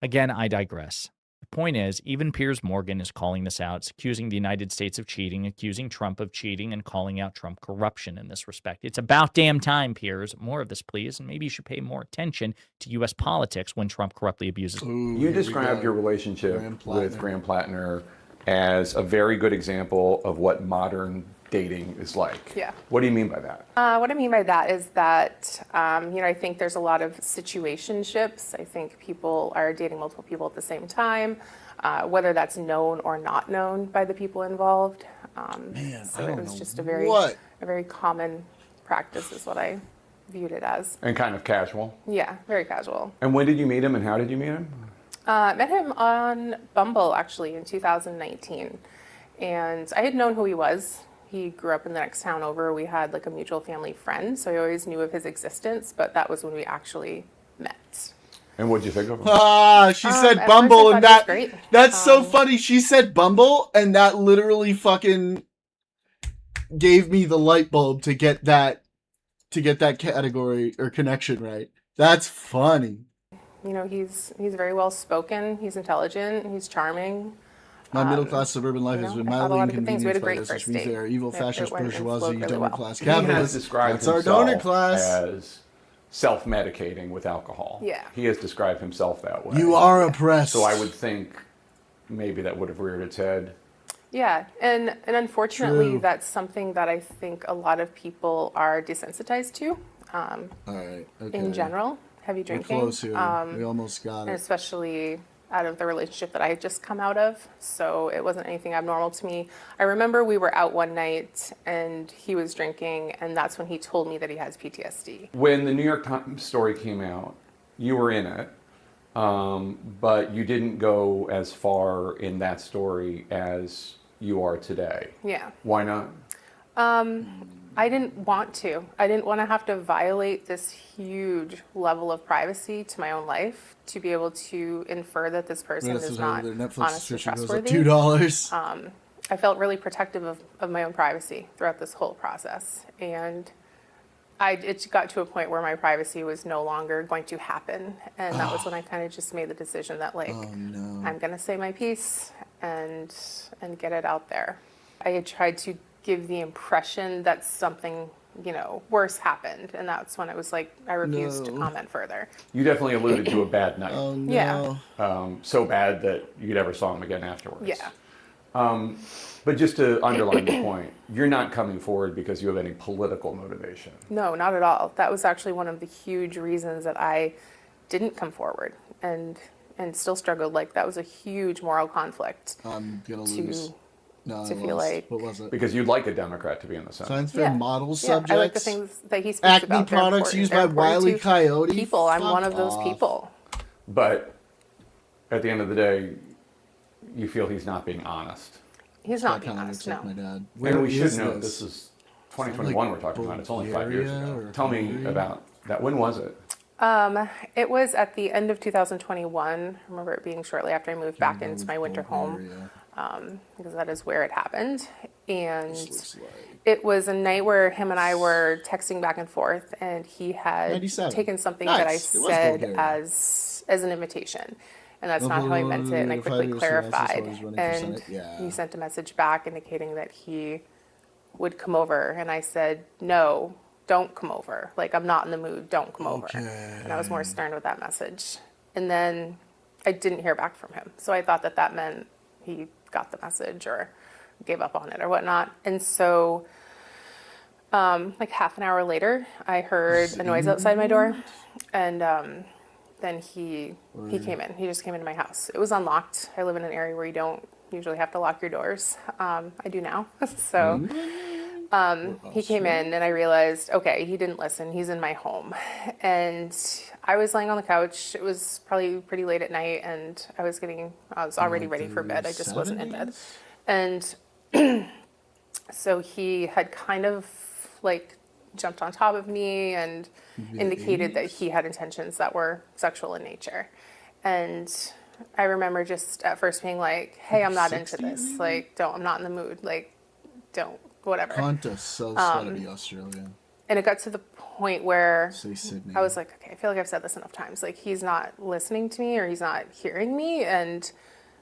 K: again, I digress. The point is, even Piers Morgan is calling this out, accusing the United States of cheating, accusing Trump of cheating, and calling out Trump corruption in this respect. It's about damn time, Piers. More of this, please. And maybe you should pay more attention to U.S. politics when Trump corruptly abuses.
M: You described your relationship with Graham Plattner as a very good example of what modern dating is like.
N: Yeah.
M: What do you mean by that?
N: What I mean by that is that, I think there's a lot of situationships. I think people are dating multiple people at the same time, whether that's known or not known by the people involved. So it was just a very common practice is what I viewed it as.
M: And kind of casual?
N: Yeah, very casual.
M: And when did you meet him and how did you meet him?
N: Met him on Bumble, actually, in 2019. And I had known who he was. He grew up in the next town over. We had like a mutual family friend, so I always knew of his existence, but that was when we actually met.
M: And what'd you think of him?
A: She said Bumble, and that's so funny. She said Bumble, and that literally fucking gave me the light bulb to get that category or connection right. That's funny.
N: He's very well spoken. He's intelligent. He's charming.
A: My middle class suburban life has been mildly inconvenienced by
N: great
A: this,
N: first
A: which means
N: date.
A: they are evil fascist
N: It went and
A: bourgeoisie,
N: flowed really
A: donor
N: well.
A: class
M: He has
A: capitalists.
M: described
A: That's our donor
M: himself
A: class.
M: as self-medicating with alcohol.
N: Yeah.
M: He has described himself that way.
A: You are oppressed.
M: So I would think maybe that would have reared its head.
N: Yeah, and unfortunately,
A: True.
N: that's something that I think a lot of people are desensitized to.
A: All right. Okay.
N: In general, heavy
A: We're
N: drinking.
A: close here. We almost got
N: And
A: it.
N: especially out of the relationship that I had just come out of. So it wasn't anything abnormal to me. I remember we were out one night and he was drinking, and that's when he told me that he has PTSD.
M: When the New York Times story came out, you were in it, but you didn't go as far in that story as you are today.
N: Yeah.
M: Why not?
N: I didn't want to. I didn't want to have to violate this huge level of privacy to my own life to be able to infer that this person is not
A: their Netflix
N: honest and
A: subscription goes up
N: trustworthy.
A: $2.
N: I felt really protective of my own privacy throughout this whole process. And it got to a point where my privacy was no longer going to happen. And that was when I kind of just made the decision that I'm going to say my piece and get it out there. I had tried to give the impression that something, worse happened. And that's when it was like, I refused to comment further.
M: You definitely alluded to a bad night.
A: Oh, no.
N: Yeah.
M: So bad that you never saw him again afterwards.
N: Yeah.
M: But just to underline the point, you're not coming forward because you have any political motivation.
N: No, not at all. That was actually one of the huge reasons that I didn't come forward and still struggled. Like, that was a huge moral conflict.
A: I'm going to lose. No,
N: to feel like.
A: What was it?
M: Because you'd like a Democrat to be in the Senate.
A: Science fair model subjects.
N: I like the things that he speaks
A: Acne
N: about. They're
A: products
N: important.
A: used
N: They're
A: by
N: important
A: Wile E.
N: to
A: Coyote.
N: People. I'm
A: Fuck
N: one of those
A: off.
N: people.
M: But at the end of the day, you feel he's not being honest.
N: He's not being honest, no.
A: My dad.
M: And we should
A: is
M: know this is 2021 we're talking about. It's only 5 years ago. Tell me about that. When was it?
N: It was at the end of 2021. I remember it being shortly after I moved back into my winter home, because that is where it happened. And it was a night where him and I were texting back and forth, and he had
A: 97.
N: taken something
A: Nice.
N: that I
A: It was
N: said
A: Bulgaria.
N: as an invitation. And that's not how I meant it, and I quickly
A: 5 years
N: clarified.
A: always running for
N: And
A: Senate. Yeah.
N: he sent a message back indicating that he would come over, and I said, no, don't come over. Like, I'm not in the mood, don't come over. And I was more stern with that message. And then I didn't hear back from him. So I thought that meant he got the message or gave up on it or whatnot. And so like half an hour later, I heard a noise outside my door, and then he came in. He just came into my house. It was unlocked. I live in an area where you don't usually have to lock your doors. I do now. So he came in, and I realized, okay, he didn't listen. He's in my home. And I was laying on the couch. It was probably pretty late at night, and I was already ready for bed. I just wasn't in bed. And so he had kind of like jumped on top of me and indicated that he had intentions that were sexual in nature. And I remember just at first being like, hey, I'm not into this. Like, I'm not in the mood. Like, don't, whatever.
A: Qantas sells gotta be Australian.
N: And it got to the point where
A: Say Sydney.
N: I was like, okay, I feel like I've said this enough times. Like, he's not listening to me or he's not hearing me. And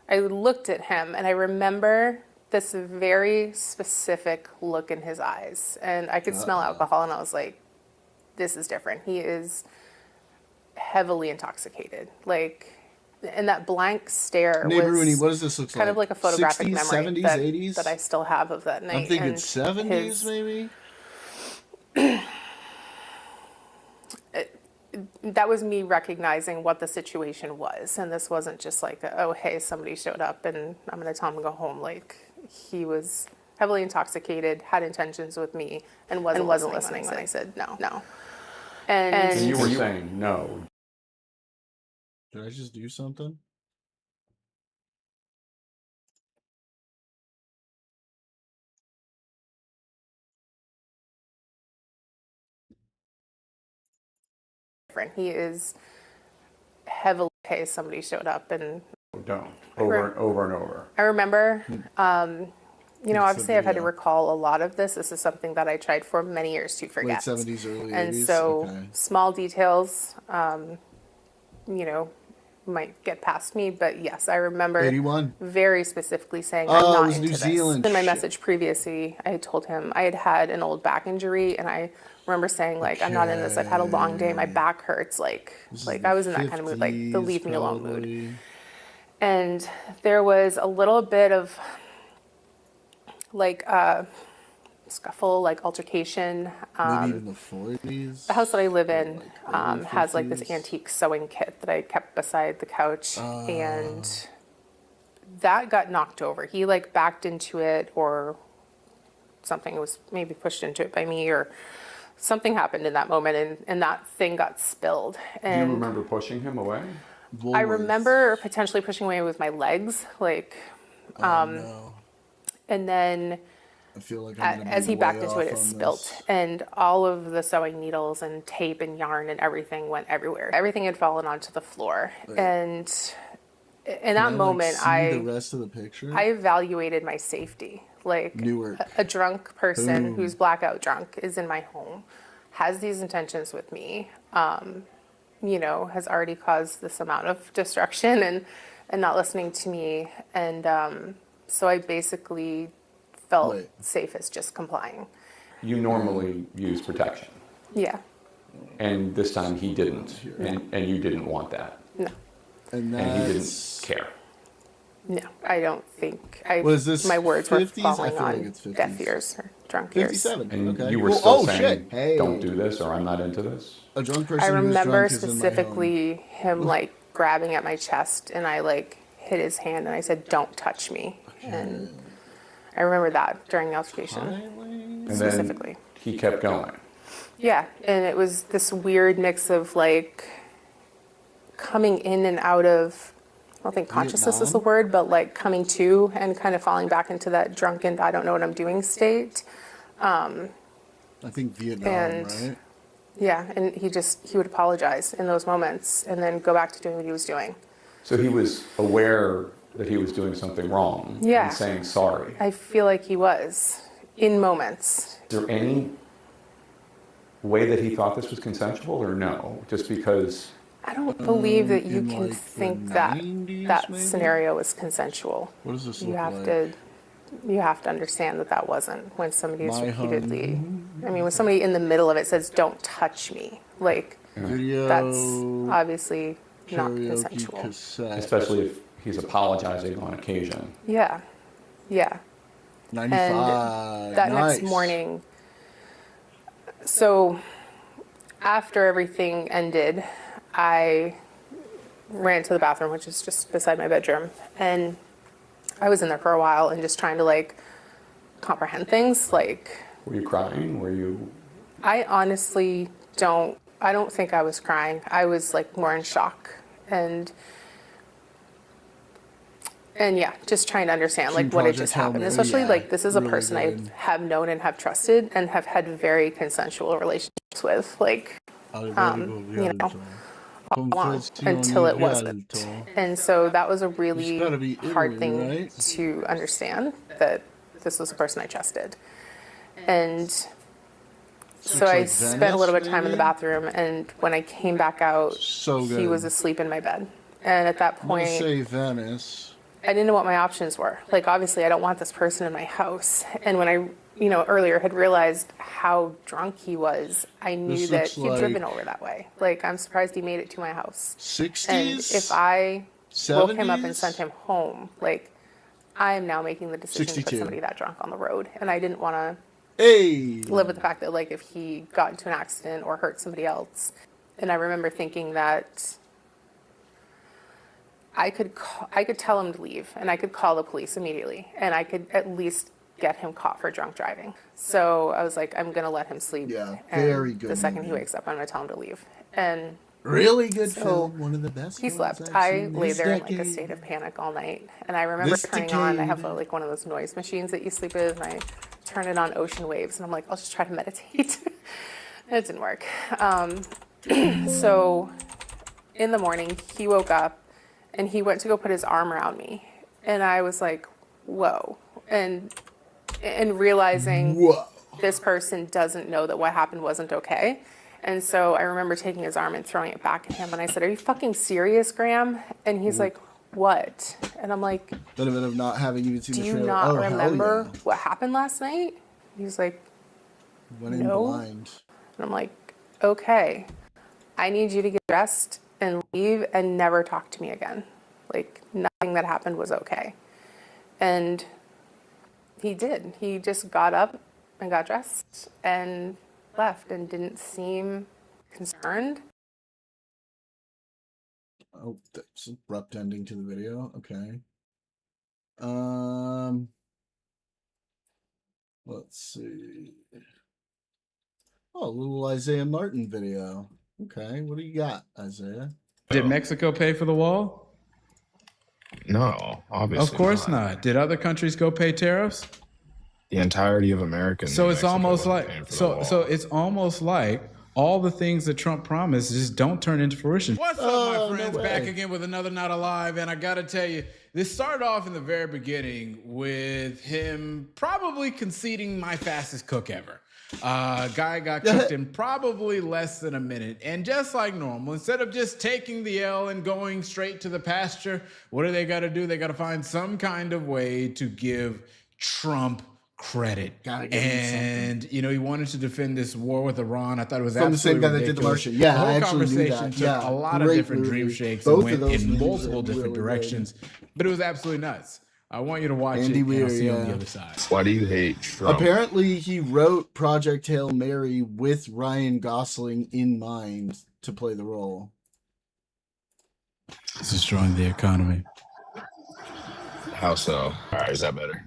N: I looked at him, and I remember this very specific look in his eyes. And I could smell alcohol, and I was like, this is different. He is heavily intoxicated. Like, And that blank stare
A: Neighbor
N: was
A: Rooney, what does this look
N: kind of like a photographic
A: 60s,
N: memory
A: 70s,
N: that,
A: 80s?
N: that I still have of that night.
A: I'm thinking
N: And
A: 70s, maybe?
N: That was me recognizing what the situation was. And this wasn't just like, oh, hey, somebody showed up and I'm going to tell him to go home. Like, he was heavily intoxicated, had intentions with me, and wasn't listening when I said no. And
M: you were saying no.
A: Did I just do something?
N: different. He is heavily, hey, somebody showed up and
M: Don't. Over and over and over.
N: I remember, obviously I've had to recall a lot of this. This is something that I tried for many years to forget.
A: Late 70s, early 80s?
N: And so
A: Okay.
N: small details, might get past me, but yes, I remember
A: 81.
N: very specifically saying,
A: Oh,
N: I'm
A: it
N: not
A: was
N: into
A: New
N: this.
A: Zealand.
N: In my
A: Shit.
N: message previously, I had told him I had had an old back injury, and I remember saying, like, I'm not in this. I've had a long day. My back hurts. Like I was in that kind of mood, like the leave me alone mood. And there was a little bit of like scuffle, like altercation.
A: Maybe even the 40s.
N: The house that I live in
A: early
N: has like this
A: 50s.
N: antique sewing kit that I kept beside the couch, and that got knocked over. He like backed into it, or something was maybe pushed into it by me, or something happened in that moment, and that thing got spilled.
M: Do
N: And
M: you remember pushing him away?
N: I remember potentially pushing away with my legs, like, and then
A: I feel like I'm gonna
N: as
A: be
N: he backed
A: way
N: into it,
A: off
N: it
A: on
N: spilt,
A: this.
N: and all of the sewing needles and tape and yarn and everything went everywhere. Everything had fallen onto the floor, and in
A: Can
N: that
A: I,
N: moment,
A: see the rest of the picture?
N: I evaluated my safety. Like
A: Newark.
N: a drunk person
A: Boom.
N: who's blackout drunk is in my home, has these intentions with me, has already caused this amount of destruction and not listening to me. And so I basically felt safe as just complying.
M: You normally use protection,
N: Yeah.
M: and this time he didn't, and you didn't want that,
N: No.
A: And
M: he didn't care.
N: No, I don't think.
A: Was this
N: my words
A: 50s? I
N: were falling
A: feel like
N: on
A: it's 50s.
N: deaf ears or drunk ears.
A: 57.
M: And
A: Okay.
M: you were
A: Well,
M: still saying,
A: shit. Hey.
M: don't do this, or I'm not into this?
A: A drunk person
N: I
A: who's
N: remember
A: drunk is in my home.
N: specifically him like grabbing at my chest, and I like hit his hand and I said, "Don't touch me." And I remember that during the altercation
M: And
N: specifically.
M: then he kept going.
N: Yeah, and it was this weird mix of like coming in and out of, I don't think consciousness is the
A: Vietnam?
N: word, but like coming to and kind of falling back into that drunken, I don't know what I'm doing state.
A: I think Vietnam,
N: And-
A: right?
N: Yeah, and he would apologize in those moments and then go back to doing what he was doing.
M: So he was aware that he was doing something wrong
N: Yeah.
M: and saying sorry.
N: I feel like he was in moments.
M: Is there any way that he thought this was consensual, or no? Just because
N: I don't believe that you
A: in,
N: can
A: like, the
N: think that
A: 90s,
N: that
A: maybe?
N: scenario is consensual.
A: What does this
N: You
A: look
N: have
A: like?
N: you have to understand that wasn't when somebody is
A: My
N: repeatedly.
A: home.
N: I mean, when somebody in the middle of it says, "Don't touch me," like
A: Video.
N: that's obviously not
A: karaoke
N: consensual.
A: cassette.
M: especially if he's apologizing on occasion.
N: Yeah, yeah.
A: 95.
N: And that
A: nice.
N: next morning, so after everything ended, I ran to the bathroom, which is just beside my bedroom, and I was in there for a while and just trying to like comprehend things. Like,
M: Were you crying? Were you?
N: I honestly I don't think I was crying. I was like more in shock and yeah, just trying to understand like
A: Team
N: what had
A: Project
N: just
A: Hail
N: happened.
A: Mary,
N: Especially
A: yeah,
N: like this is a
A: really
N: person
A: good.
N: I have known and have trusted and have had very consensual relationships with. Like, all along until it wasn't. And so that was a really
A: gotta be
N: hard
A: Italy,
N: thing
A: right?
N: to understand, that this was a person I trusted. And so I
A: like
N: spent a little bit of
A: Venice,
N: time in the
A: maybe?
N: bathroom, and when I came back out,
A: So
N: he
A: good.
N: was asleep in my bed. And at that
A: I'm gonna
N: point,
A: say Venice.
N: I didn't know what my options were. Like, obviously, I don't want this person in my house. And when I, earlier had realized how drunk he was, I knew
A: This
N: that
A: looks
N: he'd
A: like-
N: driven over that way. Like, I'm surprised he made it to my house.
A: 60s?
N: And if I woke him up and
A: 70s?
N: sent him home. Like, I am now making the decision to
A: 62.
N: put somebody that drunk on the road. And I didn't want to
A: Hey!
N: live with the fact that, like, if he got into an accident or hurt somebody else. And I remember thinking that I could tell him to leave, and I could call the police immediately, and I could at least get him caught for drunk driving. So I was like, I'm going to let him sleep.
A: Yeah,
N: and
A: very good
N: the second he
A: movie.
N: wakes up, I'm going to tell him to leave. And
A: Really good
N: so
A: film. One of the best
N: he
A: films
N: slept.
A: I've
N: I
A: seen
N: lay
A: this
N: there in like a
A: decade.
N: state of panic all night. And I remember
A: This
N: turning on, I have
A: decade.
N: like one of those noise machines that you sleep with, and I turn it on ocean waves, and I'm like, I'll just try to meditate. And it didn't work. So in the morning, he woke up and he went to go put his arm around me. And I was like, whoa. And realizing this person doesn't know that what happened wasn't okay. And so I remember taking his arm and throwing it back at him. And I said, are you fucking serious, Graham? And he's like, what? And I'm like,
A: Benefit of not having even seen
N: do
A: the
N: you
A: trailer.
N: not
A: Oh, hell
N: remember
A: yeah.
N: what happened last night? He's like,
A: Went in
N: no.
A: blind.
N: And I'm like, okay, I need you to get dressed and leave and never talk to me again. Like, nothing that happened was okay. And he did. He just got up and got dressed and left and didn't seem concerned.
A: Oh, that's an abrupt ending to the video. Okay. Let's see. Oh, a little Isaiah Martin video. Okay, what do you got, Isaiah?
O: Did Mexico pay for the wall?
P: No, obviously.
O: Of course not. Did other countries go pay tariffs?
P: The entirety of America.
O: So it's almost like so it's almost like all the things that Trump promised just don't turn into fruition. What's up, my friends? Back again with another Not Alive, and I gotta tell you, this started off in the very beginning with him probably conceding my fastest cook ever. Guy got cooked in probably less than a minute. And just like normal, instead of just taking the L and going straight to the pasture, what do? They got to find some kind of way to give Trump credit. And, you know, he wanted to defend this war with Iran. I thought it was
A: From the same
O: absolutely
A: guy that did The
O: ridiculous.
A: Martian. Yeah,
O: the whole
A: I actually knew
O: conversation
A: that.
O: took
A: Yeah,
O: a lot of
A: great
O: different
A: movie.
O: dream shakes
A: Both
O: and
A: of
O: went
A: those
O: in
A: movies
O: multiple
A: are
O: different
A: really good.
O: directions. But it was absolutely nuts. I want you to watch
A: Andy
O: it, and
A: Weir,
O: I'll see you on
A: yeah.
O: the other side.
P: Why do you hate Trump?
A: Apparently, he wrote Project Hail Mary with Ryan Gosling in mind to play the role.
O: It's destroying the economy.
P: How so? All right, is that better?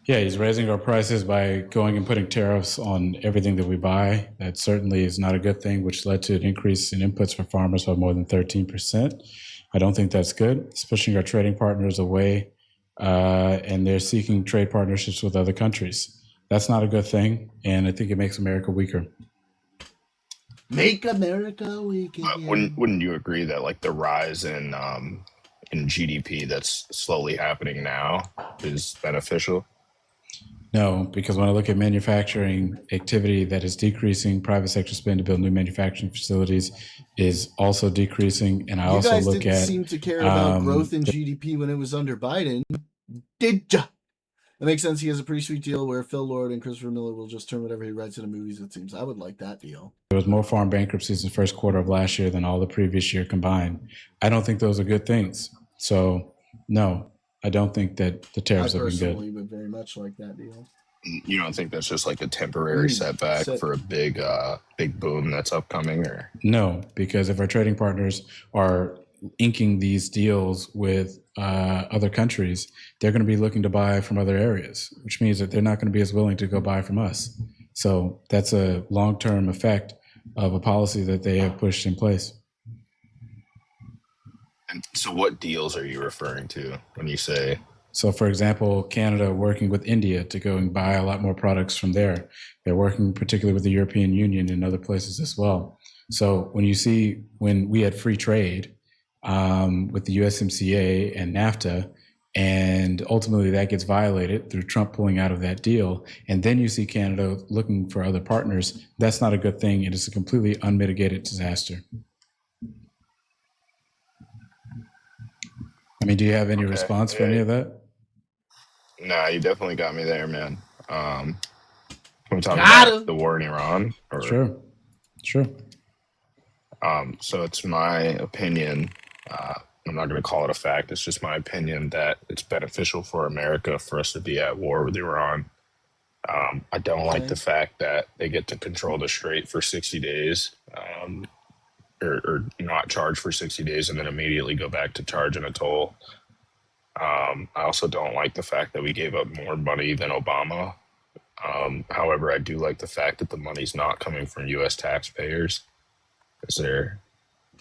O: Yeah, he's raising our prices by going and putting tariffs on everything that we buy. That certainly is not a good thing, which led to an increase in inputs for farmers by more than 13%. I don't think that's good. It's pushing our trading partners away, and they're seeking trade partnerships with other countries. That's not a good thing, and I think it makes America weaker.
A: Make America weak again.
P: Wouldn't you agree that like the rise in GDP that's slowly happening now is beneficial?
O: No, because when I look at manufacturing activity that is decreasing, private sector spend to build new manufacturing facilities is also decreasing. And I
A: You
O: also
A: guys
O: look
A: didn't
O: at
A: seem to care about growth in GDP when it was under Biden, did ya? That makes sense. He has a pretty sweet deal where Phil Lord and Christopher Miller will just turn whatever he writes into movies, it seems. I would like that deal.
O: there was more farm bankruptcies in the first quarter of last year than all the previous year combined. I don't think those are good things. So, no, I don't think that the tariffs
A: I
O: have been good.
A: personally would very much like that deal.
P: You don't think that's just like a temporary setback for a big boom that's upcoming, or?
O: No, because if our trading partners are inking these deals with other countries, they're going to be looking to buy from other areas, which means that they're not going to be as willing to go buy from us. So that's a long-term effect of a policy that they have pushed in place.
P: And so what deals are you referring to when you say?
O: So, for example, Canada working with India to go and buy a lot more products from there. They're working particularly with the European Union and other places as well. So when we had free trade with the USMCA and NAFTA, and ultimately that gets violated through Trump pulling out of that deal, and then you see Canada looking for other partners, that's not a good thing. It is a completely unmitigated disaster. I mean, do you have any response for any of that?
P: Nah, you definitely got me there, man. Can we talk about the war in Iran? Or?
O: Sure.
P: So it's my opinion, I'm not going to call it a fact. It's just my opinion that it's beneficial for America for us to be at war with Iran. I don't like the fact that they get to control the strait for 60 days, or not charge for 60 days and then immediately go back to charging a toll. I also don't like the fact that we gave up more money than Obama. However, I do like the fact that the money's not coming from U.S. taxpayers. Is there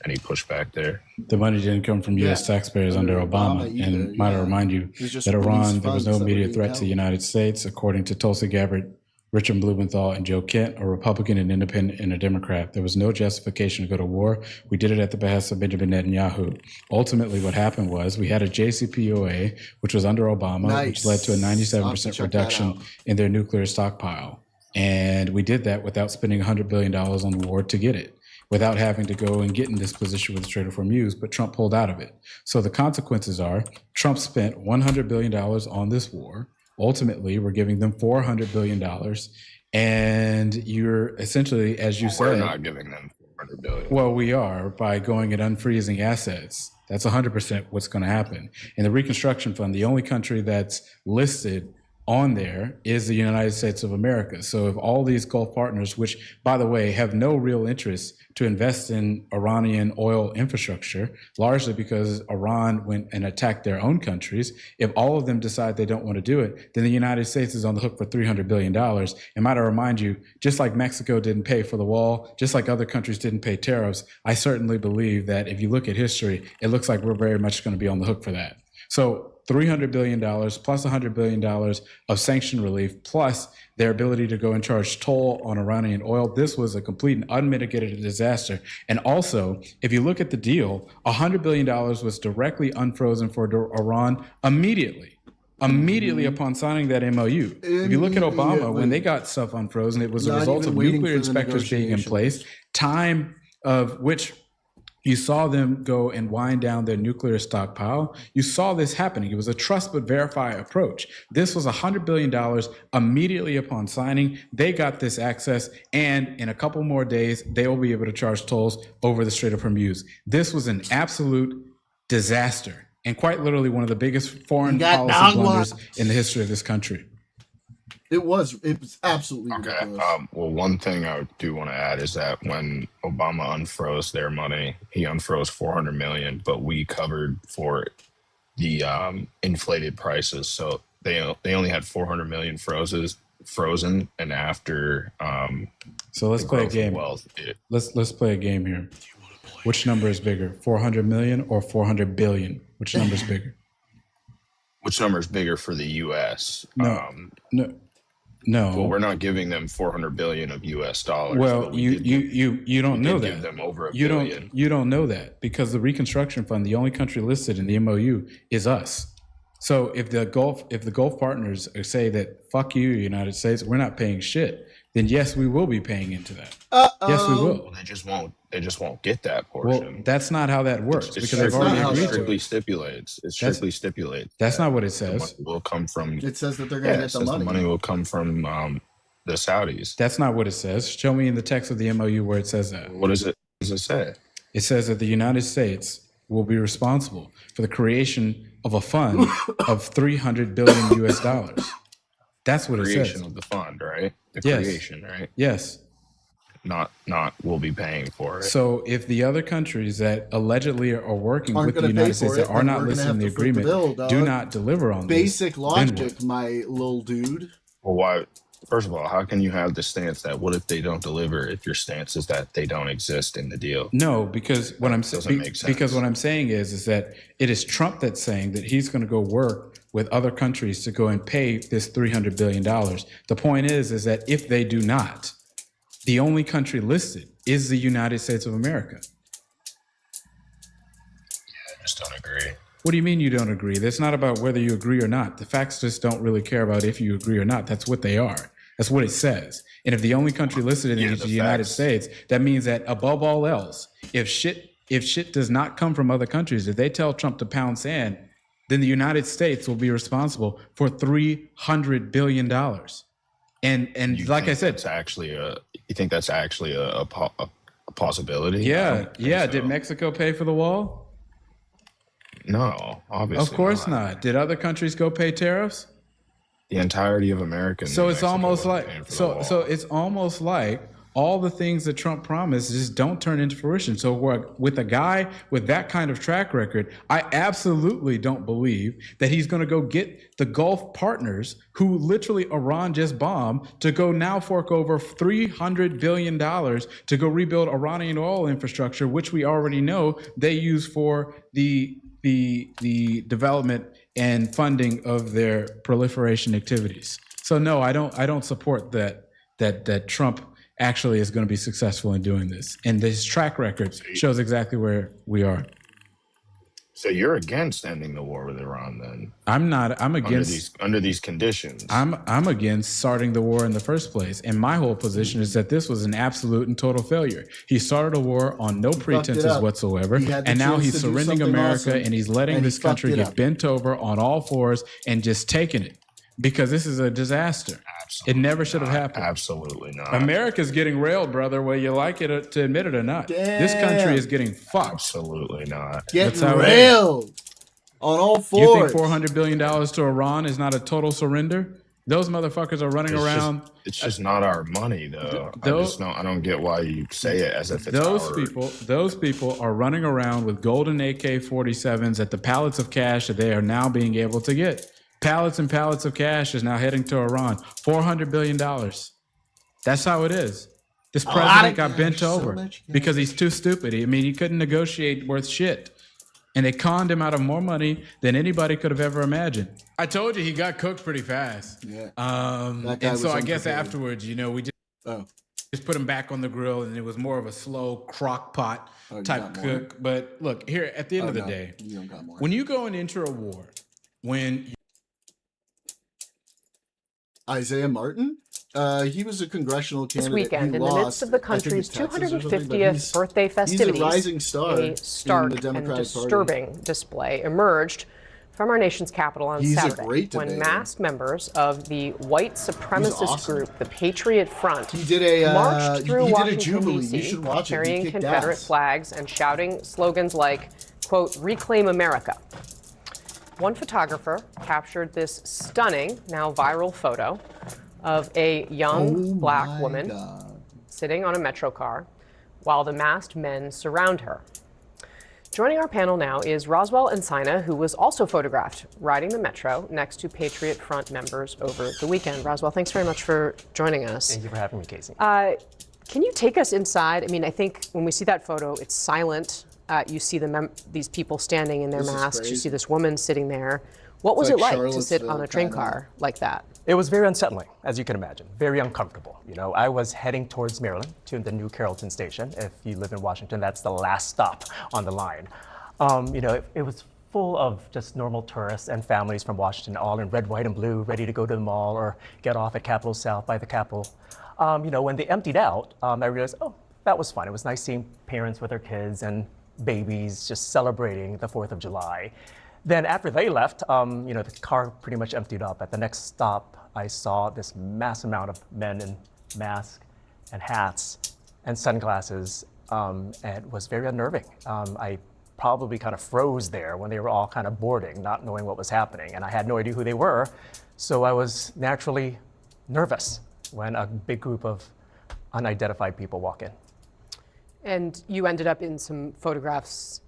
P: any pushback there?
O: The money didn't come from U.S. taxpayers under Obama. And might I remind you that Iran, there was no immediate threat to the United States, according to Tulsi Gabbard, Richard Blumenthal, and Joe Kent, a Republican, an independent, and a Democrat. There was no justification to go to war. We did it at the behest of Benjamin Netanyahu. Ultimately, what happened was we had a JCPOA, which was under Obama, which led to a 97% reduction in their nuclear stockpile. And we did that without spending $100 billion on the war to get it, without having to go and get in this position with the Strait of Hormuz, but Trump pulled out of it. So the consequences are Trump spent $100 billion on this war. Ultimately, we're giving them $400 billion. And you're essentially, as you said—
P: We're not giving them $400 billion.
O: Well, we are, by going and unfreezing assets. That's 100% what's going to happen. In the Reconstruction Fund, the only country that's listed on there is the United States of America. So if all these Gulf partners, which, by the way, have no real interest to invest in Iranian oil infrastructure, largely because Iran went and attacked their own countries, if all of them decide they don't want to do it, then the United States is on the hook for $300 billion. And might I remind you, just like Mexico didn't pay for the wall, just like other countries didn't pay tariffs, I certainly believe that if you look at history, it looks like we're very much going to be on the hook for that. So $300 billion plus $100 billion of sanction relief, plus their ability to go and charge toll on Iranian oil. This was a complete and unmitigated disaster. And also, if you look at the deal, $100 billion was directly unfrozen for Iran immediately upon signing that MOU. If you look at Obama, when they got stuff unfrozen, it was a result of nuclear inspectors being in place, time of which you saw them go and wind down their nuclear stockpile. You saw this happening. It was a trust but verify approach. This was $100 billion immediately upon signing. They got this access, and in a couple more days, they will be able to charge tolls over the Strait of Hormuz. This was an absolute disaster, and quite literally one of the biggest foreign policy blunders in the history of this country.
A: It was absolutely ridiculous.
P: Well, one thing I do want to add is that when Obama unfroze their money, he unfroze $400 million, but we covered for the inflated prices. So they only had $400 million frozen, and after
O: so let's play a game. Let's play a game here. Which number is bigger, 400 million or 400 billion? Which number is bigger?
P: Which number is bigger for the U.S.?
O: No.
P: Well, we're not giving them 400 billion of U.S. dollars.
O: Well, you don't know that.
P: Give them over $1 billion.
O: You don't know that because the Reconstruction Fund, the only country listed in the MOU, is us. So if the Gulf partners say that fuck you, United States, we're not paying shit, then yes, we will be paying into that. Yes, we will.
P: Well, they just won't get that portion.
O: Well, that's not how that works because they've
P: already
O: already agreed to it.
P: It strictly stipulates.
O: That's not what it says.
P: The money will come from.
A: It says that they're going to get the money.
P: The money will come from the Saudis.
O: That's not what it says. Show me in the text of the MOU where it says that.
P: What does it say?
O: It says that the United States will be responsible for the creation of a fund of 300 billion US dollars. That's what it says.
P: Creation of the fund, right? The creation, right?
O: Yes.
P: Not will be paying for it.
O: So if the other countries that allegedly are working with the United States that are not listed in the agreement do not deliver on
A: basic logic, my little dude.
P: Well, why? First of all, how can you have the stance that what if they don't deliver if your stance is that they don't exist in the deal?
O: No, because what I'm saying is that it is Trump that's saying that he's going to go work with other countries to go and pay this $300 billion. The point is that if they do not, the only country listed is the United States of America.
P: Yeah, I just don't agree.
O: What do you mean you don't agree? That's not about whether you agree or not. The facts just don't really care about if you agree or not. That's what they are. That's what it says. And if the only country listed is the United States, that means that above all else, if shit does not come from other countries, if they tell Trump to pound sand, then the United States will be responsible for $300 billion. And like I said,
P: you think that's actually a possibility?
O: Yeah. Did Mexico pay for the wall?
P: No, obviously.
O: Of course not. Did other countries go pay tariffs?
P: The entirety of America.
O: So it's almost like it's almost like all the things that Trump promised just don't turn into fruition. So with a guy with that kind of track record, I absolutely don't believe that he's going to go get the Gulf partners who literally Iran just bombed to go now fork over $300 billion to go rebuild Iranian oil infrastructure, which we already know they use for the development and funding of their proliferation activities. So no, I don't support that Trump actually is going to be successful in doing this. And this track record shows exactly where we are.
P: So you're against ending the war with Iran then?
O: I'm not. I'm against
P: under these conditions.
O: I'm against starting the war in the first place. And my whole position is that this was an absolute and total failure. He started a war on no pretenses whatsoever, and now he's surrendering America and he's letting this country get bent over on all fours and just taking it. Because this is a disaster. Absolutely it never should have happened.
P: Absolutely not.
O: America's getting railed, brother, whether you like it to admit it or not. Damn. This country is getting fucked.
P: Absolutely not.
A: Getting railed on all fours.
O: You think $400 billion to Iran is not a total surrender? Those motherfuckers are running around.
P: It's just not our money, though. I don't get why you say it as if it's
O: Those people are running around with golden AK-47s at the pallets of cash that they are now being able to get. Pallets and pallets of cash is now heading to Iran. $400 billion. That's how it is. This president got bent over because he's too stupid. He couldn't negotiate worth shit. And they conned him out of more money than anybody could have ever imagined. I told you he got cooked pretty fast. Yeah. And so I guess afterwards, we just put him back on the grill, and it was more of a slow crock pot type cook. But look, here, at the end of the day, when you go and enter a war,
A: Isaiah Martin? He was a congressional candidate.
H: This weekend, in the midst of the country's 250th birthday festivities,
A: he's a rising star
H: a stark and disturbing display emerged from our nation's capital on Saturday when masked members of the white supremacist group, the Patriot Front, marched through Washington, D.C., carrying Confederate flags and shouting slogans like, quote, "Reclaim America." One photographer captured this stunning, now viral photo of a young black woman sitting on a Metro car while the masked men surround her. Joining our panel now is Roswell Encina, who was also photographed riding the Metro next to Patriot Front members over the weekend. Roswell, thanks very much for joining us.
Q: Thank you for having me, Casey.
H: Can you take us inside? I think when we see that photo, it's silent. You see these people standing in their masks. You see this woman sitting there. What was it like to sit on a train car like that?
Q: It was very unsettling, as you can imagine, very uncomfortable. I was heading towards Maryland to the new Carrollton station. If you live in Washington, that's the last stop on the line. It was full of just normal tourists and families from Washington, all in red, white, and blue, ready to go to the mall or get off at Capitol South by the Capitol. When they emptied out, I realized, that was fun. It was nice seeing parents with their kids and babies just celebrating the 4th of July. Then after they left, the car pretty much emptied up. At the next stop, I saw this mass amount of men in masks and hats and sunglasses, and it was very unnerving. I probably kind of froze there when they were all kind of boarding, not knowing what was happening, and I had no idea who they were, so I was naturally nervous when a big group of unidentified people walk in.
H: And you ended up in some photographs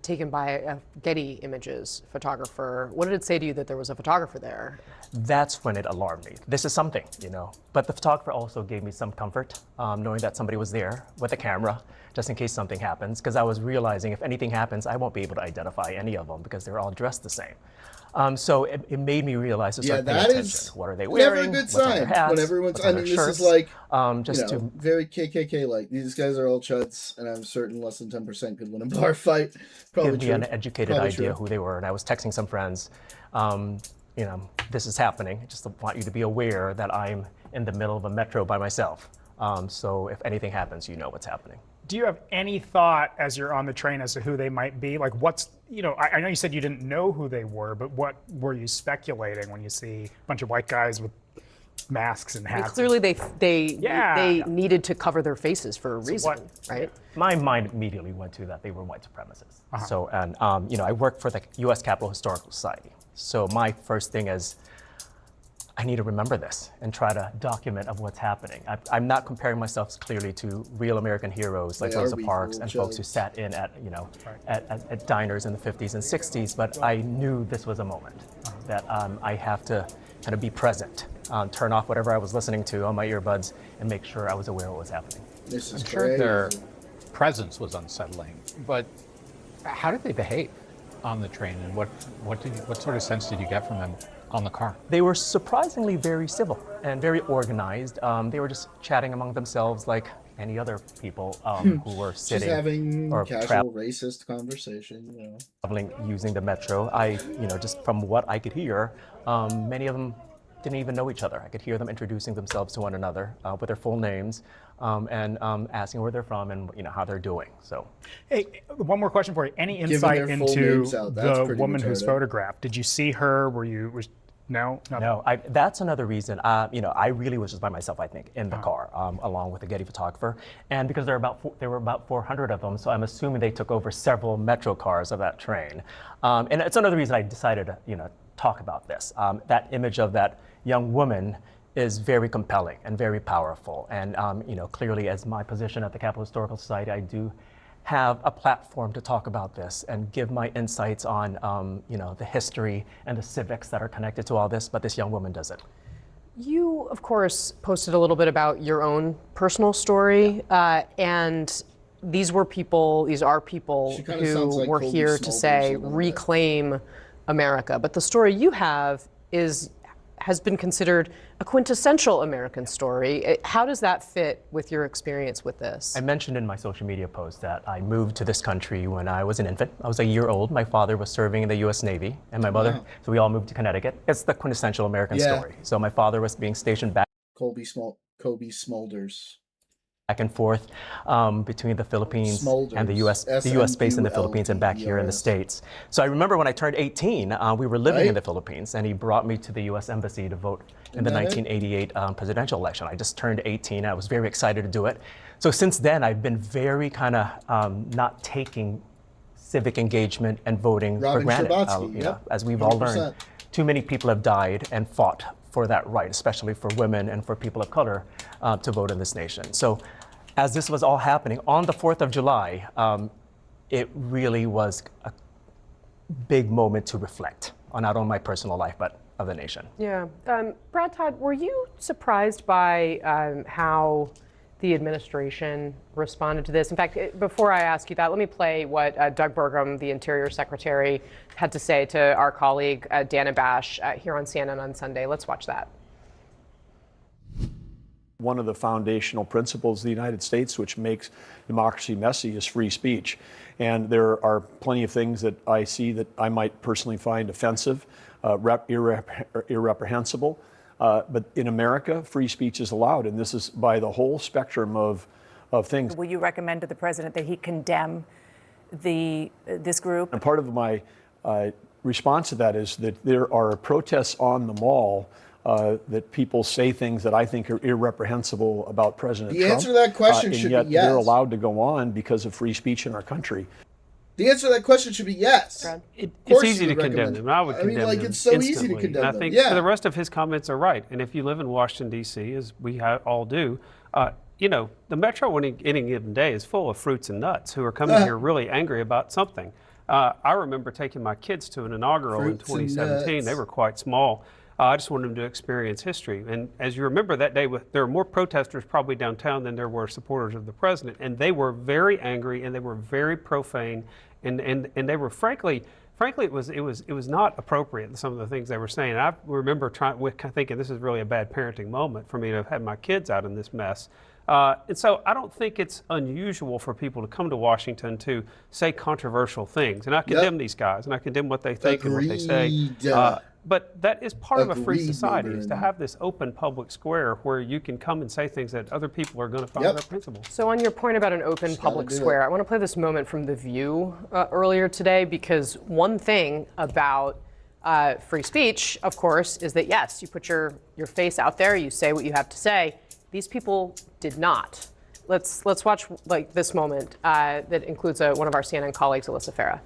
H: taken by a Getty Images photographer. What did it say to you that there was a photographer there?
Q: That's when it alarmed me. This is something, But the photographer also gave me some comfort, knowing that somebody was there with a camera, just in case something happens, because I was realizing if anything happens, I won't be able to identify any of them because they're all dressed the same. So it made me realize to start paying attention. What are they wearing?
A: Never a good sign when everyone's. This is like very KKK-like. These guys are all chuds, and I'm certain less than 10% could win a bar fight. Probably
Q: give me an educated idea who they were, and I was texting some friends. This is happening. I just want you to be aware that I'm in the middle of a metro by myself. So if anything happens, you know what's happening.
S: Do you have any thought as you're on the train as to who they might be? Like I know you said you didn't know who they were, but what were you speculating when you see a bunch of white guys with masks and hats.
H: Clearly, they needed to cover their faces for a reason, right?
Q: My mind immediately went to that they were white supremacists. So, and I work for the U.S. Capitol Historical Society. So my first thing is, I need to remember this and try to document of what's happening. I'm not comparing myself clearly to real American heroes like Rosa Parks and folks who sat in at at diners in the 50s and 60s, but I knew this was a moment that I have to kind of be present, turn off whatever I was listening to on my earbuds, and make sure I was aware of what was happening.
A: This is
B: I'm sure their presence was unsettling, but how did they behave on the train, and what sort of sense did you get from them on the car?
Q: They were surprisingly very civil and very organized. They were just chatting among themselves like any other people who were sitting
A: Just having
Q: or
A: casual racist conversation,
Q: traveling using the metro. Just from what I could hear, many of them didn't even know each other. I could hear them introducing themselves to one another with their full names and asking where they're from and how they're doing. So,
S: hey, one more question for you. Any insight into the woman who's photographed? Did you see her? No.
Q: That's another reason. I really was just by myself, I think, in the car, along with the Getty photographer, and because there were about 400 of them, so I'm assuming they took over several metro cars of that train, and it's another reason I decided to talk about this. That image of that young woman is very compelling and very powerful, and clearly, as my position at the Capitol Historical Society, I do have a platform to talk about this and give my insights on the history and the civics that are connected to all this, but this young woman doesn't.
H: You, of course, posted a little bit about your own personal story, and these are people who were here to say, reclaim America. But the story you have has been considered a quintessential American story. How does that fit with your experience with this?
Q: I mentioned in my social media post that I moved to this country when I was an infant. I was a year old. My father was serving in the U.S. Navy, and my mother, so we all moved to Connecticut. It's the quintessential American story. So my father was being stationed back.
A: Kobe Smulders.
Q: Back and forth between the Philippines and the U.S. base in the Philippines and back here in the States. So I remember when I turned 18, we were living in the Philippines, and he brought me to the U.S. Embassy to vote in the 1988 presidential election. I just turned 18. I was very excited to do it. So since then, I've been very kind of not taking civic engagement and voting for granted. As we've all learned, too many people have died and fought for that right, especially for women and for people of color to vote in this nation. So as this was all happening on the 4th of July, it really was a big moment to reflect on not only my personal life, but of the nation.
H: Yeah. Brad Todd, were you surprised by how the administration responded to this? In fact, before I ask you that, let me play what Doug Burgum, the Interior Secretary, had to say to our colleague Dana Bash here on CNN on Sunday. Let's watch that.
T: One of the foundational principles of the United States, which makes democracy messy, is free speech. And there are plenty of things that I see that I might personally find offensive, irreprehensible. But in America, free speech is allowed, and this is by the whole spectrum of things.
U: Will you recommend to the president that he condemn this group?
T: And part of my response to that is that there are protests on the mall that people say things that I think are irreprehensible about President Trump.
A: The answer to that question should be yes.
T: And yet they're allowed to go on because of free speech in our country.
A: The answer to that question should be yes.
X: It's easy to condemn them. I would condemn them
A: it's so
X: instantly.
A: easy to condemn
X: and I think
A: them.
X: the rest of his comments are right. And if you live in Washington, D.C., as we all do, the metro on any given day is full of fruits and nuts who are coming here really angry about something. I remember taking my kids to an inaugural in 2017. They were quite small. I just wanted them to experience history. And as you remember that day, there were more protesters probably downtown than there were supporters of the president. And they were very angry and they were very profane. And they were frankly, it was not appropriate in some of the things they were saying. I remember thinking this is really a bad parenting moment for me to have had my kids out in this mess. And so I don't think it's unusual for people to come to Washington to say controversial things. And I condemn these guys, and I condemn what they think and what they say. But that is part of a free society, is to have this open public square where you can come and say things that other people are going to find reprehensible.
H: So on your point about an open public square, I want to play this moment from The View earlier today, because one thing about Free speech, of course, is that, yes, you put your face out there, you say what you have to say. These people did not. Let's watch like this moment that includes one of our CNN colleagues, Alyssa Farah.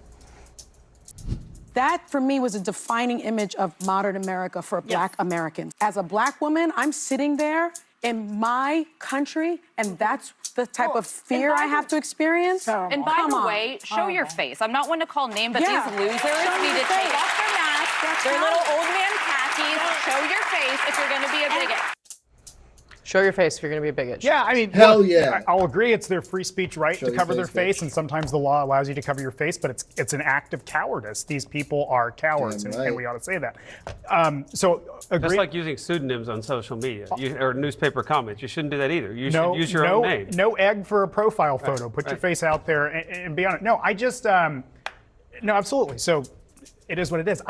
C: That, for me, was a defining image of modern America for Black Americans. As a Black woman, I'm sitting there in my country, and that's the type of fear I have to experience.
D: And by the way, show your face. I'm not one to call names, but these losers need to take off their masks, their little old man khakis. Show your face if you're going to be a bigot.
H: Show your face if you're going to be a bigot.
S: Yeah, I mean,
A: hell
S: look,
A: yeah.
S: I'll agree it's their free speech right
A: Show
S: to cover their
A: face,
S: face,
A: bitch.
S: and sometimes the law allows you to cover your face, but it's an act of cowardice. These people are cowards, and we ought to say that. So agree.
X: Just like using pseudonyms on social media or newspaper comments, you shouldn't do that either. You should use your own name.
S: No egg for a profile photo. Put your face out there and be on it. No, I just no, absolutely. So it is what it is.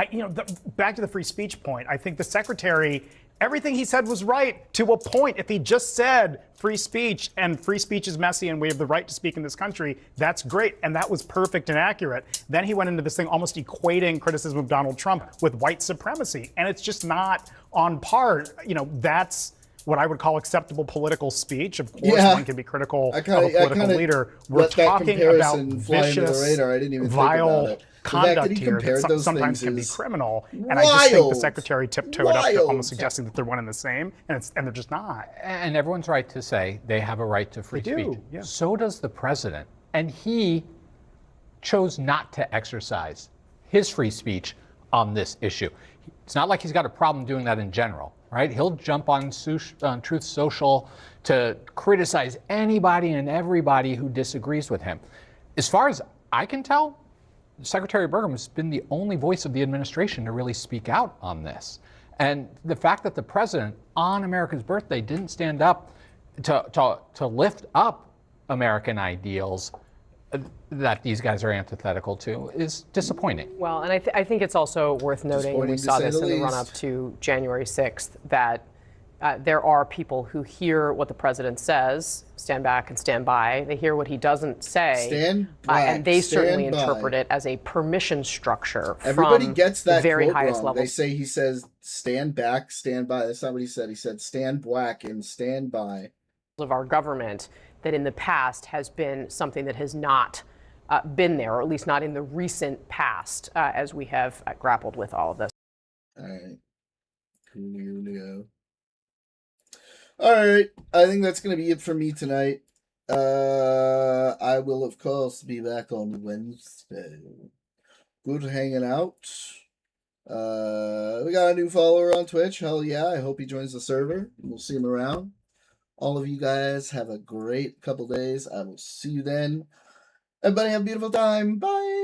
S: Back to the free speech point. I think the secretary. Everything he said was right to a point. If he just said free speech and free speech is messy and we have the right to speak in this country, that's great. And that was perfect and accurate. Then he went into this thing almost equating criticism of Donald Trump with white supremacy. And it's just not on par. That's what I would call acceptable political speech. Of course, one can be critical of a political leader. We're talking about vicious, vile conduct here that sometimes can be criminal. And I just think the secretary tiptoed up to almost suggesting that they're one and the same, and they're just not.
B: And everyone's right to say they have a right to free speech.
S: Yeah.
B: So does the president. And he chose not to exercise his free speech on this issue. It's not like he's got a problem doing that in general, right? He'll jump on Truth Social to criticize anybody and everybody who disagrees with him. As far as I can tell, Secretary Burgum has been the only voice of the administration to really speak out on this. And the fact that the president on America's birthday didn't stand up to lift up American ideals that these guys are antithetical to is disappointing.
H: Well, and I think it's also worth noting, and we saw this in the run-up to January 6th, that there are people who hear what the president says, stand back and stand by. They hear what he doesn't say, and they certainly interpret it as a permission structure.
A: Everybody gets that
H: very
A: quote
H: highest
A: wrong.
H: level.
A: They say he says stand back, stand by. That's not what he said. He said stand back and stand by.
H: Of our government that in the past has been something that has not been there, or at least not in the recent past, as we have grappled with all of this.
A: All right. Coolio. All right. I think that's going to be it for me tonight. I will, of course, be back on Wednesday. Good hanging out. We got a new follower on Twitch. Hell yeah. I hope he joins the server. We'll see him around. All of you guys have a great couple days. I will see you then. Everybody have a beautiful time. Bye.